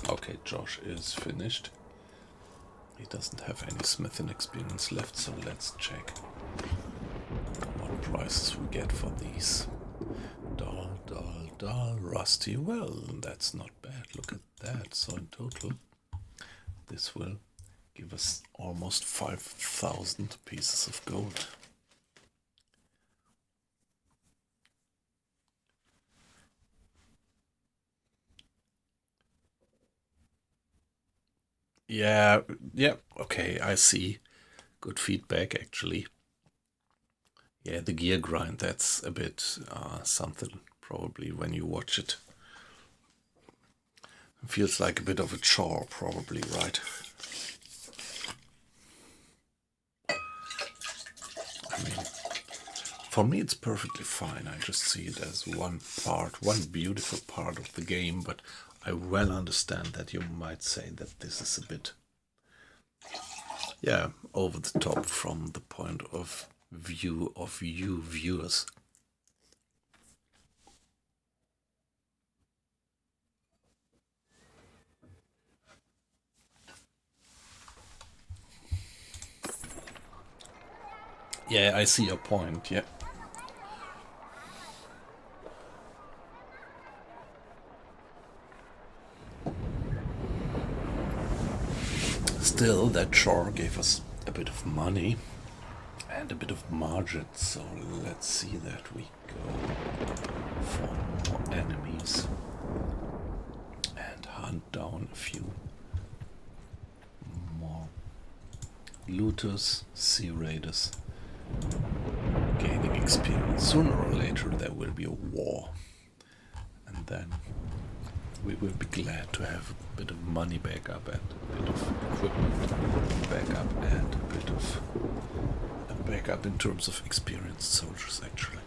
okay, Josh is finished. He doesn't have any smithing experience left, so let's check what prices we get for these. Dull, dull, dull, rusty. Well, that's not bad. Look at that. So in total, this will give us almost 5,000 pieces of gold. Yeah, okay, I see. Good feedback, actually. Yeah, the gear grind, that's a bit something, probably, when you watch it. It feels like a bit of a chore, probably, right? I mean, for me it's perfectly fine. I just see it as one beautiful part of the game, but I well understand that you might say that this is a bit, yeah, over the top from the point of view of you viewers. Yeah, I see your point, yeah. Still, that chore gave us a bit of money and a bit of margin, so let's see that we go for more enemies and hunt down a few more looters, sea raiders, gaining experience. Sooner or later there will be a war, and then we will be glad to have a bit of money back up and a bit of equipment back up and a bit of back up in terms of experienced soldiers, actually.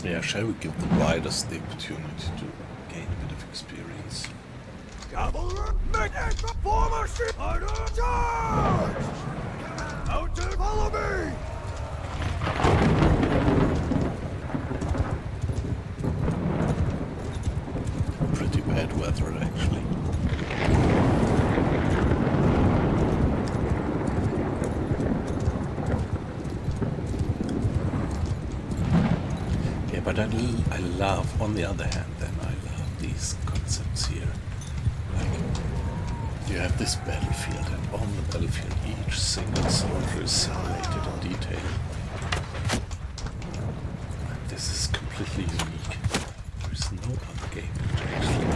Yeah, shall we give the riders the opportunity to gain a bit of experience? Cavalry, make it former ship! Charge! Out to follow me! Pretty bad weather, actually. But I love, on the other hand, then I love these concepts here. Like, you have this battlefield, and on the battlefield each single soldier is simulated in detail. And this is completely unique. There is no other game which actually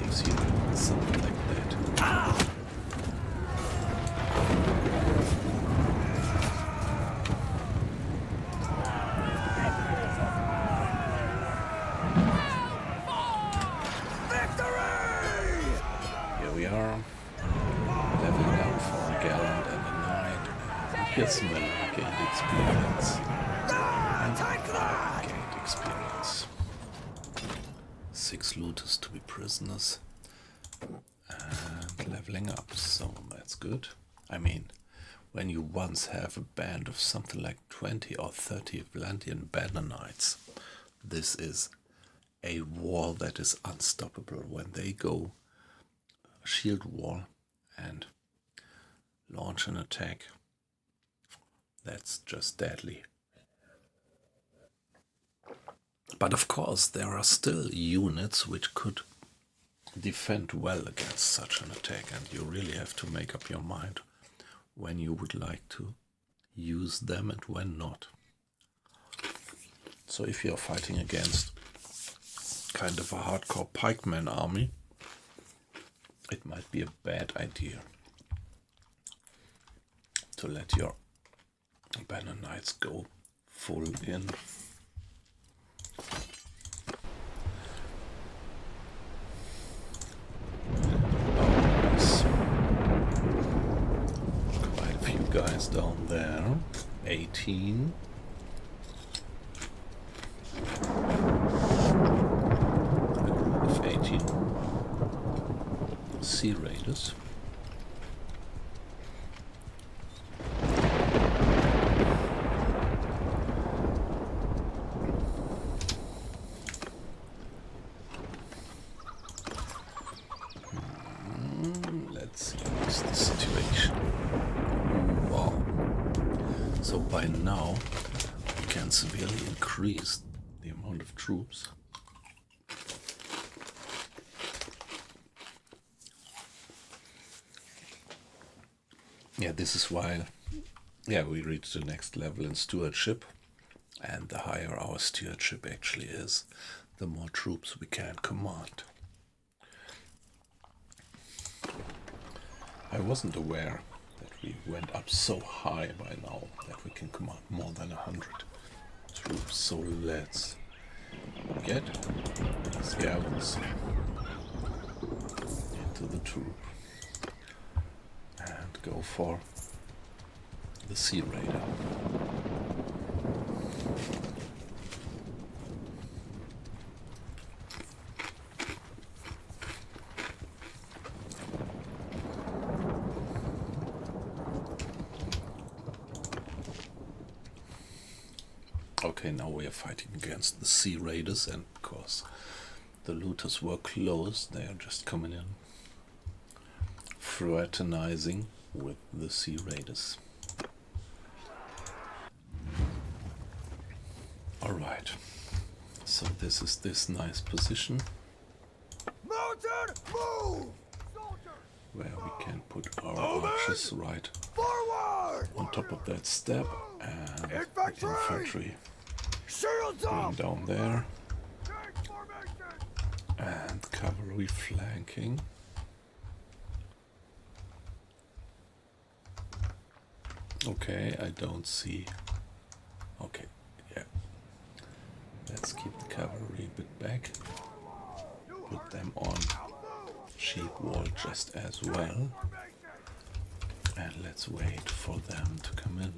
gives you something like that. Ah! Yes, well, gained experience. And gained experience. 6 looters to be prisoners. And leveling up, so that's good. I mean, when you once have a band of something like 20 or 30 Atlantean banner knights, this is a wall that is unstoppable. When they go shield wall and launch an attack, that's just deadly. But of course, there are still units which could defend well against such an attack, and you really have to make up your mind when you would like to use them and when not. So if you're fighting against kind of a hardcore pikeman army, it might be a bad idea to let your banner knights go full in. Quite a few guys down there. 18. A group of 18 sea raiders. Let's see what's the situation. Wow. So by now we can severely increase the amount of troops. Yeah, this is why we reach the next level in stewardship, and the higher our stewardship actually is, the more troops we can command. I wasn't aware that we went up so high by now that we can command more than 100 troops. So let's get these galleys into the troop and go for the Sea Raider. Okay, now we are fighting against the Sea Raiders, and because the looters were close, they are just coming in, fraternizing with the Sea Raiders. Alright, so this is this nice position Mounted, move! Soldiers, where we can put our archers right forward! on top of that step, and Infantry! infantry Shields going up! down there, Change formation! and cavalry flanking. Okay, I don't see. Okay, yeah. Let's keep the cavalry a bit back. Put them on sheep wall just as well. And let's wait for them to come in.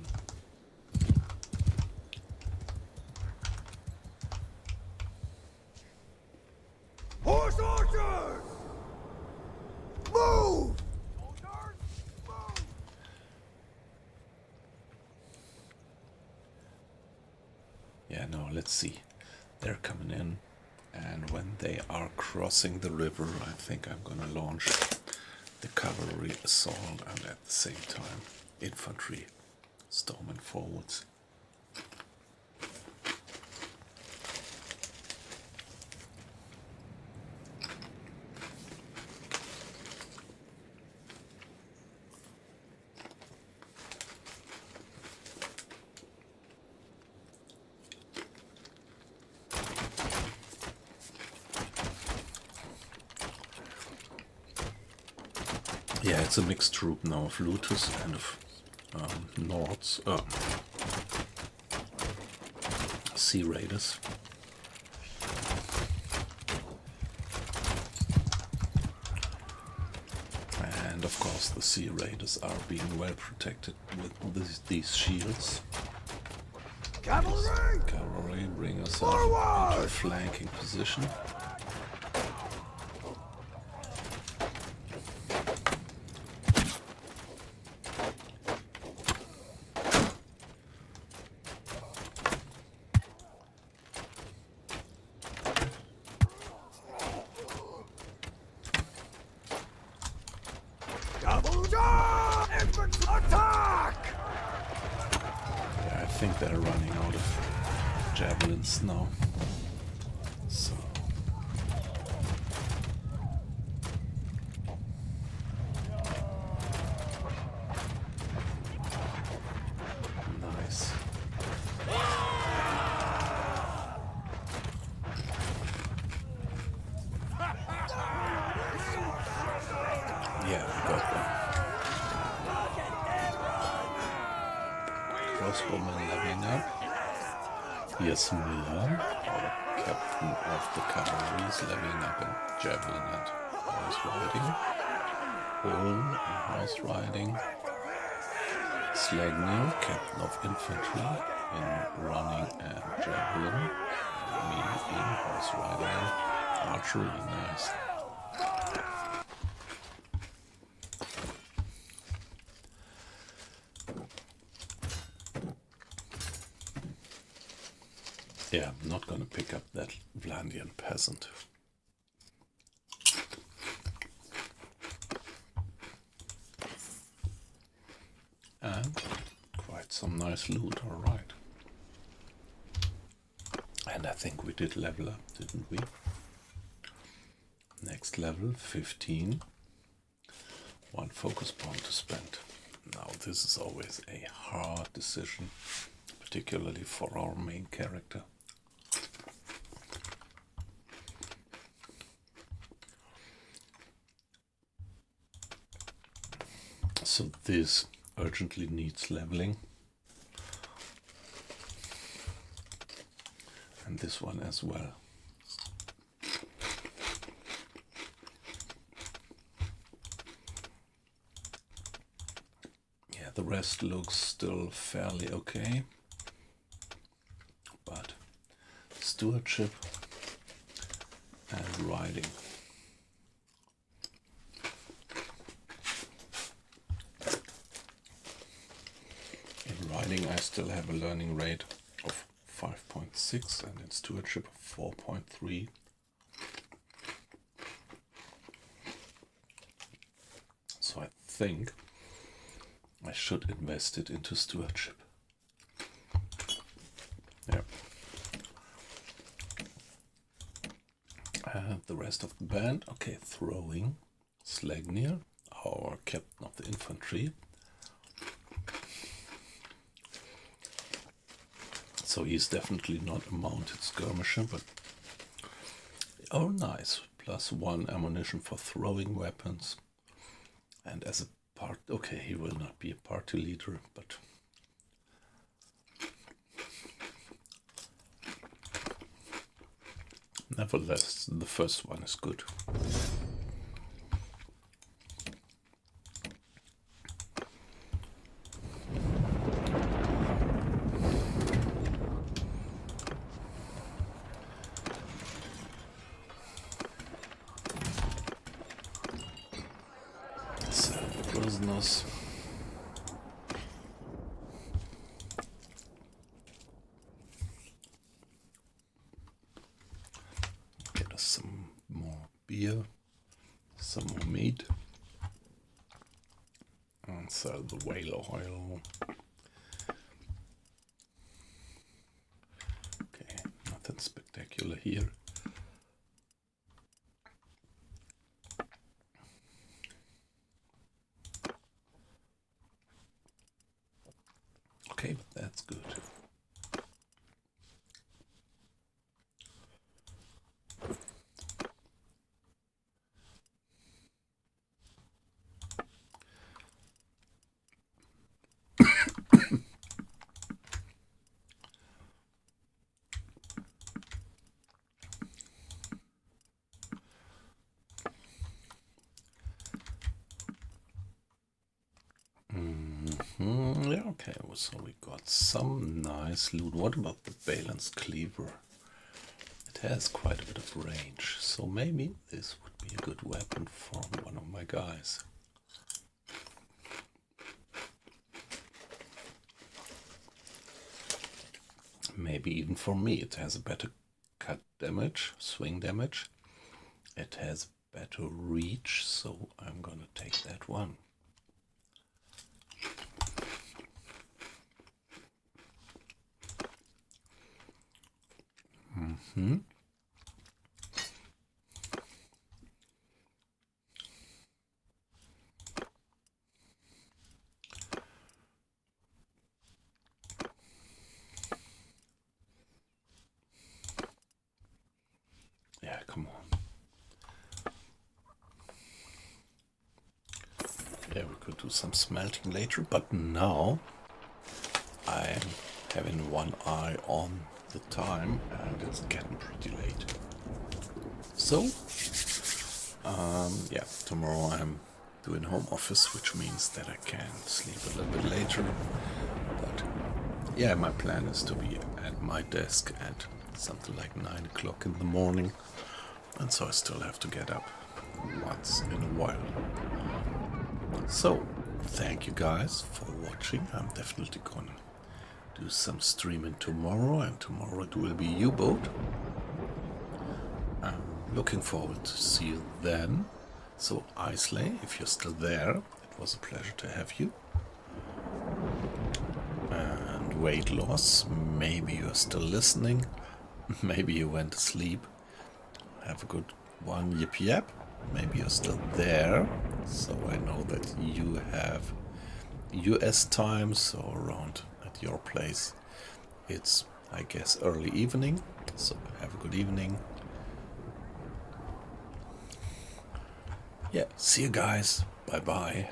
Horse archers! Move! Soldiers, move! Yeah, no, let's see. They're coming in. And when they are crossing the river, I think I'm gonna launch the cavalry assault and at the same time infantry storming forwards. Yeah, it's a mixed troop now of looters and of Nords, Sea Raiders. And of course the Sea Raiders are being well protected with these shields. Cavalry! Cavalry bring us Forward! into a flanking position. Attack! Yeah, I think they're running out of javelins now. So nice. Yeah, we got them. Crossbowmen leveling up. Here's Miller, our captain of the cavalry, is leveling up in javelin and horse riding. Ulm in horse riding. Slagnir, captain of infantry, in running and javelin. Me in horse riding and archery. Nice. Yeah, I'm not gonna pick up that Vlandian peasant. And quite some nice loot, alright. And I think we did level up, didn't we? Next level, 15. One focus point to spend. Now this is always a hard decision, particularly for our main character. So this urgently needs leveling. And this one as well. Yeah, The rest looks still fairly okay, but stewardship and riding. In riding I still have a learning rate of 5.6 and in stewardship of 4.3. So I think I should invest it into stewardship. Yeah. And the rest of the band, okay, throwing, Slagnir, our captain of the infantry. So he's definitely not a mounted skirmisher, but oh nice, +1 ammunition for throwing weapons. And as a part, okay, he will not be a party leader, but nevertheless, the first one is good. Prisoners. Get us some more beer, some more meat, and sell the whale oil. Okay, nothing spectacular here. Okay, but that's good. Yeah, okay, so we got some nice loot. What about the Balance Cleaver? It has quite a bit of range, so maybe this would be a good weapon for one of my guys. Maybe even for me. It has a better cut damage, swing damage. It has better reach, so I'm gonna take that one. Yeah, come on. Yeah, we could do some smelting later, but now I'm having one eye on the time and it's getting pretty late. So, yeah, tomorrow I'm doing home office, which means that I can sleep a little bit later. But yeah, my plan is to be at my desk at something like 9 o'clock in the morning. And so I still have to get up once in a while. So, thank you guys for watching. I'm definitely gonna do some streaming tomorrow, and tomorrow it will be U-Boat. I'm looking forward to see you then. So, Islay, if you're still there, it was a pleasure to have you. And Weight Loss, maybe you're still listening. Maybe you went to sleep. Have a good one, yip yap. Maybe you're still there, so I know that you have US time, so around at your place it's, I guess, early evening. So have a good evening. Yeah, see you guys. Bye bye.